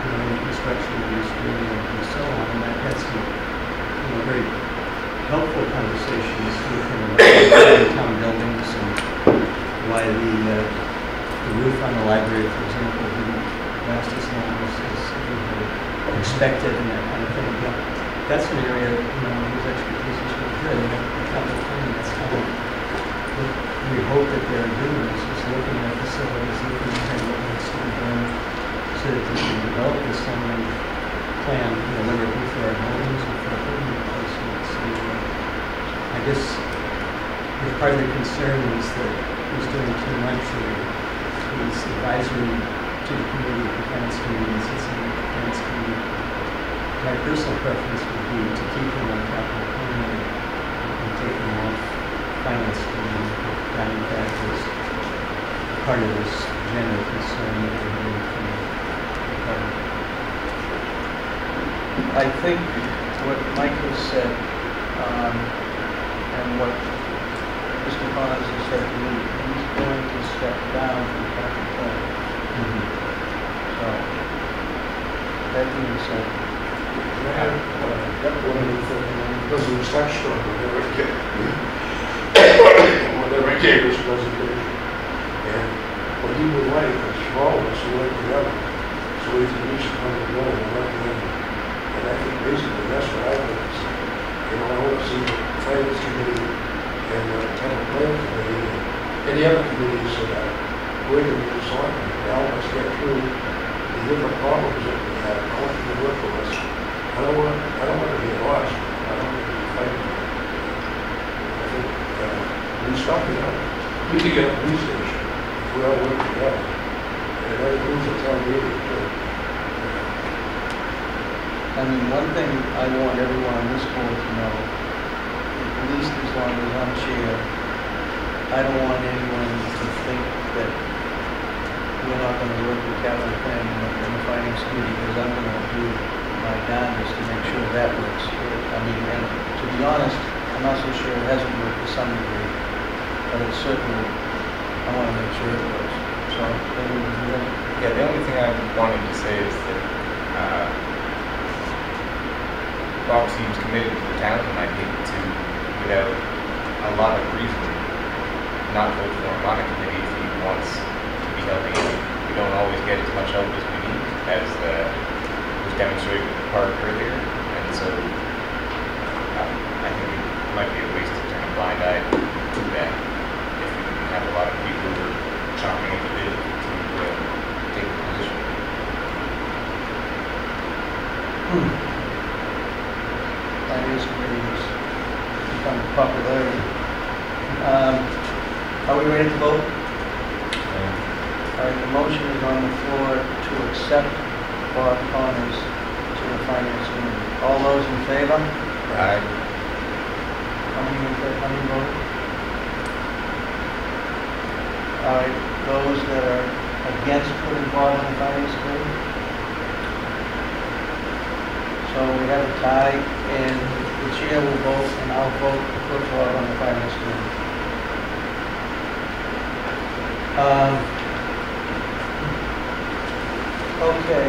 in the construction industry and so on, and I've had some very helpful conversations with him about town buildings and why the roof on the library, for example, didn't last as long as we had expected and that kind of thing. That's an area, whose expertise is really good. And the capital planning, that's kind of what we hope that they're doing, is looking at facilities, looking at what needs to be done so that they can develop this long plan, whether it be for our buildings or for our building replacements. I guess part of the concern is that he's doing too much, or he's advisory to the committee, the finance committee, and sits on the finance committee. My personal preference would be to keep him on capital planning and take him off finance committee. That in fact is part of this general concern that we're hearing from the department. I think what Mike has said, and what Mr. Connors has said to me, he's going to step down from capital planning. So, that being said, Doesn't start strong whenever it gave his presentation. And what he would like is for all of us to work together so we can reach a common goal and work together. And I think basically that's what I want to see. I want to see the finance committee and the town planning committee and any other committees so that we're going to be selected to help us get through the different problems that we have. I want you to work with us. I don't want to be lost. I don't want to be fighting. I think we stop together. We can get a police station if we all work together. And that includes the town meeting too. I mean, one thing I want everyone on this board to know, at least as long as I'm chair, I don't want anyone to think that we're not going to work with capital planning and the finance committee, because I'm going to do my darndest to make sure that works. I mean, and to be honest, I'm not so sure it hasn't worked to some degree, but it's certainly, I want to make sure it works. So, yeah, the only thing I wanted to say is that Bob seems committed to the town, and I hate to, without a lot of reason, not vote for him on a committee if he wants to be helping. We don't always get as much help as we need, as was demonstrated with the park earlier, and so I think it might be a waste to turn a blind eye to that if we can have a lot of people who are chomping at the bit to take the position. Finance committee has become popularity. Are we ready to vote? All right, the motion is on the floor to accept Bob Connors to the finance committee. All those in favor? Aye. How many vote? All right, those that are against putting Bob on the finance committee? So we have a tie, and the chair will vote, and I'll vote to put Bob on the finance committee. Okay,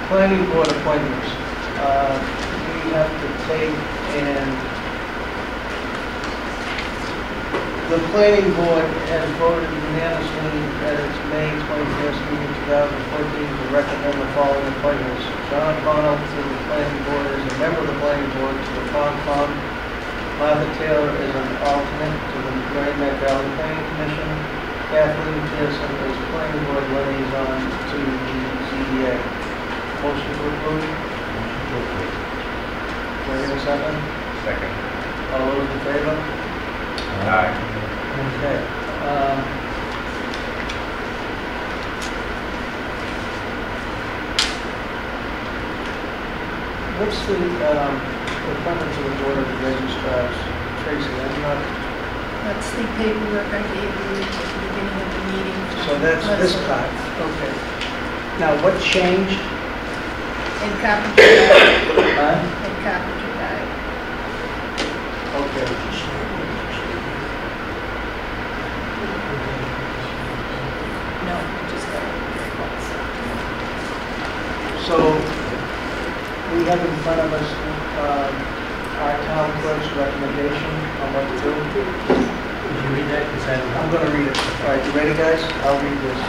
planning board appointments. We have to take and The planning board has voted unanimously at its May 21st meeting 2014 to recommend the following appointments. John O'Connell to the planning board as a member of the planning board to the Concom. Martha Taylor is an alternate to the Merrimack Valley Planning Commission. Kathleen Pearson is planning board liaison to the ZBA. Motion to approve? Do I hear a second? Second. All those in favor? Aye. Okay. What's the appointment to the board of the registrars? Tracy, I'm not, That's the paperwork I gave you at the beginning of the meeting. so that's this part, okay. Now, what changed? In Carpenter Drive. Huh? In Carpenter Drive. Okay. No, just got it. So, we have in front of us, our town clerk's recommendation on what to do. Did you read that? Because I'm gonna read it. All right, you ready, guys? I'll read this.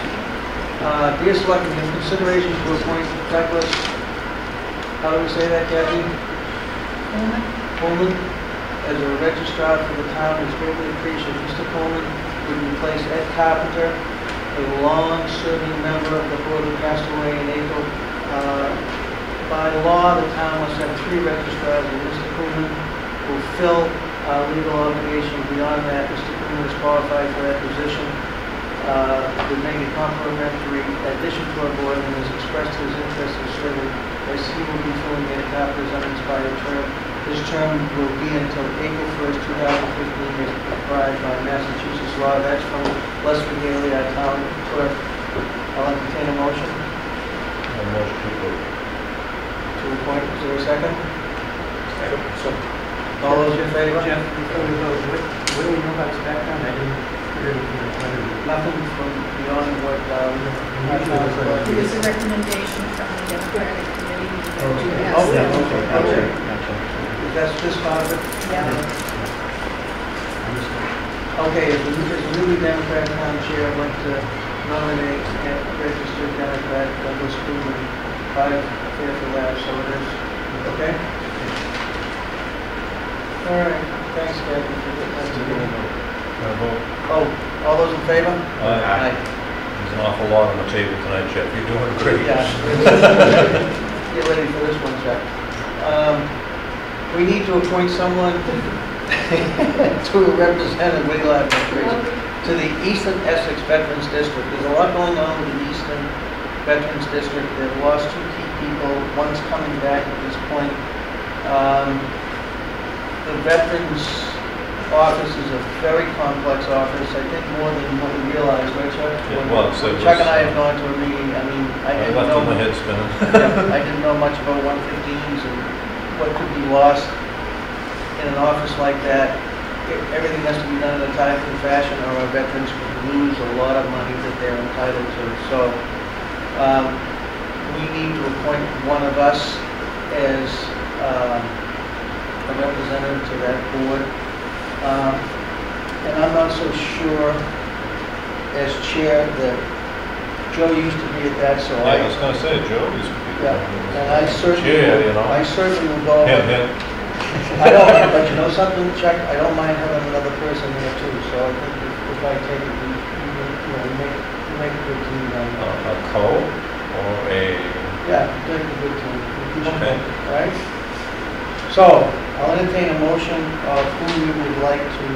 Dear Selectmen, in consideration to appoint Douglas, how do we say that, Kathy? Pullman, as a registrar for the town, is greatly appreciated. Mr. Pullman would replace Ed Carpenter, a long-serving member of the board who passed away in April. By law, the town must have 3 registrars, and Mr. Pullman will fill our legal obligation. Beyond that, Mr. Pullman is qualified for that position. Would make a complimentary addition to our board and has expressed his interest in serving as he will be filling Ed Carpenter's unexpired term. His term will be until April 1st, 2015, as prescribed by Massachusetts law. That's from Leslie Haley, our town clerk. I'll entertain a motion A motion to approve. to appoint. Is there a second? Second. All those in favor? Jeff, before we go, what do we know about his background? I didn't hear anything about it. Nothing from beyond what our town clerk. It was a recommendation from the Democratic Committee. Oh, yeah, okay, okay. That's this part of it? Yeah. Okay, as a newly Democratic town chair, I'd like to nominate and registered Democrat Douglas Pullman. 5 Fairfield Ave, so it is. Okay? All right, thanks, Kathy, for getting that to me. Vote. Oh, all those in favor? Aye. There's an awful lot on the table tonight, Jeff. You're doing great. Yeah. Get ready for this one, Jeff. We need to appoint someone to represent Wiggle Avenue, to the Eastern Essex Veterans District. There's a lot going on with the Eastern Veterans District. They've lost 2 key people. One's coming back at this point. The Veterans Office is a very complex office, I think more than what we realize, right, Chuck? It was. When Chuck and I have gone to a meeting, I mean, I I didn't left know. with my head spinning. I didn't know much about 115s and what could be lost in an office like that. Everything has to be done in a timely fashion or our veterans could lose a lot of money that they're entitled to. So we need to appoint one of us as a representative to that board. And I'm not so sure as chair that Joe used to be at that, so Yeah, I was gonna say, Joe used to be. Yeah, and I certainly, Chair, you know. I certainly will go. Him. I don't, but you know something, Chuck, I don't mind having another person there too, so I think if I take it, we make a good team down there. A co or a... Yeah, make a good team. We should- Okay. All right? So, I'll entertain a motion of who we would like to,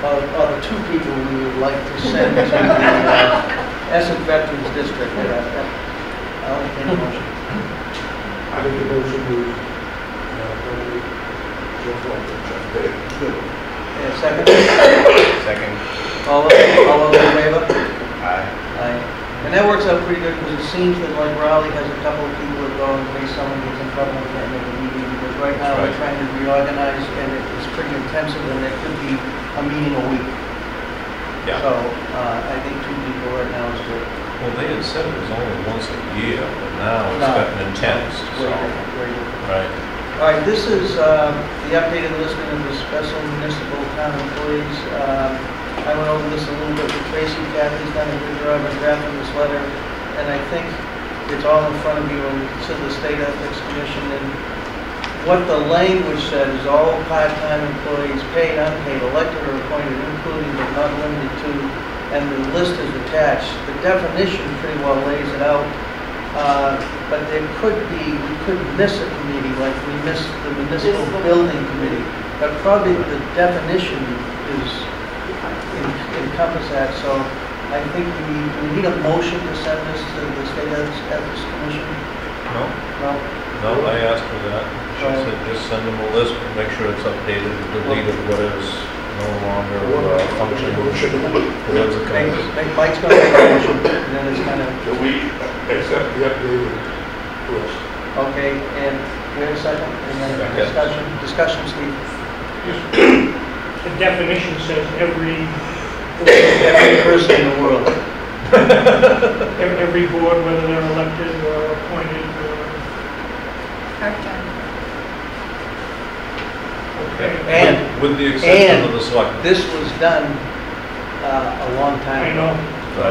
of the 2 people we would like to send to the Essex Veterans District. I'll entertain a motion. I think the motion was, nominate Jeff Walker, Jeff Day. Good. Yeah, second? Second. All those in favor? Aye. Aye. And that works out pretty good because it seems that like Raleigh has a couple of people that go in case someone gets in trouble and can't make a meeting. Because right now we're trying to reorganize and it's pretty intensive and there could be a meeting a week. Yeah. So I think 2 people right now is good. Well, they had said it was only once a year, but now it's No. gotten intense, so... Very good. Right. All right, this is the updated listing of the special municipal town employees. I went over this a little bit with Tracy. Kathy's done a good job in drafting this letter, and I think it's all in front of you and it's in the State Ethics Commission. And what the language said is all part-time employees, paid, unpaid, elected or appointed, including but not limited to, and the list is attached. The definition pretty well lays it out, but there could be, we could miss a committee, like we missed the municipal building committee, but probably the definition is encompass that. So I think we need a motion to send this to the State Ethics Commission. No? No? No, I asked for that. She said just send them a list, make sure it's updated, deleted what is no longer functioning. What's it called? Mike's going to make a motion, and then it's kind of... So we accept the updated list. Okay, and we have a second, and then discussion, Steve. The definition says every person in the world. Every board, whether they're elected or appointed or... Part-time. Okay. And with the exception of the Selectmen. This was done a long time ago. I know. So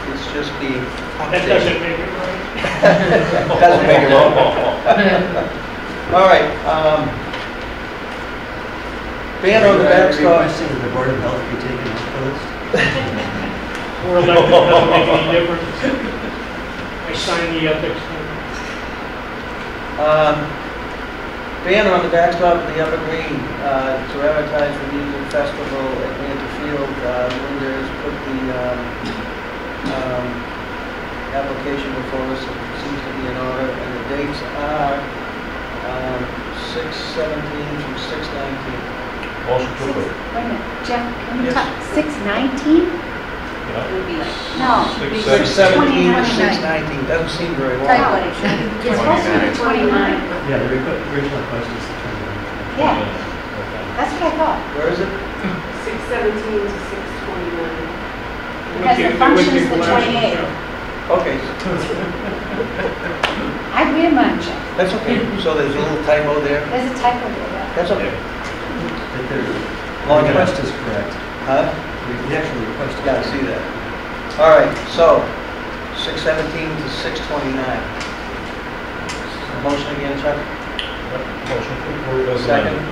it's just being That doesn't make it right. Doesn't make it right. All right. Ban on the backstop. Requesting that the Board of Health be taken off the list. Or elected, doesn't make any difference. I signed the ethics thing. Ban on the backstop of the Evergreen to advertise the music festival at Mantor Field. Linda has put the application before us. It seems to be in order, and the dates are 6/17 through 6/19. Motion to approve. Wait a minute, Jeff, can we Yes. talk 6/19? It would be like, No. 6/17 to 6/19, doesn't seem very long. Right, it's supposed to be 29. Yeah, the original request is the 29th. Yeah, that's what I thought. Where is it? 6/17 to 6/29. Because the function is the 28th. Okay, I read mine, Jeff. that's okay. So there's a little typo there. There's a typo there. That's okay. The request is correct. Huh? The actual request is Yeah, I see that. All right, so 6/17 to 6/29. Motion again, Chuck? Motion to approve as Second? amended.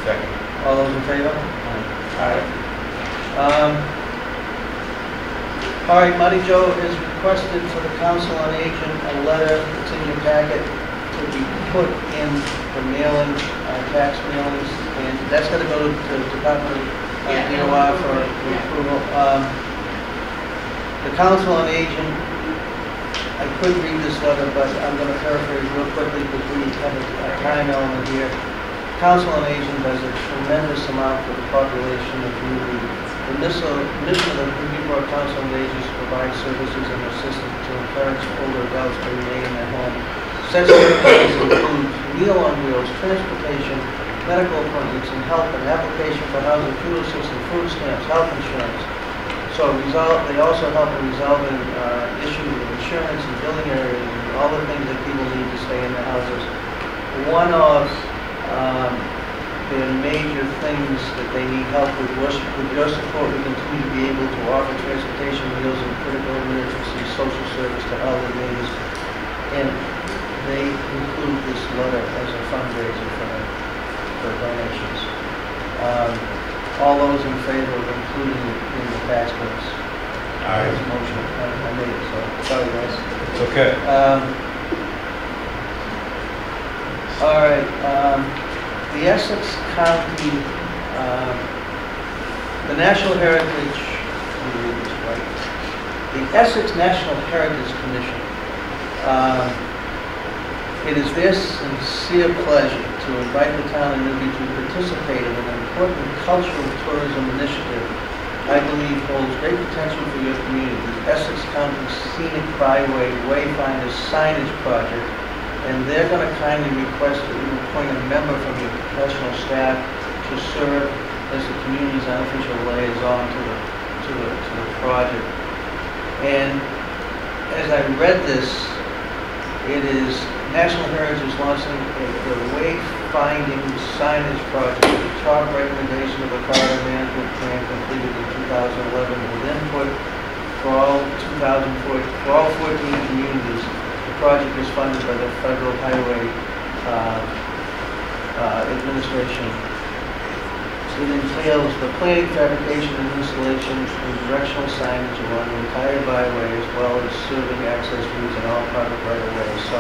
Second. All those in favor? All right. All right, Marty Joe has requested for the Council on Aging a letter that's in your packet to be put in the mailing, tax mailings, and that's going to go to the Department of DOR for approval. The Council on Aging, I could read this letter, but I'm going to paraphrase real quickly because we have a time element here. Council on Aging does a tremendous amount for the population of Newbury. The mission of the Newport Council on Aging is to provide services and assistance to encourage older adults to remain in their home. Such services include Meal on Wheels, transportation, medical appointments, and help and application for housing, fuel assistance, food stamps, health insurance. So they also help in resolving issues of insurance and billing areas and all the things that people need to stay in their houses. One of their major things that they need help with your support, we continue to be able to offer transportation, meals, and critical emergency social service to elderly neighbors. And they include this letter as a fundraiser for donations. All those in favor of including it in the tax bills? Aye. Motion. I made it, so sorry guys. It's okay. All right. The Essex County, the National Heritage, let me read this right. The Essex National Heritage Commission. It is their sincere pleasure to invite the town of Newbury to participate in an important cultural tourism initiative I believe holds great potential for your community. The Essex County Scenic Byway Wayfinders Signage Project, and they're going to kindly request that you appoint a member from your professional staff to serve as the community's unofficial liaison to the project. And as I read this, it is National Heritage is launching a wayfinding signage project with the top recommendation of the corridor management plan completed in 2011 with input for all 14 communities. The project is funded by the Federal Highway Administration. It entails the planning, fabrication, and installation of directional signage along the entire byway, as well as serving access routes and all private right-of-ways. So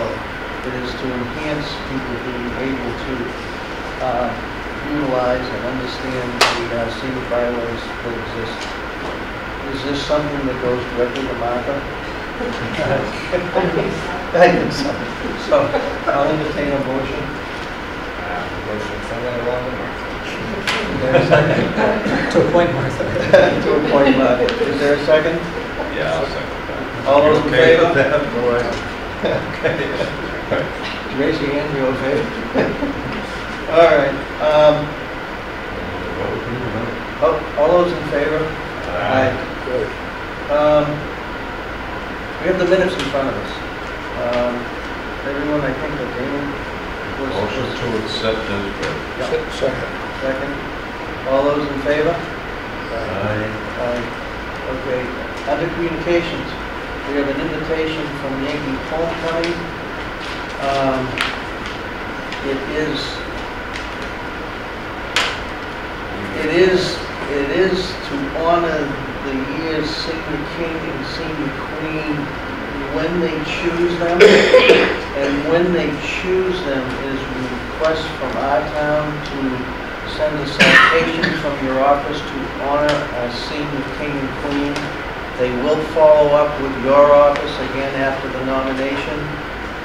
it is to enhance people being able to utilize and understand the scenic byways that exist. Is this something that goes directly to Martha? I think so. So I'll entertain a motion. Motion, somewhere along the mark. To appoint Martha. To appoint Martha. Is there a second? Yeah, I'll second that. All those in Okay favor? with that, boy? Okay. Raise your hand, you okay? All right. All those in favor? Aye. We have the minutes in front of us. Everyone, I think, okay? Motion to accept as read. Second. All those in favor? Aye. Aye. Okay. Under communications, we have an invitation from Yankee Homecoming. It is to honor the year's senior king and senior queen when they choose them. And when they choose them is a request from our town to send a citation from your office to honor our senior king and queen. They will follow up with your office again after the nomination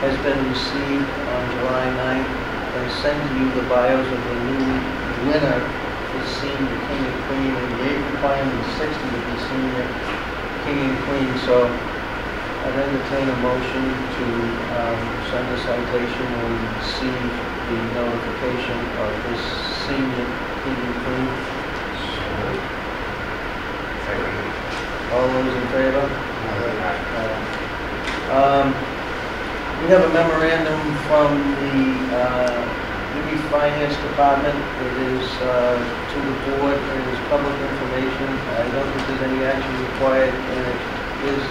has been received on July 9th and send you the bios of the new winner for senior king and queen. And the age requirement is 60 to be senior king and queen. So I'd entertain a motion to send a citation when we receive the notification of this senior king and queen. All those in favor? We have a memorandum from the Newry Finance Department. It is to the board. It is public information. I don't think there's any action required, and it is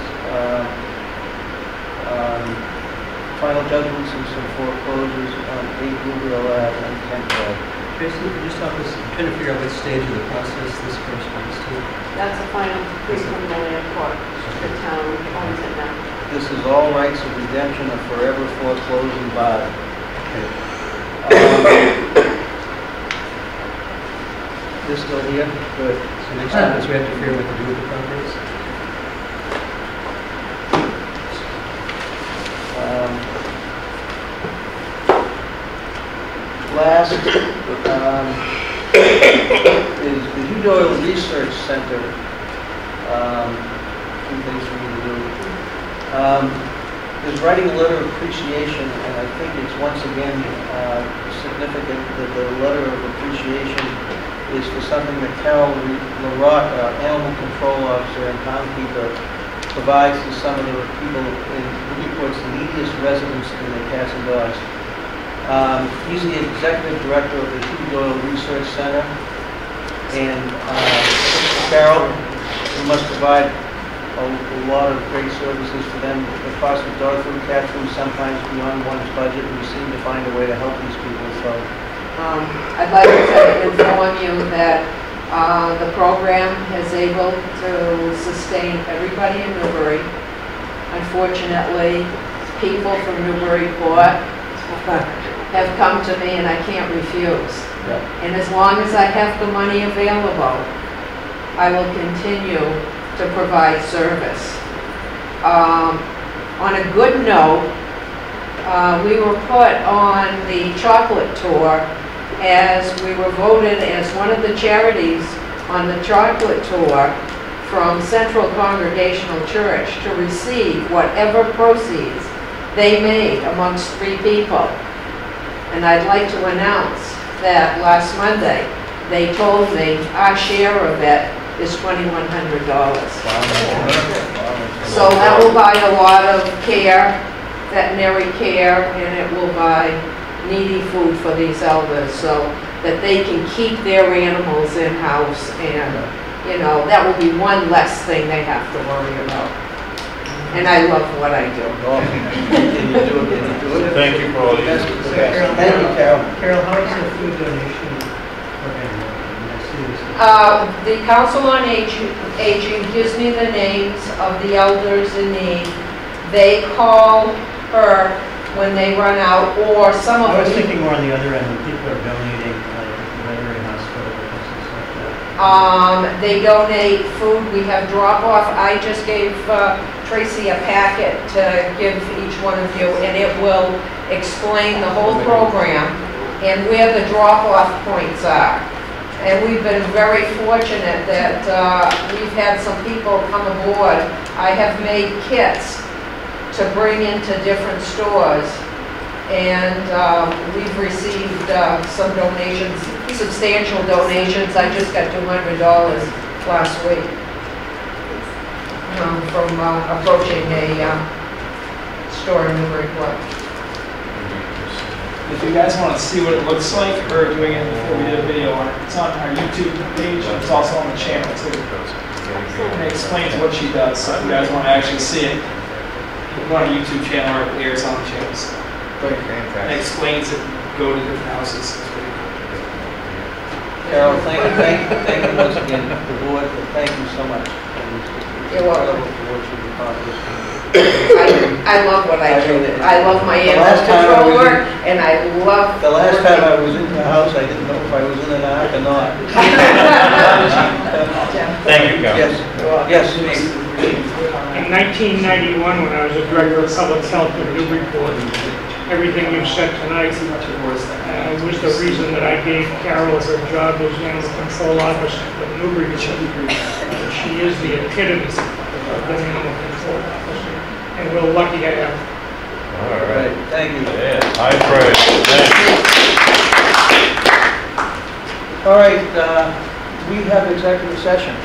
final judgments and some foreclosures on 8 Bluegill Ave and Kent Road. Tracy, could you just help us trying to figure out what stage of the process this corresponds to? That's a final decree from the land court. The town owns it now. This is all rights of redemption are forever foreclosed and barred. This still here? Good. So next time is we have to figure out what to do with the properties? Last is the Hugh Doyle Research Center. Two things for me to do. Is writing a letter of appreciation, and I think it's once again significant that the letter of appreciation is for something that Carol LaRock, our animal control officer and townkeeper, provides to some of the people in Newport's neediest residents in the cats and dogs. He's the executive director of the Hugh Doyle Research Center, and Carol, who must provide a lot of great services for them. The cost of dog food, cat food, sometimes beyond one's budget, and we seem to find a way to help these people. So, I'd like to inform you that the program is able to sustain everybody in Newbury. Unfortunately, people from Newburyport have come to me and I can't refuse. And as long as I have the money available, I will continue to provide service. On a good note, we were put on the chocolate tour as we were voted as one of the charities on the chocolate tour from Central Congregational Church to receive whatever proceeds they made amongst 3 people. And I'd like to announce that last Monday, they told me our share of it is $2,100. So that will buy a lot of care veterinary care, and it will buy needy food for these elders so that they can keep their animals in-house, and, you know, that will be one less thing they have to worry about. And I love what I do. Thank you for all you do. Thank you, Carol. Carol, how is the food donation program working? I see this. The Council on Aging gives me the names of the elders in need. They call her when they run out, or some of I was them. thinking more on the other end, when people are donating, like at the veterinary hospital or things like that. They donate food. We have drop-off. I just gave Tracy a packet to give each one of you, and it will explain the whole program and where the drop-off points are. And we've been very fortunate that we've had some people come aboard. I have made kits to bring into different stores, and we've received some donations, substantial donations. I just got $200 last week from approaching a store in Newburyport. If you guys want to see what it looks like, we're doing it before we did a video on it. It's on our YouTube page, it's also on the channel too. And it explains what she does, so if you guys want to actually see it, go on a YouTube channel or it airs on the channel. So it explains it, go to different houses. Carol, thank you once again, the board, thank you so much. You're welcome. For what you've accomplished. I love what I do. I love my animal control work, and I love. The last time I was in the house, I didn't know if I was in an ark or not. Thank you, Carol. Yes. In 1991, when I was a director of public health in Newburyport, everything you've said tonight was the reason that I gave Carol her job as animal control officer for Newburyport. She is the epitome of the animal control officer, and we're lucky to have her. All right. Thank you. Yeah, high praise. Thank you. All right, we have executive session.